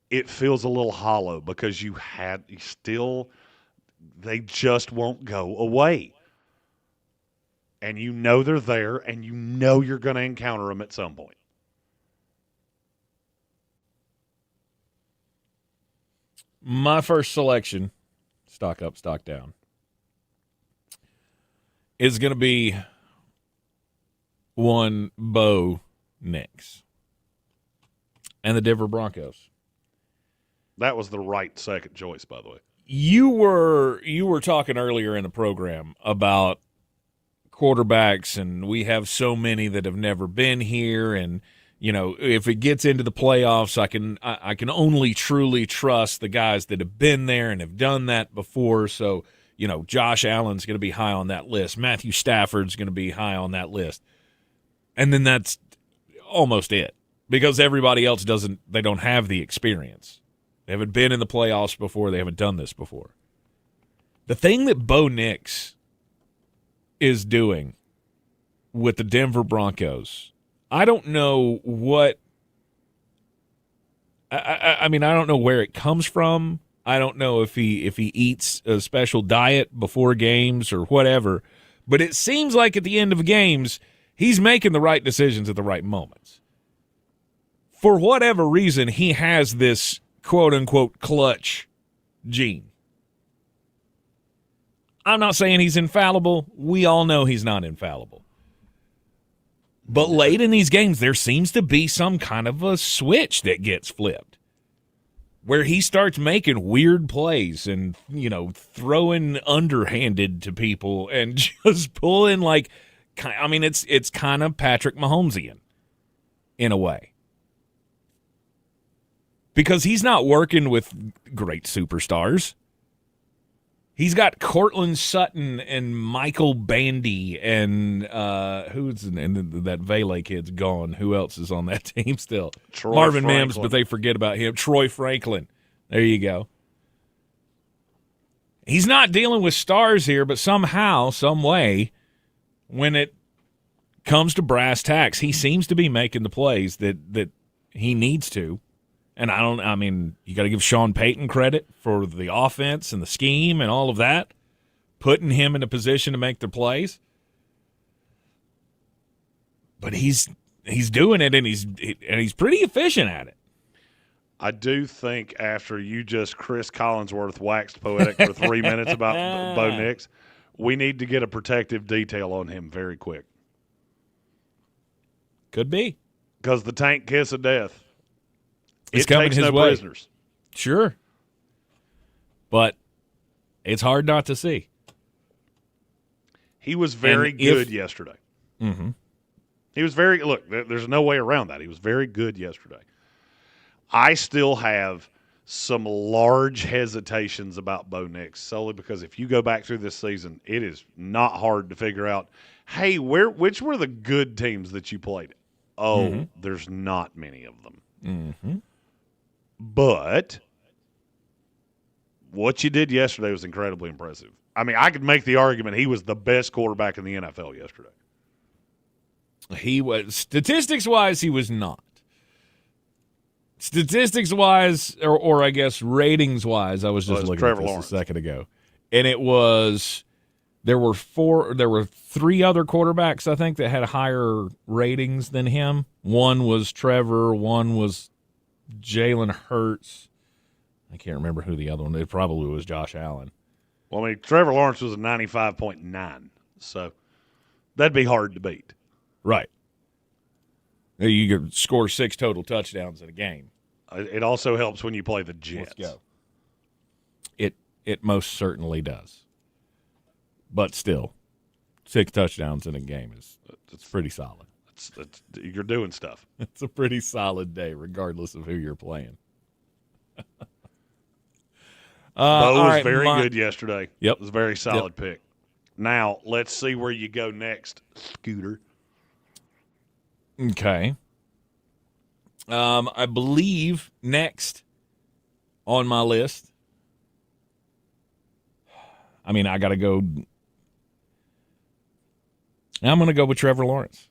it feels a little hollow because they just won't go away. And you know they're there, and you know you're going to encounter them at some point. My first selection, stock up, stock down, is going to be one Bo Nix and the Denver Broncos. That was the right second choice, by the way. You were talking earlier in the program about quarterbacks, and we have so many that have never been here, and if it gets into the playoffs, I can only truly trust the guys that have been there and have done that before. So, Josh Allen's going to be high on that list. Matthew Stafford's going to be high on that list. And then that's almost it, because everybody else they don't have the experience. They haven't been in the playoffs before. They haven't done this before. The thing that Bo Nix is doing with the Denver Broncos, I don't know what – I mean, I don't know where it comes from. I don't know if he eats a special diet before games or whatever. But it seems like at the end of games, he's making the right decisions at the right moments. For whatever reason, he has this quote-unquote clutch gene. I'm not saying he's infallible. We all know he's not infallible. But late in these games, there seems to be some kind of a switch that gets flipped where he starts making weird plays and, throwing underhanded to people and just pulling it's kind of Patrick Mahomesian in a way. Because he's not working with great superstars. He's got Cortland Sutton and Michael Bandy and that Vele kid's gone. Who else is on that team still? Marvin Mims, but they forget about him. Troy Franklin. There you go. He's not dealing with stars here, but somehow, some way, when it comes to brass tacks, he seems to be making the plays that he needs to. And you got to give Sean Payton credit for the offense and the scheme and all of that, putting him in a position to make the plays. But he's doing it, and he's pretty efficient at it. I do think after you just Chris Collinsworth waxed poetic for 3 minutes about Bo Nix, we need to get a protective detail on him very quick. Could be. Because the tank kiss of death. It's coming takes his no way. Prisoners. Sure. But it's hard not to see. He was very good yesterday. Mm-hmm. He was there's no way around that. He was very good yesterday. I still have some large hesitations about Bo Nix, solely because if you go back through this season, it is not hard to figure out, hey, which were the good teams that you played? Oh, there's not many of them. But what you did yesterday was incredibly impressive. I mean, I could make the argument he was the best quarterback in the NFL yesterday. He was, statistics-wise, he was not. Statistics-wise, or I guess ratings-wise, I was just looking at this a second ago. And it was, there were 3 other quarterbacks, I think, that had higher ratings than him. One was Trevor, one was Jalen Hurts. I can't remember who the other one. It probably was Josh Allen. Well, I mean, Trevor Lawrence was a 95.9, so that'd be hard to beat. Right. You could score 6 total touchdowns in a game. It also helps when you play the Jets. Let's go. It most certainly does. But still, 6 touchdowns in a game it's pretty solid. You're doing stuff. It's a pretty solid day, regardless of who you're playing. Bo was very good yesterday. Yep. It was a very solid pick. Now, let's see where you go next, Scooter. Okay. I believe next on my list, I mean, I got to go. I'm going to go with Trevor Lawrence.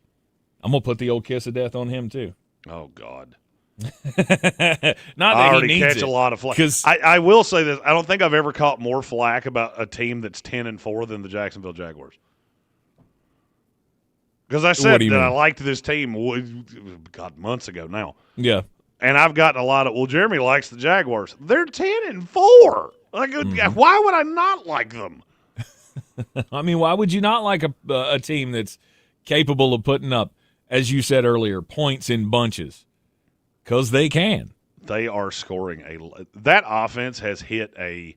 I'm going to put the old kiss of death on him, too. Oh, God. Not that I already he needs catch it, a lot of flack. I will say this. I don't think I've ever caught more flack about a team that's 10-4 than the Jacksonville Jaguars. Because I said that I liked this team, God, months ago now. Yeah. And I've gotten a lot of, well, Jeremy likes the Jaguars. They're 10-4. Like, why would I not like them? I mean, why would you not like a team that's capable of putting up, as you said earlier, points in bunches? Because they can. They are scoring that offense has hit and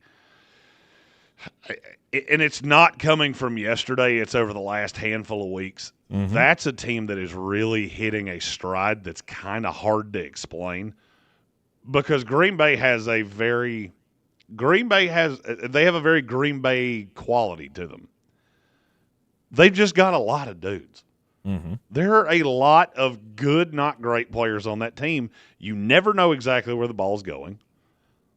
it's not coming from yesterday. It's over the last handful of weeks. That's a team that is really hitting a stride that's kind of hard to explain, because Green Bay have a very Green Bay quality to them. They've just got a lot of dudes. There are a lot of good, not great players on that team. You never know exactly where the ball's going.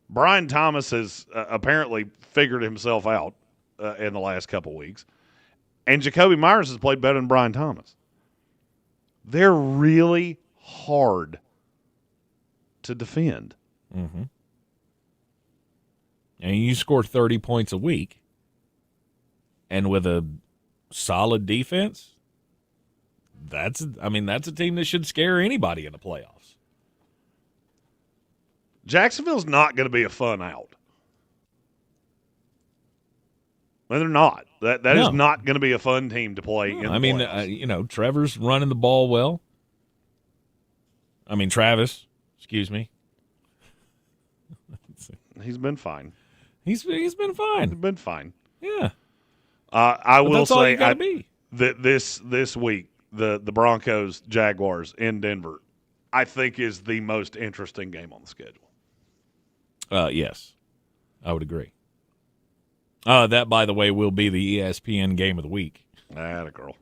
Brian Thomas has apparently figured himself out in the last couple weeks. And Jacoby Myers has played better than Brian Thomas. They're really hard to defend. And you score 30 points a week, and with a solid defense, that's a team that should scare anybody in the playoffs. Jacksonville's not going to be a fun out. Well, they're not. That is not going to be a fun team to play in the playoffs. Trevor's running the ball well. I mean, Travis, excuse me. He's been fine. He's been fine. He's been fine. Yeah. I will say that this week, the Broncos Jaguars in Denver, I think is the most interesting game on the schedule. Yes, I would agree. That, by the way, will be the ESPN game of the week. Atta girl.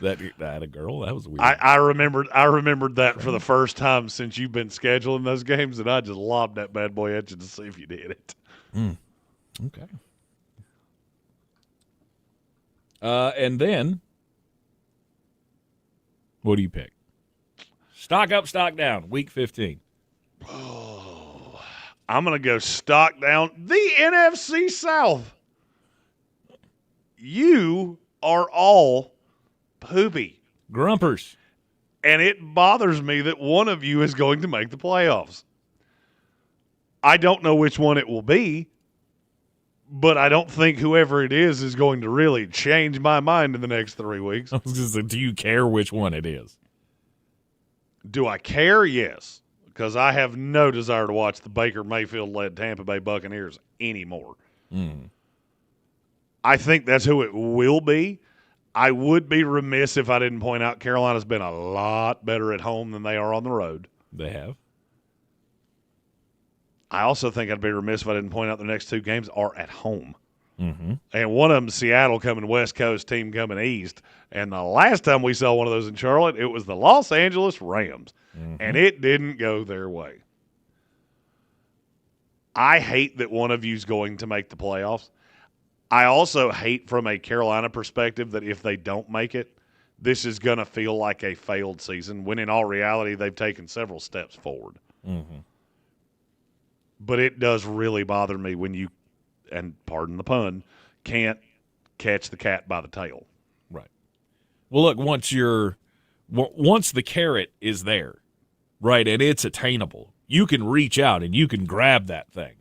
That a girl. That was weird. I remembered that for the first time since you've been scheduling those games, and I just lobbed that bad boy at you to see if you did it. Okay. And then, what do you pick? Stock up, stock down. Week 15. Oh, I'm going to go stock down. The NFC South. You are all poopy. Grumpers. And it bothers me that one of you is going to make the playoffs. I don't know which one it will be, but I don't think whoever it is going to really change my mind in the next 3 weeks. I was just saying, do you care which one it is? Do I care? Yes, because I have no desire to watch the Baker Mayfield-led Tampa Bay Buccaneers anymore. I think that's who it will be. I would be remiss if I didn't point out Carolina's been a lot better at home than they are on the road. They have. I also think I'd be remiss if I didn't point out the next two games are at home. Mm-hmm. And one of them, Seattle coming West Coast, team coming East. And the last time we saw one of those in Charlotte, it was the Los Angeles Rams. Mm-hmm. And it didn't go their way. I hate that one of you's going to make the playoffs. I also hate from a Carolina perspective that if they don't make it, this is going to feel like a failed season, when in all reality they've taken several steps forward. Mm-hmm. But it does really bother me when you, and pardon the pun, can't catch the cat by the tail. Right. Well, look, once the carrot is there, right, and it's attainable, you can reach out and you can grab that thing.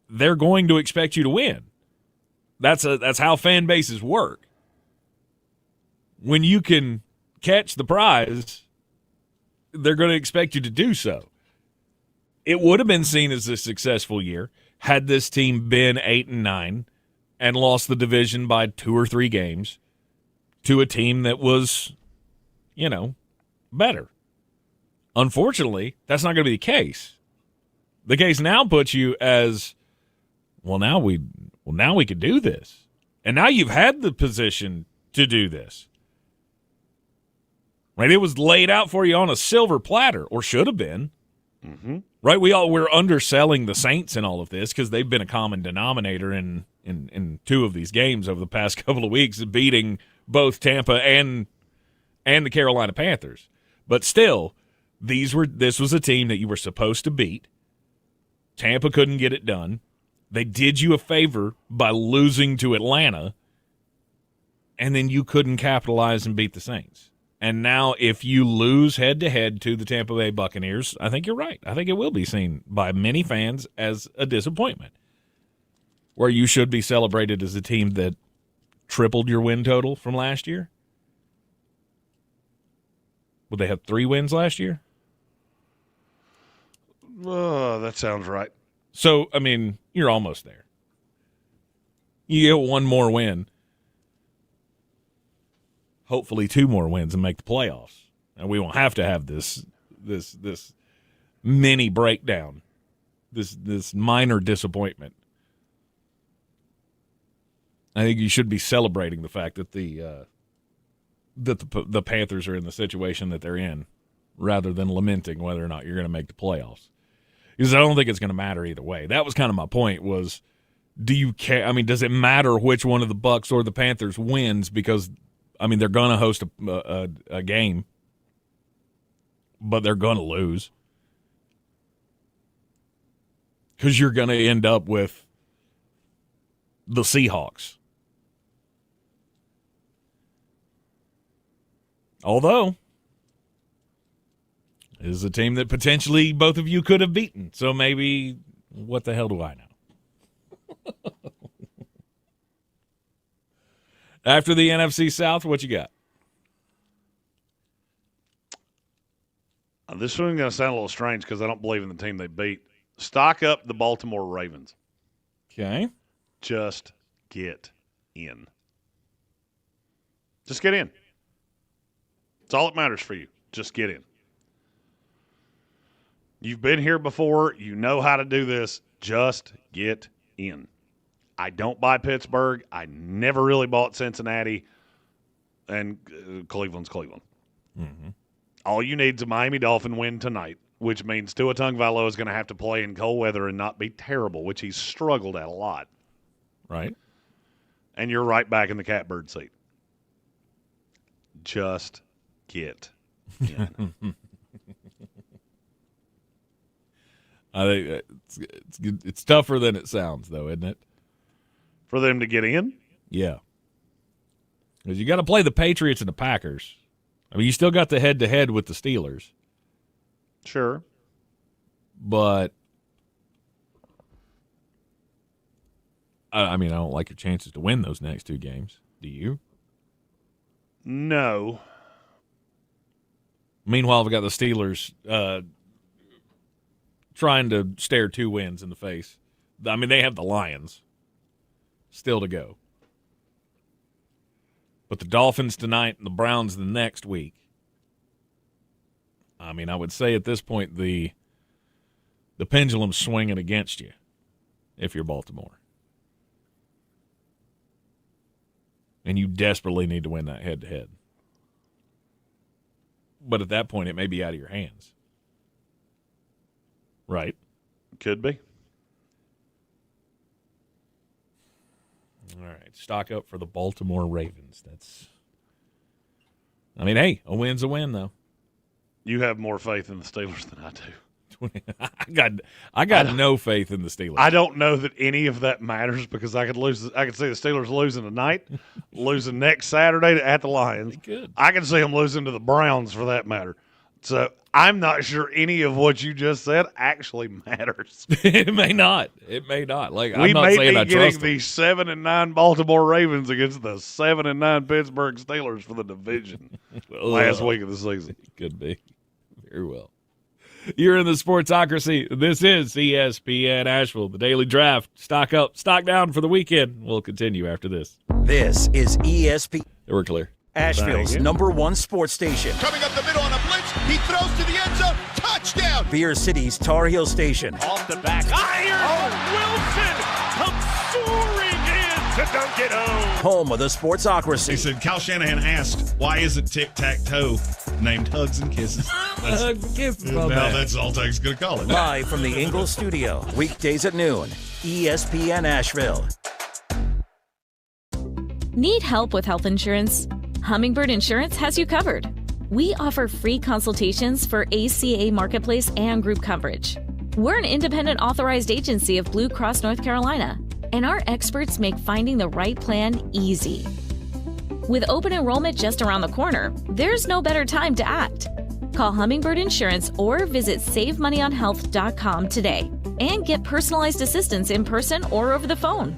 They're going to expect you to win. That's how fan bases work. When you can catch the prize, they're going to expect you to do so. It would have been seen as a successful year had this team been 8-9 and lost the division by 2 or 3 games to a team that was, better. Unfortunately, that's not going to be the case. The case now puts you as, now we can do this. And now you've had the position to do this. Right? It was laid out for you on a silver platter, or should have been. Mm-hmm. Right? We're underselling the Saints in all of this because they've been a common denominator in 2 of these games over the past couple of weeks, beating both Tampa and the Carolina Panthers. But still, this was a team that you were supposed to beat. Tampa couldn't get it done. They did you a favor by losing to Atlanta, and then you couldn't capitalize and beat the Saints. And now if you lose head-to-head to the Tampa Bay Buccaneers, I think you're right. I think it will be seen by many fans as a disappointment, where you should be celebrated as a team that tripled your win total from last year. Would they have 3 wins last year? Oh, that sounds right. So, you're almost there. You get 1 more win. Hopefully 2 more wins and make the playoffs. And we won't have to have this mini breakdown, this minor disappointment. I think you should be celebrating the fact that the Panthers are in the situation that they're in, rather than lamenting whether or not you're going to make the playoffs. Because I don't think it's going to matter either way. That was kind of my point was, do you care? Does it matter which one of the Bucs or the Panthers wins? Because, they're going to host a game, but they're going to lose. Because you're going to end up with the Seahawks. Although, it is a team that potentially both of you could have beaten. So maybe, what the hell do I know? After the NFC South, what you got? This one's going to sound a little strange because I don't believe in the team they beat. Stock up the Baltimore Ravens. Okay. Just get in. Just get in. That's all that matters for you. Just get in. You've been here before. You know how to do this. Just get in. I don't buy Pittsburgh. I never really bought Cincinnati. And Cleveland's Cleveland. Mm-hmm. All you need is a Miami Dolphin win tonight, which means Tua Tagovailoa is going to have to play in cold weather and not be terrible, which he's struggled at a lot. Right. And you're right back in the catbird seat. Just get in. I think it's tougher than it sounds, though, isn't it? For them to get in? Yeah. Because you got to play the Patriots and the Packers. You still got the head-to-head with the Steelers. Sure. But, I don't like your chances to win those next 2 games. Do you? No. Meanwhile, we've got the Steelers trying to stare 2 wins in the face. They have the Lions still to go. But the Dolphins tonight and the Browns the next week. I mean, I would say at this point the pendulum's swinging against you if you're Baltimore. And you desperately need to win that head-to-head. But at that point, it may be out of your hands. Right? Could be. All right, stock up for the Baltimore Ravens. I mean, hey, a win's a win, though. You have more faith in the Steelers than I do. I got no faith in the Steelers. I don't know that any of that matters because I could see the Steelers losing tonight, losing next Saturday at the Lions. I can see them losing to the Browns for that matter. So I'm not sure any of what you just said actually matters. It may not. Like we I'm not may saying be I getting trust the them. 7-9 Baltimore Ravens against the 7-9 Pittsburgh Steelers for the division last week of the season. Could be. Very well. You're in the Sportsocracy. This is ESPN Asheville, the Daily Draft. Stock up, stock down for the weekend. We'll continue after this. This is ESPN. We're clear. Asheville's #1 sports station. Coming up the middle on a blitz. He throws to the end zone. Touchdown. Beer City's Tar Heel station. Off the back. Wilson comes soaring in to dunk it home. Home of the Sportsocracy. He said, Kyle Shanahan asked, why isn't tic-tac-toe named Hugs and Kisses? Hugs and Kisses. Now that's all Tech's going to call it. Live from the Ingalls studio. Weekdays at noon. ESPN Asheville. Need help with health insurance? Hummingbird Insurance has you covered. We offer free consultations for ACA Marketplace and group coverage. We're an independent authorized agency of Blue Cross North Carolina, and our experts make finding the right plan easy. With open enrollment just around the corner, there's no better time to act. Call Hummingbird Insurance or visit SaveMoneyOnHealth.com today and get personalized assistance in person or over the phone.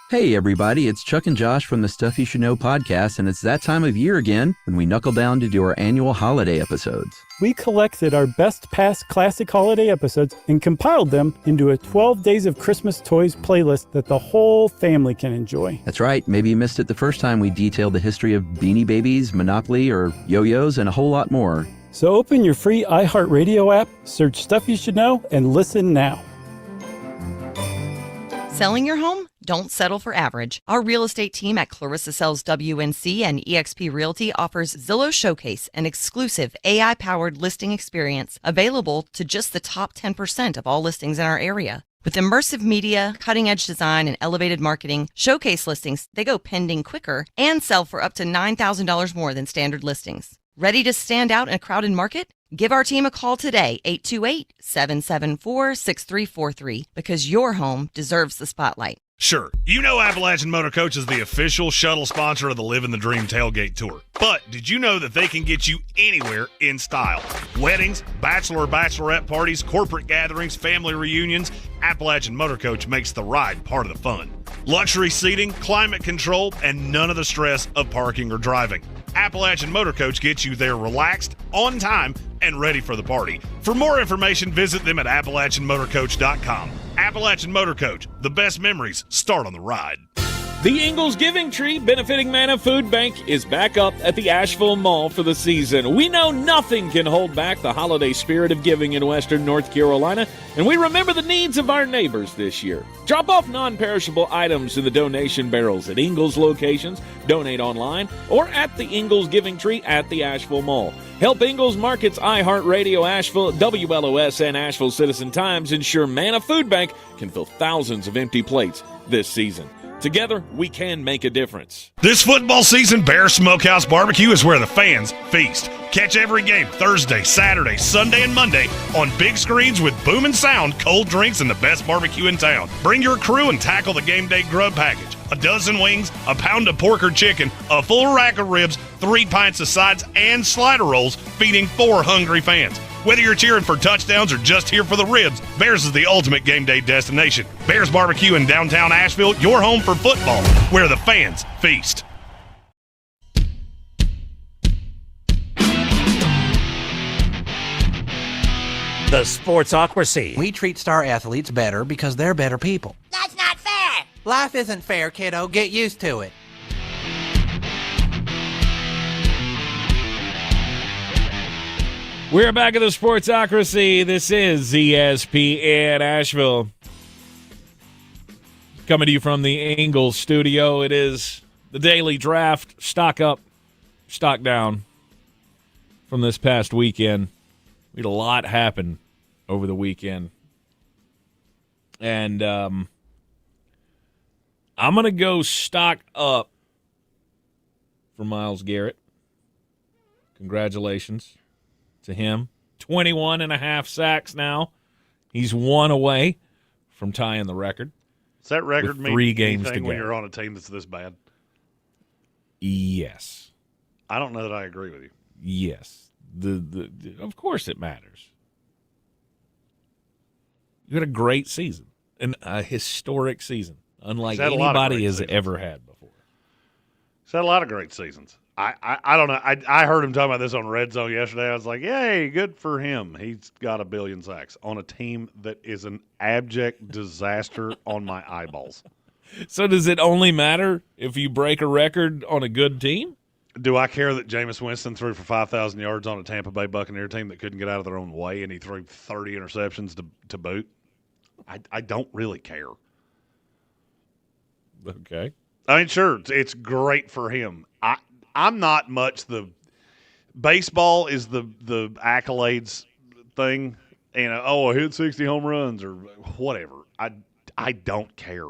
Hey everybody, it's Chuck and Josh from the Stuff You Should Know podcast, and it's that time of year again when we knuckle down to do our annual holiday episodes. We collected our best past classic holiday episodes and compiled them into a 12 Days of Christmas Toys playlist that the whole family can enjoy. That's right, maybe you missed it the first time we detailed the history of Beanie Babies, Monopoly, or yo-yos, and a whole lot more. So open your free iHeartRadio app, search Stuff You Should Know, and listen now. Selling your home? Don't settle for average. Our real estate team at Clarissa Sells WNC and eXp Realty offers Zillow Showcase, an exclusive AI-powered listing experience available to just the top 10% of all listings in our area. With immersive media, cutting-edge design, and elevated marketing, Showcase listings, they go pending quicker and sell for up to $9,000 more than standard listings. Ready to stand out in a crowded market? Give our team a call today, 828-774-6343, because your home deserves the spotlight. Sure, you know Appalachian Motor Coach is the official shuttle sponsor of the Living the Dream Tailgate Tour. But did you know that they can get you anywhere in style? Weddings, bachelorette parties, corporate gatherings, family reunions, Appalachian Motor Coach makes the ride part of the fun. Luxury seating, climate control, and none of the stress of parking or driving. Appalachian Motor Coach gets you there relaxed, on time, and ready for the party. For more information, visit them at AppalachianMotorCoach.com. Appalachian Motor Coach, the best memories start on the ride. The Ingalls Giving Tree, benefiting Manna Food Bank, is back up at the Asheville Mall for the season. We know nothing can hold back the holiday spirit of giving in Western North Carolina, and we remember the needs of our neighbors this year. Drop off non-perishable items in the donation barrels at Ingalls locations, donate online, or at the Ingalls Giving Tree at the Asheville Mall. Help Ingalls Markets, iHeartRadio Asheville, WLOS, and Asheville Citizen Times ensure Manna Food Bank can fill thousands of empty plates this season. Together, we can make a difference. This football season, Bear Smokehouse Barbecue is where the fans feast. Catch every game Thursday, Saturday, Sunday, and Monday on big screens with booming sound, cold drinks, and the best barbecue in town. Bring your crew and tackle the game day grub package. A dozen wings, a pound of pork or chicken, a full rack of ribs, 3 pints of sides, and slider rolls, feeding 4 hungry fans. Whether you're cheering for touchdowns or just here for the ribs, Bears is the ultimate game day destination. Bears Barbecue in downtown Asheville, your home for football, where the fans feast. The Sportsocracy. We treat star athletes better because they're better people. That's not fair. Life isn't fair, kiddo. Get used to it. We're back at the Sportsocracy. This is ESPN Asheville. Coming to you from the Ingles studio. It is the daily draft. Stock up, stock down from this past weekend. We had a lot happen over the weekend. And I'm going to go stock up for Myles Garrett. Congratulations to him. 21 and a half sacks now. He's one away from tying the record. Does that record mean 3 games to anything go when you're on a team that's this bad? Yes. I don't know that I agree with you. Yes. Of course it matters. You had a great season, a historic season, unlike anybody has ever had before. He's had a lot of great seasons. I don't know. I heard him talking about this on Red Zone yesterday. I was like, yay, good for him. He's got 1 billion sacks on a team that is an abject disaster on my eyeballs. So does it only matter if you break a record on a good team? Do I care that Jameis Winston threw for 5,000 yards on a Tampa Bay Buccaneer team that couldn't get out of their own way, and he threw 30 interceptions to boot? I don't really care. Okay. I mean, sure, it's great for him. I'm not much the baseball is the accolades thing. You know, oh, I hit 60 home runs or whatever. I don't care.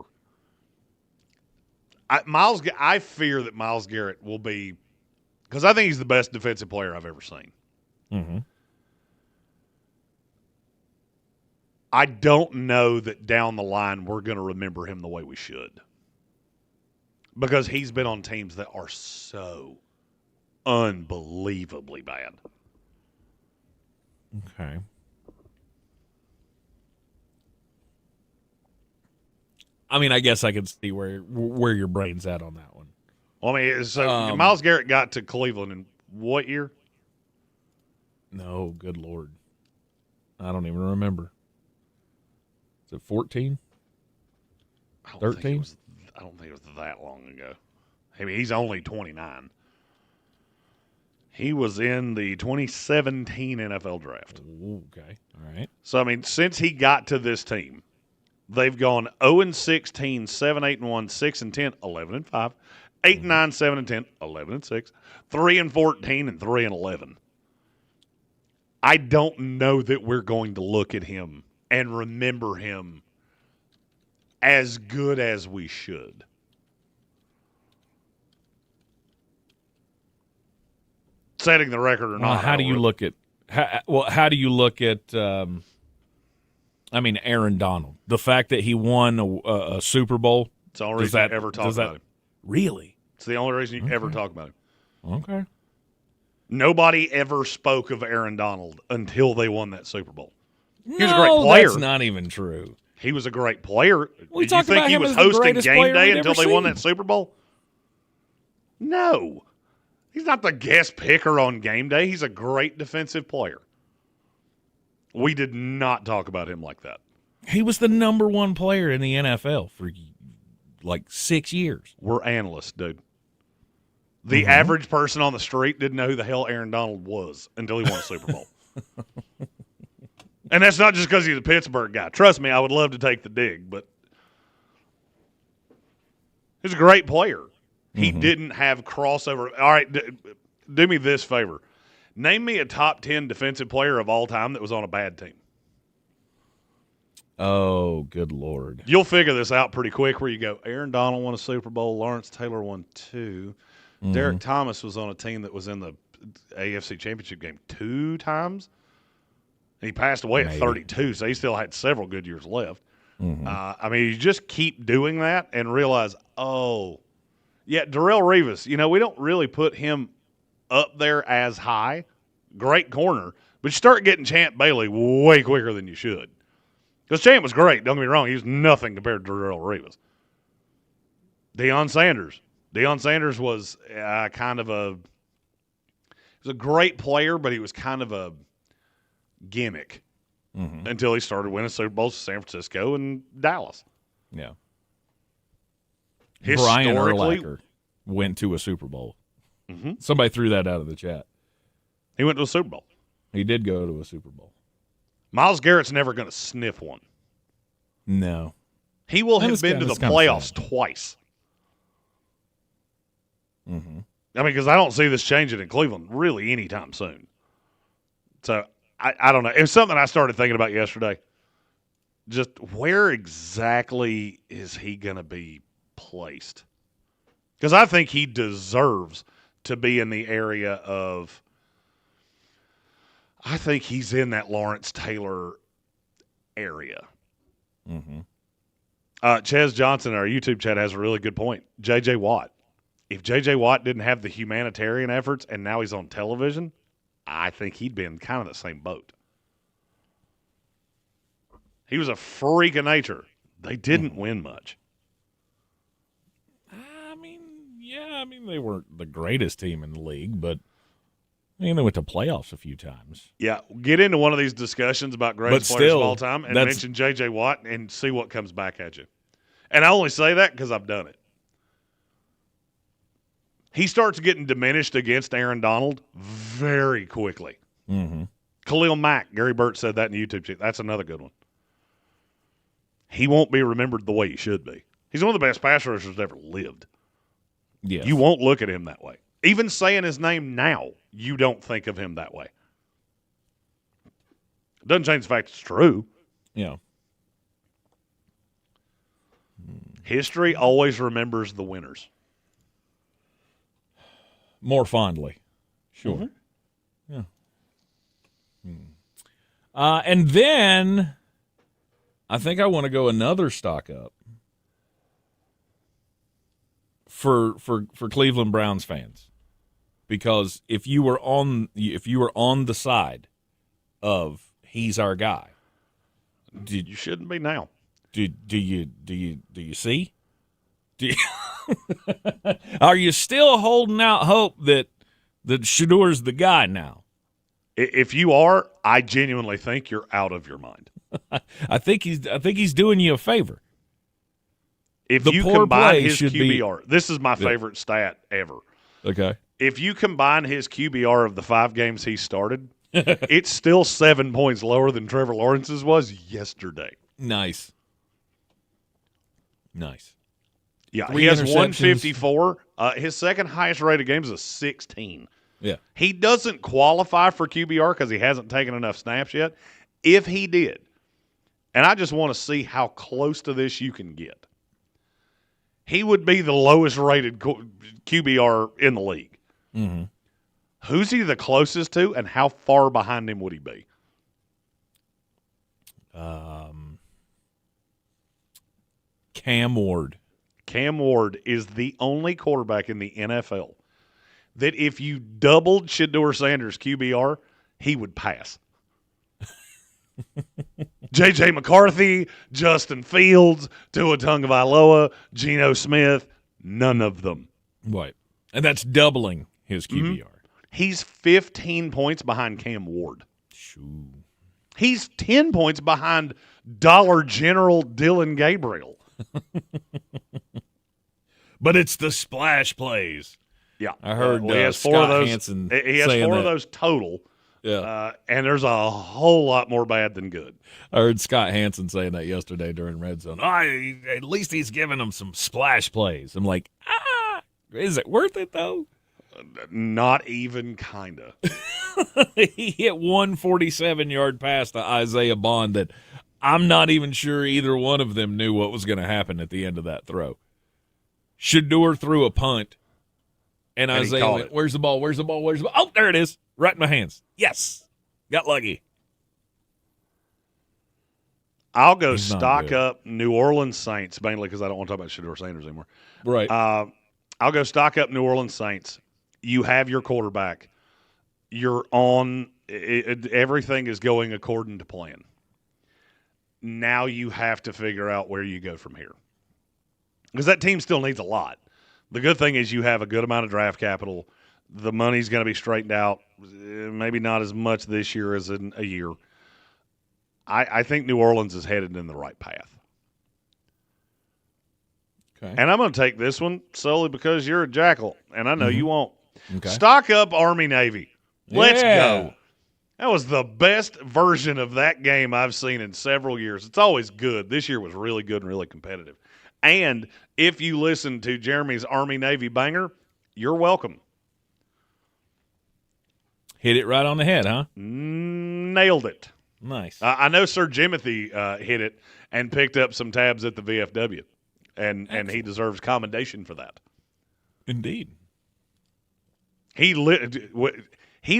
I fear that Myles Garrett will be, because I think he's the best defensive player I've ever seen. Mm-hmm. I don't know that down the line we're going to remember him the way we should. Because he's been on teams that are so unbelievably bad. Okay. I mean, I guess I can see where your brain's at on that one. Well, I mean, so Myles Garrett got to Cleveland in what year? No, good Lord. I don't even remember. Is it 14? 13? I don't think it was that long ago. I mean, he's only 29. He was in the 2017 NFL draft. Okay. All right. So, I mean, since he got to this team, they've gone 0-16, 7-8-1, 6-10, 11-5, 8-9, 7-10, 11-6, 3-14, and 3-11. I don't know that we're going to look at him and remember him as good as we should. Setting the record or not. How do you look at how do you look at Aaron Donald? The fact that he won a Super Bowl. It's the only reason you ever talk about him. Really? It's the only reason you ever talk about him. Okay. Nobody ever spoke of Aaron Donald until they won that Super Bowl. He was a No, great player. that's not even true. He was a great player. We Did you talked think about he him was as the hosting greatest game player day we'd until ever they won seen. that Super Bowl? No. He's not the guest picker on game day. He's a great defensive player. We did not talk about him like that. He was the number 1 player in the NFL for like 6 years. We're analysts, dude. The average person on the street didn't know who the hell Aaron Donald was until he won a Super Bowl. And that's not just because he's a Pittsburgh guy. Trust me, I would love to take the dig, but he's a great player. He didn't have crossover. All right, do me this favor. Name me a top 10 defensive player of all time that was on a bad team. Oh, good Lord. You'll figure this out pretty quick where you go, Aaron Donald won a Super Bowl, Lawrence Taylor won 2. Derek Thomas was on a team that was in the AFC Championship game 2 times. He passed away at 32, so he still had several good years left. I mean, you just keep doing that and realize, oh, yeah, Darrelle Revis, we don't really put him up there as high. Great corner. But you start getting Champ Bailey way quicker than you should. Because Champ was great. Don't get me wrong. He was nothing compared to Darrelle Revis. Deion Sanders. Deion Sanders was kind of a – he was a great player, but he was kind of a gimmick until he started winning Super Bowls in San Francisco and Dallas. Yeah. Historically, Brian Urlacher went to a Super Bowl. Somebody threw that out of the chat. He went to a Super Bowl. He did go to a Super Bowl. Myles Garrett's never going to sniff one. No. He will have been to the playoffs twice. Mm-hmm. I mean, because I don't see this changing in Cleveland really anytime soon. So, I don't know. It was something I started thinking about yesterday. Just where exactly is he going to be placed? Because I think he deserves to be in the area of – I think he's in that Lawrence Taylor area. Mm-hmm. Ches Johnson, our YouTube chat, has a really good point. J.J. Watt. If J.J. Watt didn't have the humanitarian efforts and now he's on television, I think he'd be in kind of the same boat. He was a freak of nature. They didn't win much. I mean, they weren't the greatest team in the league, but they went to playoffs a few times. Yeah, get into one of these discussions about greatest players of all time and mention J.J. Watt and see what comes back at you. And I only say that because I've done it. He starts getting diminished against Aaron Donald very quickly. Mm-hmm. Khalil Mack, Gary Burt said that in the YouTube chat. That's another good one. He won't be remembered the way he should be. He's one of the best pass rushers that ever lived. Yes. You won't look at him that way. Even saying his name now, you don't think of him that way. Doesn't change the fact it's true. Yeah. History always remembers the winners. More fondly. Sure. Mm-hmm. Yeah. And then I think I want to go another stock up for Cleveland Browns fans. Because if you were on the side of he's our guy, you shouldn't be now. Do you see? Are you still holding out hope that Shadour's the guy now? If you are, I genuinely think you're out of your mind. I think he's doing you a favor. If the you poor combine play his should QBR, be, this is my favorite stat ever. Okay. If you combine his QBR of the 5 games he started, it's still 7 points lower than Trevor Lawrence's was yesterday. Nice. Yeah, 3 he has interceptions. 154. His second highest rated game is a 16. Yeah. He doesn't qualify for QBR because he hasn't taken enough snaps yet. If he did, and I just want to see how close to this you can get, he would be the lowest rated QBR in the league. Mm-hmm. Who's he the closest to, and how far behind him would he be? Cam Ward. Cam Ward is the only quarterback in the NFL that if you doubled Shedeur Sanders' QBR, he would pass. J.J. McCarthy, Justin Fields, Tua Tagovailoa, Geno Smith, none of them. Right. And that's doubling his QBR. Mm-hmm. He's 15 points behind Cam Ward. Shoo. He's 10 points behind Dollar General Dylan Gabriel. But it's the splash plays. Yeah. I heard he has Scott 4 of those. Hansen He has 4 of those total. Yeah. And there's a whole lot more bad than good. I heard Scott Hansen saying that yesterday during Red Zone. At least he's giving them some splash plays. I'm like, is it worth it, though? Not even kind of. He hit one 47-yard pass to Isaiah Bond that I'm not even sure either one of them knew what was going to happen at the end of that throw. Shedeur threw a punt, and Isaiah went, where's the ball? Where's the ball? Where's the ball? Oh, there it is. Right in my hands. Yes. Got lucky. I'll go stock up New Orleans Saints, mainly because I don't want to talk about Shedeur Sanders anymore. Right. I'll go stock up New Orleans Saints. You have your quarterback. You're on everything is going according to plan. Now you have to figure out where you go from here. Because that team still needs a lot. The good thing is you have a good amount of draft capital. The money's going to be straightened out. Maybe not as much this year as in a year. I think New Orleans is headed in the right path. Okay. And I'm going to take this one solely because you're a jackal, and I know you won't. Okay. Stock up Army-Navy. Let's go. That was the best version of that game I've seen in several years. It's always good. This year was really good and really competitive. And if you listen to Jeremy's Army-Navy banger, you're welcome. Hit it right on the head, huh? Nailed it. Nice. I know Sir Jimothy hit it and picked up some tabs at the VFW, and he deserves commendation for that. Indeed. He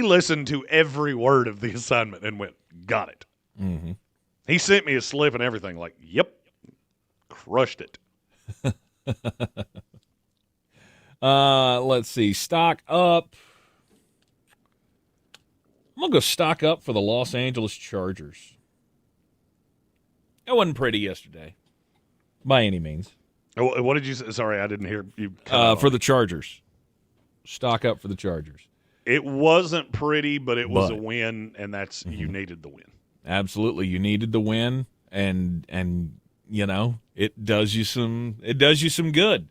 listened to every word of the assignment and went, got it. Mm-hmm. He sent me a slip and everything like, yep, crushed it. Let's see. Stock up. I'm going to go stock up for the Los Angeles Chargers. It wasn't pretty yesterday, by any means. What did you say? Sorry, I didn't hear you. For the Chargers. Stock up for the Chargers. It wasn't pretty, but it was a win, and that's you needed the win. Absolutely, you needed the win, and you know it does you some good.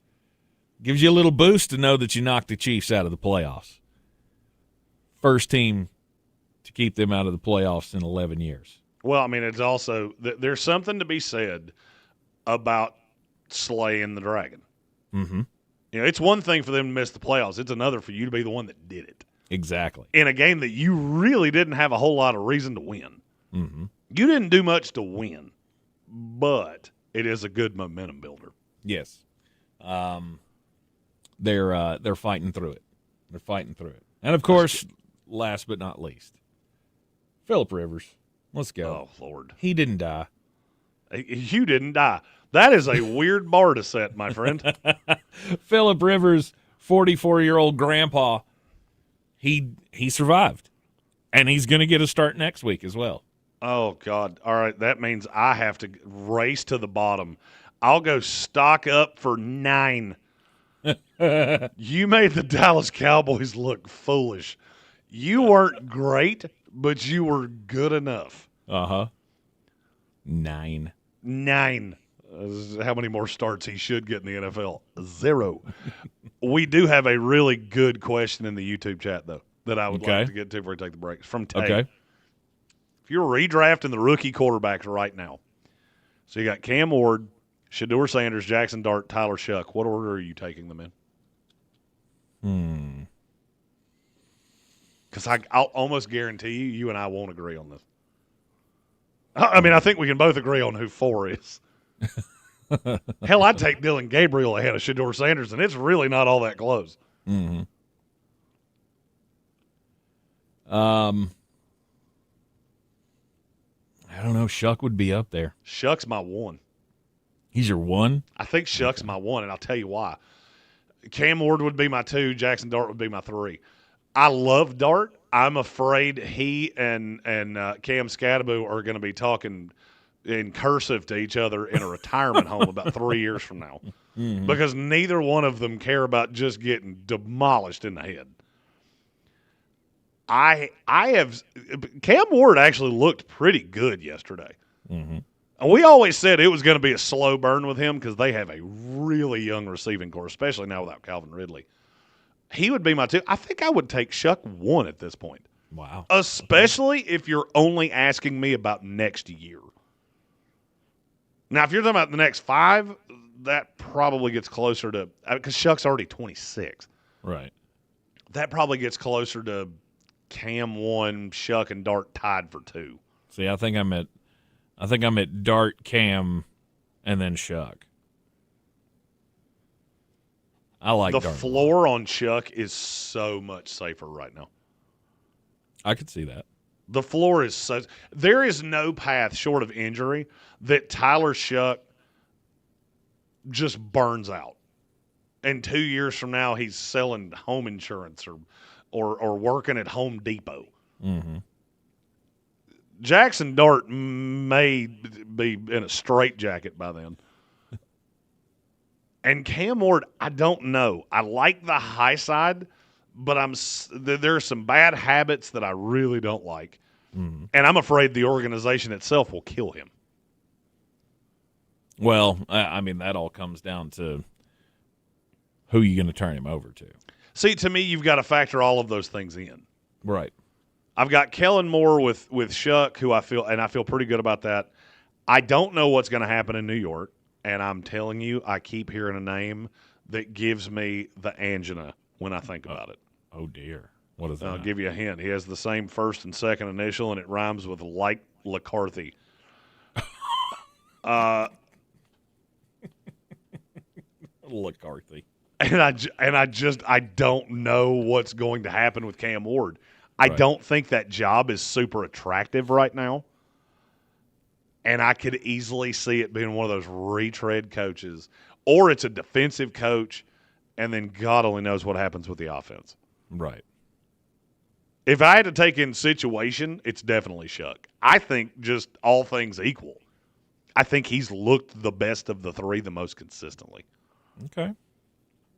Gives you a little boost to know that you knocked the Chiefs out of the playoffs. First team to keep them out of the playoffs in 11 years. Well, I mean, it's also there's something to be said about slaying the dragon. Mm-hmm. You know, it's one thing for them to miss the playoffs. It's another for you to be the one that did it. Exactly. In a game that you really didn't have a whole lot of reason to win. Mm-hmm. You didn't do much to win, but it is a good momentum builder. Yes. They're fighting through it. They're fighting through it. And, of course, last but not least, Phillip Rivers. Let's go. Oh, Lord. He didn't die. You didn't die. That is a weird bar to set, my friend. Phillip Rivers, 44-year-old grandpa, he survived. And he's going to get a start next week as well. Oh, God. All right, that means I have to race to the bottom. I'll go stock up for 9. You made the Dallas Cowboys look foolish. You weren't great, but you were good enough. Uh-huh. 9. How many more starts he should get in the NFL? 0. We do have a really good question in the YouTube chat, though, that I would like to get to before we take the break. It's from Tay. Okay. If you're redrafting the rookie quarterbacks right now, so you got Cam Ward, Shedeur Sanders, Jackson Dart, Tyler Shuck, what order are you taking them in? Because I'll almost guarantee you and I won't agree on this. I mean, I think we can both agree on who 4 is. Hell, I'd take Dylan Gabriel ahead of Shedeur Sanders, and it's really not all that close. Mm-hmm. I don't know. Shuck would be up there. Shuck's my 1. He's your 1? I think Shuck's my 1, and I'll tell you why. Cam Ward would be my 2. Jackson Dart would be my 3. I love Dart. I'm afraid he and Cam Scadaboo are going to be talking in cursive to each other in a retirement home about 3 years from now, because neither one of them care about just getting demolished in the head. I have Cam Ward actually looked pretty good yesterday. Mm-hmm. And we always said it was going to be a slow burn with him because they have a really young receiving corps, especially now without Calvin Ridley. He would be my 2. I think I would take Shuck 1 at this point. Wow. Especially if you're only asking me about next year. Now, if you're talking about the next 5, that probably gets closer to – because Shuck's already 26. Right. That probably gets closer to Cam 1, Shuck, and Dart tied for 2. See, I think I'm at Dart, Cam, and then Shuck. I like the Dart. floor on Shuck is so much safer right now. I could see that. The floor is so – there is no path short of injury that Tyler Shuck just burns out. And 2 years from now, he's selling home insurance or working at Home Depot. Mm-hmm. Jackson Dart may be in a straitjacket by then. And Cam Ward, I don't know. I like the high side, but there are some bad habits that I really don't like. Mm-hmm. And I'm afraid the organization itself will kill him. Well, I mean, that all comes down to who you're going to turn him over to. See, to me, you've got to factor all of those things in. Right. I've got Kellen Moore with Shuck, who I feel pretty good about that. I don't know what's going to happen in New York, and I'm telling you, I keep hearing a name that gives me the angina when I think about it. Oh, dear. What is that? I'll give you a hint. He has the same first and second initial, and it rhymes with like LaCarthy. LaCarthy. And I don't know what's going to happen with Cam Ward. I Right. don't think that job is super attractive right now. And I could easily see it being one of those retread coaches. Or it's a defensive coach, and then God only knows what happens with the offense. Right. If I had to take in situation, it's definitely Shuck. I think just all things equal, I think he's looked the best of the three the most consistently. Okay.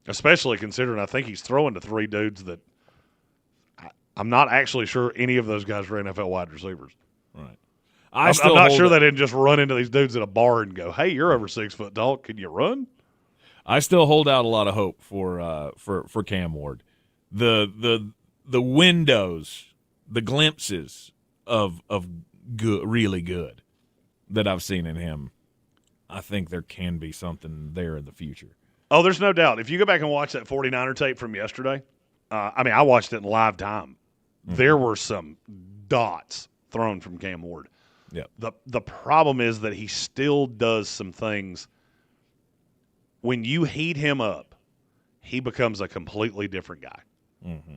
Especially considering I think he's throwing to three dudes that I'm not actually sure any of those guys are NFL wide receivers. Right. I'm not sure they didn't just run into these dudes at a bar and go, "Hey, you're over 6 foot tall. Can you run?" I still hold out a lot of hope for Cam Ward. The windows, the glimpses of good, really good that I've seen in him, I think there can be something there in the future. Oh, there's no doubt. If you go back and watch that 49er tape from yesterday, I watched it in live time. Mm-hmm. There were some dots thrown from Cam Ward. Yep. The problem is that he still does some things. When you heat him up, he becomes a completely different guy. Mm-hmm.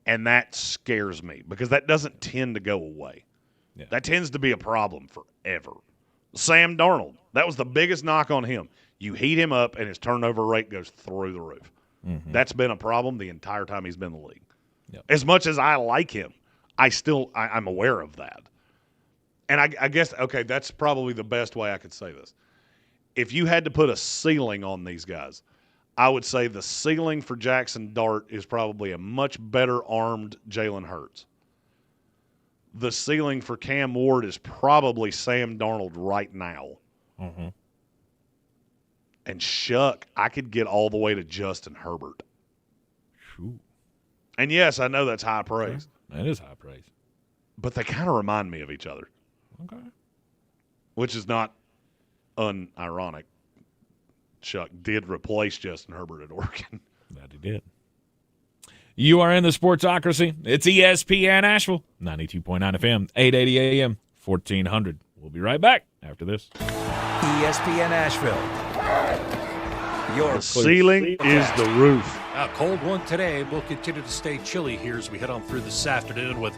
And that scares me because that doesn't tend to go away. Yeah. That tends to be a problem forever. Sam Darnold, that was the biggest knock on him. You heat him up and his turnover rate goes through the roof. Mm-hmm. That's been a problem the entire time he's been in the league. Yep. As much as I like him, I'm aware of that. And I guess, okay, that's probably the best way I could say this. If you had to put a ceiling on these guys, I would say the ceiling for Jackson Dart is probably a much better armed Jalen Hurts. The ceiling for Cam Ward is probably Sam Darnold right now. Mm-hmm. And Shuck, I could get all the way to Justin Herbert. Ooh. And yes, I know that's high praise. That is high praise. But they kind of remind me of each other. Okay. Which is not unironic. Shuck did replace Justin Herbert at Oregon. That he did. You are in the Sportsocracy. It's ESPN Asheville, 92.9 FM, 880 AM, 1400. We'll be right back after this. ESPN Asheville. The ceiling is the roof. A cold one today. We'll continue to stay chilly here as we head on through this afternoon with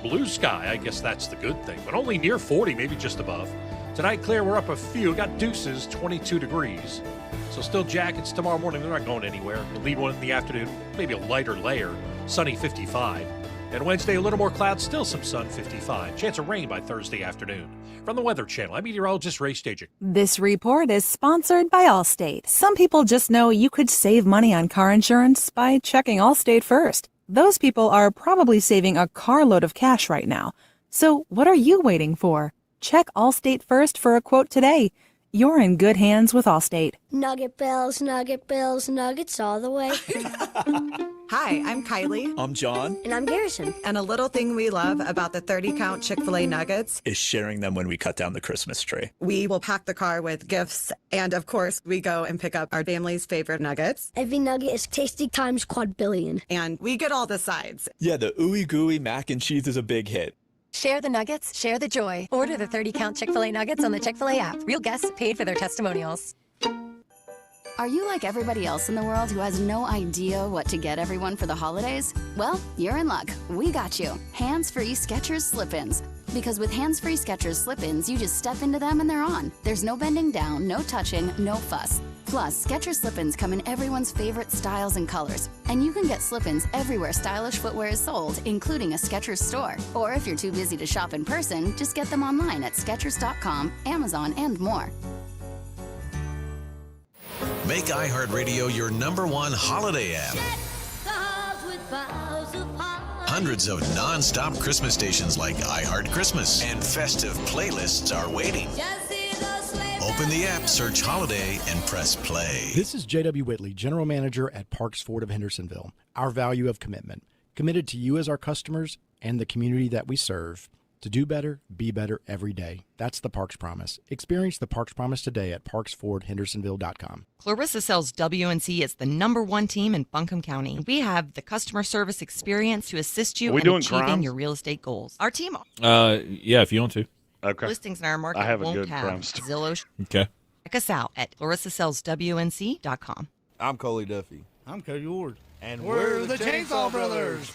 blue sky. I guess that's the good thing, but only near 40, maybe just above. Tonight, clear, we're up a few. Got deuces, 22 degrees. So still jackets tomorrow morning. They're not going anywhere. We'll leave one in the afternoon, maybe a lighter layer. Sunny, 55. And Wednesday, a little more clouds, still some sun, 55. Chance of rain by Thursday afternoon. From the Weather Channel, I'm meteorologist Ray Stajic. This report is sponsored by Allstate. Some people just know you could save money on car insurance by checking Allstate first. Those people are probably saving a carload of cash right now. So what are you waiting for? Check Allstate first for a quote today. You're in good hands with Allstate. Nugget bells, nuggets all the way. Hi, I'm Kylie. I'm John. And I'm Garrison. And a little thing we love about the 30-count Chick-fil-A nuggets is sharing them when we cut down the Christmas tree. We will pack the car with gifts. And of course, we go and pick up our family's favorite nuggets. Every nugget is tasty times quadrillion. And we get all the sides. Yeah, the ooey gooey mac and cheese is a big hit. Share the nuggets, share the joy. Order the 30-count Chick-fil-A nuggets on the Chick-fil-A app. Real guests paid for their testimonials. Are you like everybody else in the world who has no idea what to get everyone for the holidays? Well, you're in luck. We got you. Hands-free Skechers slip-ins. Because with hands-free Skechers slip-ins, you just step into them and they're on. There's no bending down, no touching, no fuss. Plus, Skechers slip-ins come in everyone's favorite styles and colors. And you can get slip-ins everywhere stylish footwear is sold, including a Skechers store. Or if you're too busy to shop in person, just get them online at Skechers.com, Amazon, and more. Make iHeartRadio your #1 holiday app. Hundreds of non-stop Christmas stations like iHeart Christmas and festive playlists are waiting. Open the app, search holiday, and press play. This is J.W. Whitley, General Manager at Parks Ford of Hendersonville. Our value of commitment. committed to you as our customers and the community that we serve. To do better, be better every day. That's the Parks Promise. Experience the Parks Promise today at parksfordhendersonville.com. Clarissa Sells WNC is the #1 team in Buncombe County. We have the customer service experience to assist you in achieving your real estate goals. Our team Yeah, if you want to. Okay. listings in our market I have a won't good have crime story. Zillow. Okay. Check us out at clarissasellswnc.com. I'm Coley Duffy. I'm Cody Ward. And we're the Chainsaw Brothers.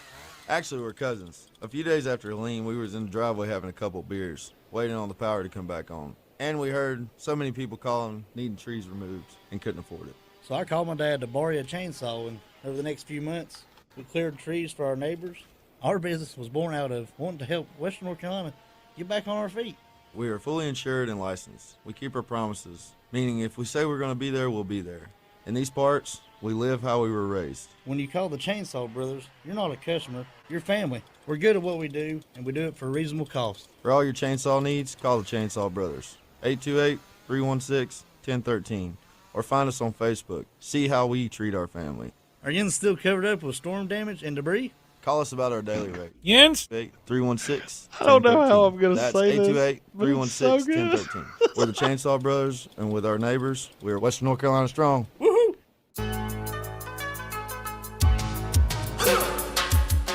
Actually, we're cousins. A few days after Helene, we was in the driveway having a couple beers, waiting on the power to come back on. And we heard so many people calling, needing trees removed, and couldn't afford it. So I called my dad to borrow a chainsaw, and over the next few months, we cleared trees for our neighbors. Our business was born out of wanting to help Western North Carolina get back on our feet. We are fully insured and licensed. We keep our promises, meaning if we say we're going to be there, we'll be there. In these parts, we live how we were raised. When you call the Chainsaw Brothers, you're not a customer, you're family. We're good at what we do, and we do it for a reasonable cost. For all your chainsaw needs, call the Chainsaw Brothers. 828-316-1013. Or find us on Facebook. See how we treat our family. Are Yins still covered up with storm damage and debris? Call us about our daily rate. Yins? 316. I don't know how I'm going to say this. That's 828-316-1013. So We're the Chainsaw Brothers, and with our neighbors, we're Western North Carolina strong. Woohoo!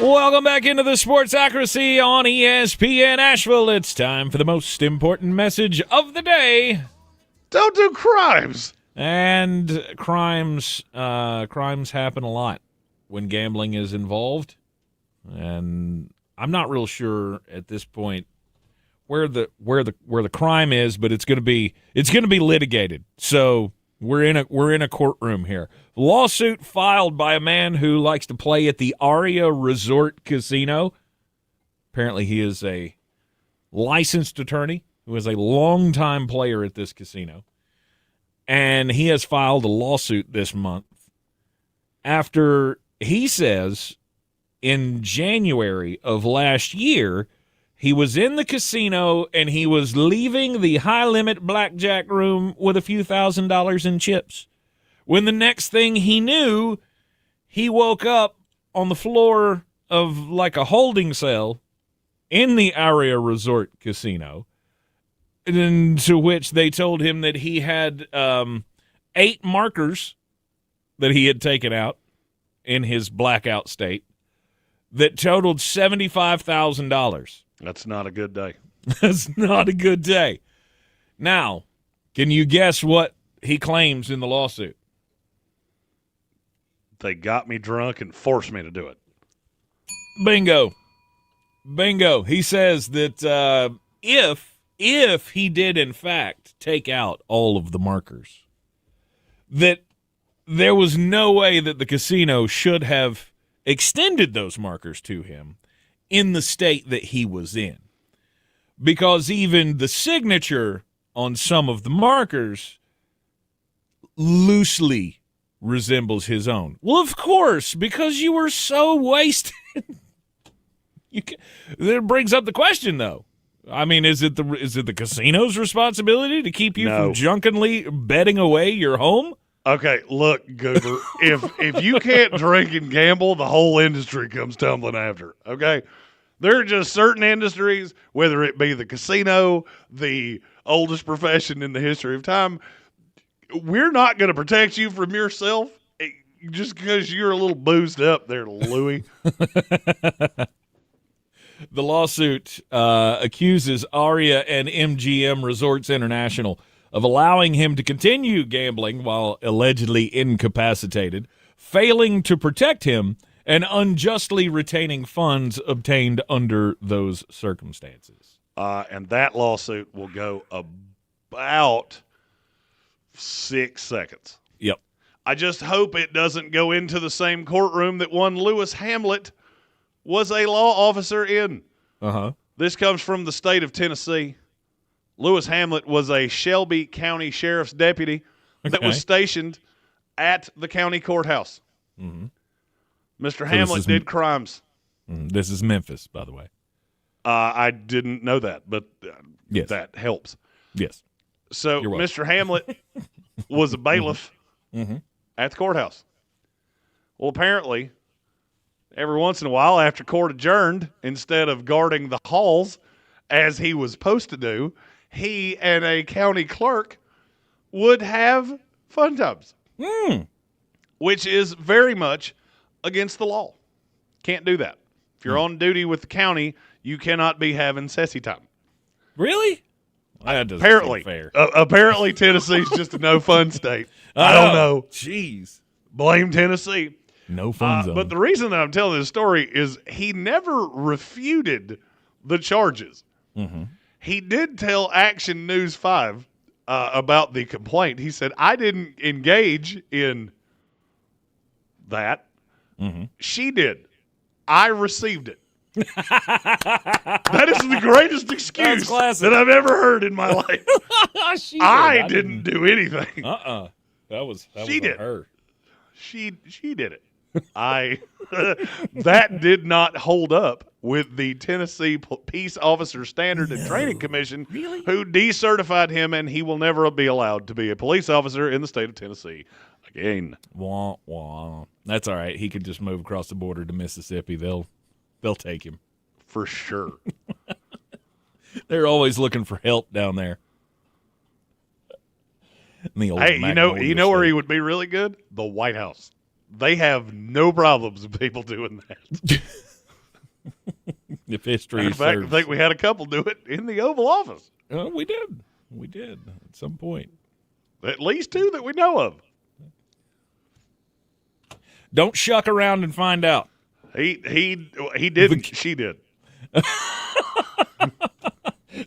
Welcome back into the Sportsocracy on ESPN Asheville. It's time for the most important message of the day. Don't do crimes. And crimes happen a lot when gambling is involved. And I'm not real sure at this point where the crime is, but it's going to be litigated. So we're in a courtroom here. Lawsuit filed by a man who likes to play at the Aria Resort Casino. Apparently he is a licensed attorney who is a longtime player at this casino. And he has filed a lawsuit this month after he says in January of last year, he was in the casino and he was leaving the high-limit blackjack room with a few $1,000s in chips. When the next thing he knew, he woke up on the floor of like a holding cell in the Aria Resort Casino, to which they told him that he had 8 markers that he had taken out in his blackout state that totaled $75,000. That's not a good day. That's not a good day. Now, can you guess what he claims in the lawsuit? They got me drunk and forced me to do it. Bingo. He says that if he did, in fact, take out all of the markers, that there was no way that the casino should have extended those markers to him in the state that he was in. Because even the signature on some of the markers loosely resembles his own. Well, of course, because you were so wasted. That brings up the question, though. I mean, is it the casino's responsibility to keep you from drunkenly betting away your home? Okay, look, Goober, if you can't drink and gamble, the whole industry comes tumbling after. Okay, there are just certain industries, whether it be the casino, the oldest profession in the history of time, we're not going to protect you from yourself just because you're a little boozed up there, Louie. The lawsuit accuses Aria and MGM Resorts International of allowing him to continue gambling while allegedly incapacitated, failing to protect him, and unjustly retaining funds obtained under those circumstances. And that lawsuit will go about 6 seconds. Yep. I just hope it doesn't go into the same courtroom that one Lewis Hamlet was a law officer in. Uh-huh. This comes from the state of Tennessee. Lewis Hamlet was a Shelby County Sheriff's deputy that was stationed at the county courthouse. Mm-hmm. Mr. Hamlet did crimes. This is Memphis, by the way. I didn't know that, but yes. That helps. Yes. So Mr. Hamlet was a bailiff mm-hmm. at the courthouse. Well, apparently, Every once in a while, after court adjourned, instead of guarding the halls as he was supposed to do, he and a county clerk would have fun times, which is very much against the law. Can't do that. If you're on duty with the county, you cannot be having sessy time. Really? That doesn't Apparently, seem fair. Apparently Tennessee's just a no fun state. I don't know. Jeez. Blame Tennessee. No fun zone. But the reason that I'm telling this story is he never refuted the charges. Mm-hmm. He did tell Action News 5 about the complaint. He said, I didn't engage in that. Mm-hmm. She did. I received it. That is the greatest excuse that I've ever heard in my life. I didn't do anything. That was she did. Her. She did it. That did not hold up with the Tennessee Peace Officer Standard and Training Commission, who decertified him, and he will never be allowed to be a police officer in the state of Tennessee again. Wah, wah. That's all right. He could just move across the border to Mississippi. They'll take him for sure. They're always looking for help down there. Hey, you know where he would be really good? The White House. They have no problems with people doing that. If history in fact, I think we had a couple do it in the Oval Office. We did. We did at some point. At least 2 that we know of. Don't shuck around and find out. He didn't. She did.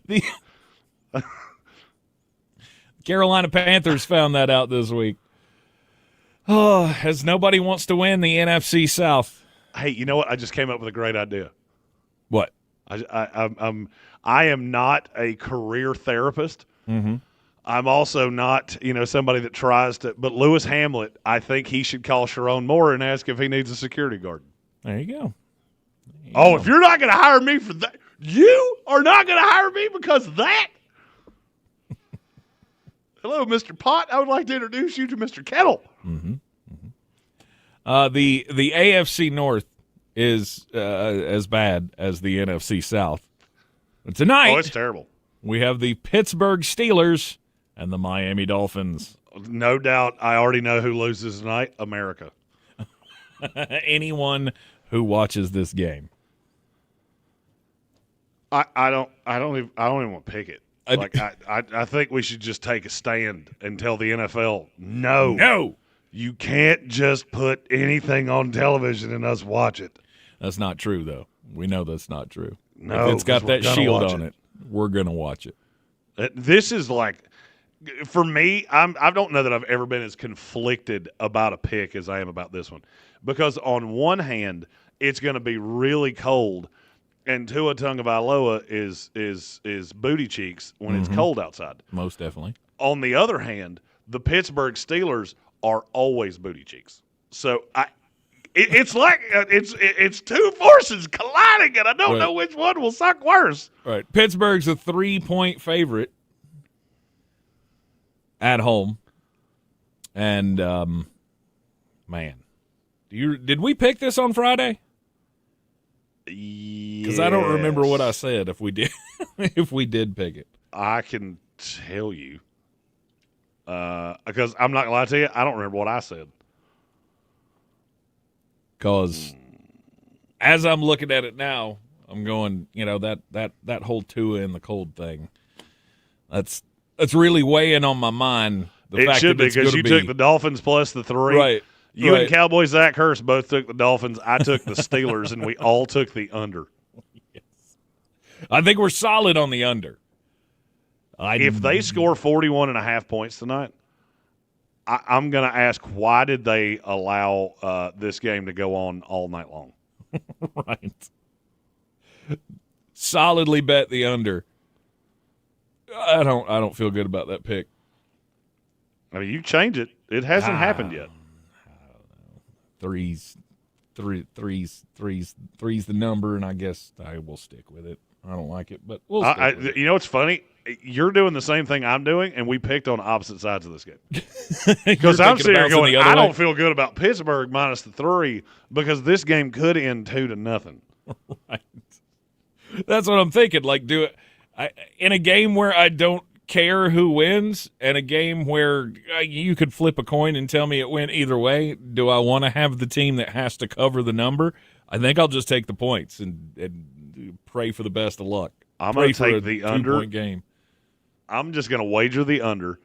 The Carolina Panthers found that out this week. Oh, as nobody wants to win the NFC South. Hey, you know what? I just came up with a great idea. What? I am not a career therapist. Mm-hmm. I'm also not, somebody that tries to. But Lewis Hamlet, I think he should call Sharon Moore and ask if he needs a security guard. There you go. If you're not going to hire me for that, you are not going to hire me because of that. Hello, Mr. Pot. I would like to introduce you to Mr. Kettle. Mm-hmm. Mm-hmm. The AFC North is as bad as the NFC South. But tonight, it's terrible. We have the Pittsburgh Steelers and the Miami Dolphins. No doubt. I already know who loses tonight. America. Anyone who watches this game. I don't even want to pick it. I think we should just take a stand and tell the NFL, no, you can't just put anything on television and us watch it. That's not true, though. We know that's not true. No, if it's got that shield on it, we're going to watch it. This is like, for me, I don't know that I've ever been as conflicted about a pick as I am about this one. Because on one hand, it's going to be really cold, and Tua Tagovailoa is booty cheeks when it's cold outside. Most definitely. On the other hand, the Pittsburgh Steelers are always booty cheeks. So it's like it's two forces colliding, and I don't know which one will suck worse. Right. Pittsburgh's a 3-point favorite at home, and man, did we pick this on Friday? Because I don't remember what I said. If we did pick it, I can tell you. Because I'm not gonna lie to you, I don't remember what I said. Because as I'm looking at it now, I'm going, that whole Tua in the cold thing. That's really weighing on my mind. It should be because you took the Dolphins plus the 3. Right. You and Cowboy Zach Hurst both took the Dolphins. I took the Steelers, and we all took the under. Yes. I think we're solid on the under. If they score 41.5 points tonight, I'm going to ask, why did they allow this game to go on all night long? Right. Solidly bet the under. I don't feel good about that pick. I mean, you change it. It hasn't happened yet. Three's the number, and I guess I will stick with it. I don't like it, but we'll stick with it. You know what's funny? You're doing the same thing I'm doing, and we picked on opposite sides of this game. Because I'm sitting here going, I don't feel good about Pittsburgh minus the 3 because this game could end 2-0. Right. That's what I'm thinking. Like, in a game where I don't care who wins, and a game where you could flip a coin and tell me it went either way, do I want to have the team that has to cover the number? I think I'll just take the points and pray for the best of luck. I'm going to take the under. 2-point game. I'm just going to wager the under,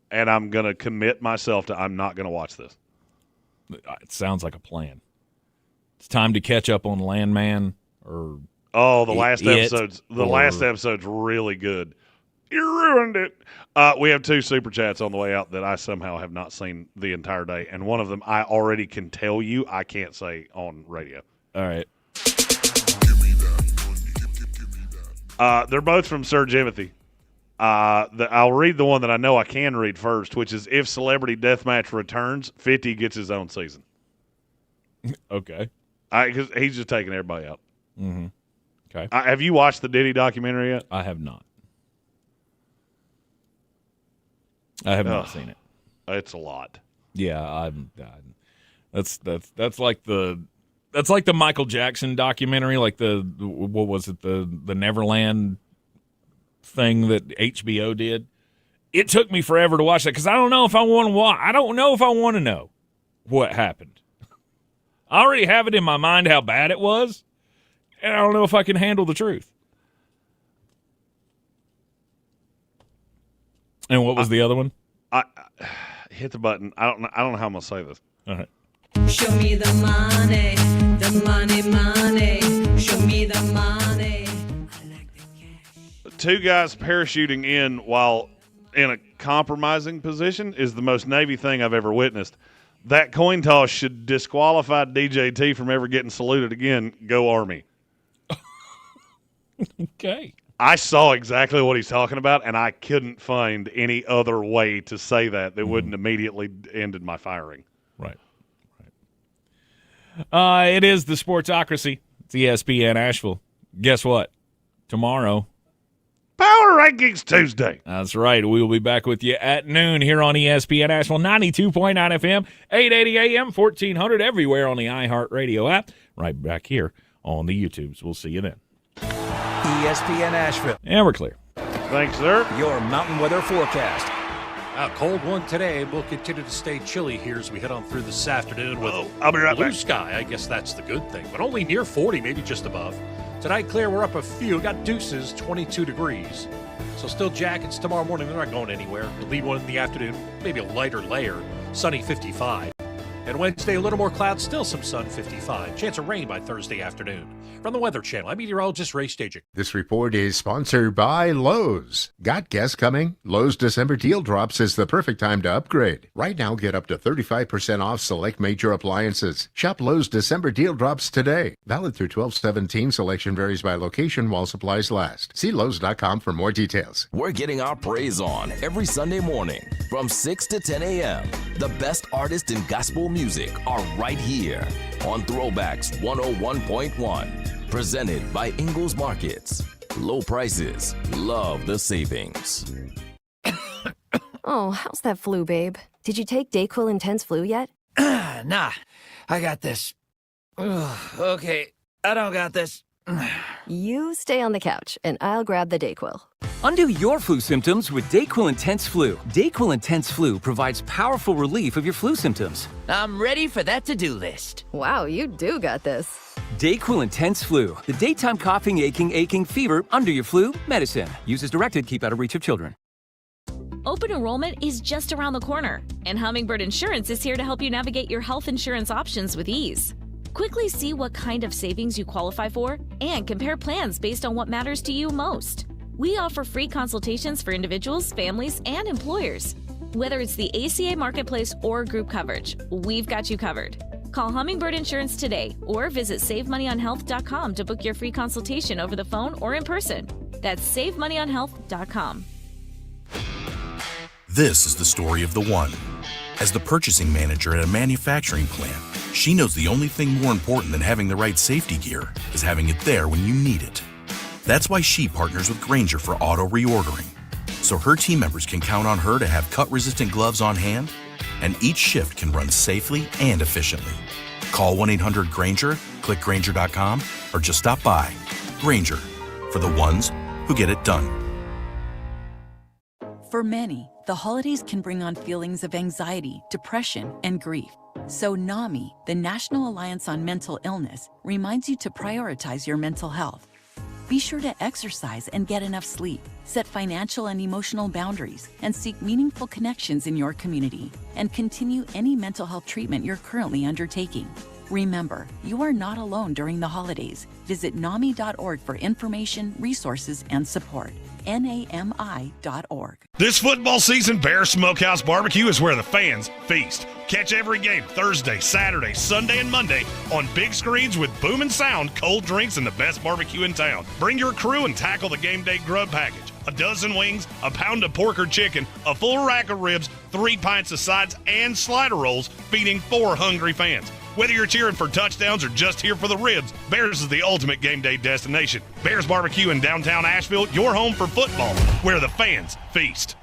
and I'm going to commit myself to I'm not going to watch this. It sounds like a plan. It's time to catch up on Landman or the last episode's really good. You ruined it. We have 2 super chats on the way out that I somehow have not seen the entire day, and one of them I already can tell you I can't say on radio. All right. They're both from Sir Jimothy. I'll read the one that I know I can read first, which is if Celebrity Deathmatch returns, 50 gets his own season. Okay. Because he's just taking everybody out. Mm-hmm. Okay. Have you watched the Diddy documentary yet? I have not. I have not seen it. It's a lot. Yeah, that's like the Michael Jackson documentary, like what was it, the Neverland thing that HBO did. It took me forever to watch that because I don't know if I want to watch. I don't know if I want to know what happened. I already have it in my mind how bad it was, and I don't know if I can handle the truth. And what was the other one? I hit the button. I don't know how I'm gonna say this. All right. Show me the money, money. Show me the money. 2 guys parachuting in while in a compromising position is the most Navy thing I've ever witnessed. That coin toss should disqualify DJT from ever getting saluted again. Go Army. Okay. I saw exactly what he's talking about, and I couldn't find any other way to say that wouldn't immediately ended my firing. Right. It is the Sportsocracy. It's ESPN Asheville. Guess what? Tomorrow, Power Rankings Tuesday. That's right. We will be back with you at noon here on ESPN Asheville, 92.9 FM, 880 AM, 1400, everywhere on the iHeartRadio app. Right back here on the YouTubes. We'll see you then. ESPN Asheville. And we're clear. Thanks, sir. Your mountain weather forecast. A cold one today. We'll continue to stay chilly here as we head on through this afternoon with I'll be right blue back. Sky. I guess that's the good thing, but only near 40, maybe just above. Tonight, clear, we're up a few. Got deuces, 22 degrees. So still jackets tomorrow morning. They're not going anywhere. We'll leave one in the afternoon, maybe a lighter layer, sunny 55. And Wednesday, a little more clouds, still some sun, 55. Chance of rain by Thursday afternoon. From the Weather Channel, I'm meteorologist Ray Stajic. This report is sponsored by Lowe's. Got guests coming? Lowe's December deal drops is the perfect time to upgrade. Right now, get up to 35% off select major appliances. Shop Lowe's December deal drops today. Valid through 12/17. Selection varies by location while supplies last. See Lowe's.com for more details. We're getting our praise on every Sunday morning from 6 to 10 a.m. The best artists in gospel music are right here on Throwbacks 101.1. Presented by Ingles Markets. Low prices, love the savings. Oh, how's that flu, babe? Did you take DayQuil Intense Flu yet? Nah, I got this. Ugh, okay, I don't got this. You stay on the couch, and I'll grab the DayQuil. Undo your flu symptoms with DayQuil Intense Flu. DayQuil Intense Flu provides powerful relief of your flu symptoms. I'm ready for that to-do list. Wow, you do got this. DayQuil Intense Flu. The daytime coughing, aching, fever, under your flu, medicine. Use as directed, keep out of reach of children. Open enrollment is just around the corner, and Hummingbird Insurance is here to help you navigate your health insurance options with ease. Quickly see what kind of savings you qualify for and compare plans based on what matters to you most. We offer free consultations for individuals, families, and employers. Whether it's the ACA Marketplace or group coverage, we've got you covered. Call Hummingbird Insurance today or visit SaveMoneyOnHealth.com to book your free consultation over the phone or in person. That's SaveMoneyOnHealth.com. This is the story of the one. As the purchasing manager at a manufacturing plant, she knows the only thing more important than having the right safety gear is having it there when you need it. That's why she partners with Grainger for auto reordering, so her team members can count on her to have cut-resistant gloves on hand, and each shift can run safely and efficiently. Call 1-800-GRAINGER, click Grainger.com, or just stop by. Grainger, for the ones who get it done. For many, the holidays can bring on feelings of anxiety, depression, and grief. So NAMI, the National Alliance on Mental Illness, reminds you to prioritize your mental health. Be sure to exercise and get enough sleep, set financial and emotional boundaries, and seek meaningful connections in your community, and continue any mental health treatment you're currently undertaking. Remember, you are not alone during the holidays. Visit NAMI.org for information, resources, and support. NAMI.org. This football season, Bear Smokehouse Barbecue is where the fans feast. Catch every game Thursday, Saturday, Sunday, and Monday on big screens with booming sound, cold drinks, and the best barbecue in town. Bring your crew and tackle the game day grub package. A dozen wings, a pound of pork or chicken, a full rack of ribs, 3 pints of sides, and slider rolls, feeding 4 hungry fans. Whether you're cheering for touchdowns or just here for the ribs, Bears is the ultimate game day destination. Bears Barbecue in downtown Asheville, your home for football, where the fans feast.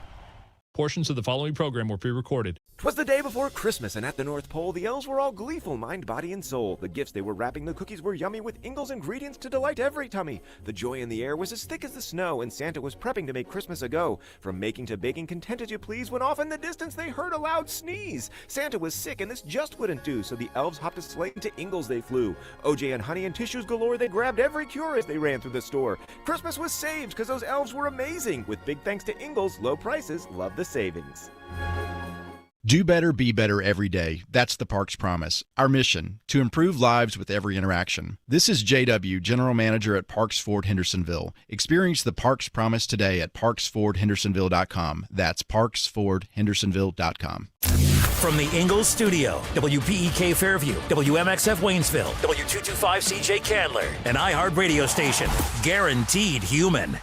Portions of the following program were pre-recorded. 'Twas the day before Christmas, and at the North Pole, the elves were all gleeful, mind, body, and soul. The gifts they were wrapping the cookies were yummy, with Ingalls ingredients to delight every tummy. The joy in the air was as thick as the snow, and Santa was prepping to make Christmas a go. From making to baking, content as you please, when off in the distance they heard a loud sneeze. Santa was sick, and this just wouldn't do, so the elves hopped a sleigh, and to Ingalls they flew. OJ and honey and tissues galore, they grabbed every cure as they ran through the store. Christmas was saved, because those elves were amazing. With big thanks to Ingalls, low prices, love the savings. Do better, be better every day. That's the Parks Promise. Our mission, to improve lives with every interaction. This is JW, General Manager at Parks Ford Hendersonville. Experience the Parks Promise today at parksfordhendersonville.com. That's parksfordhendersonville.com. From the Ingalls Studio, WPEK Fairview, WMXF Waynesville, W225 CJ Candler, an iHeart radio station, guaranteed human.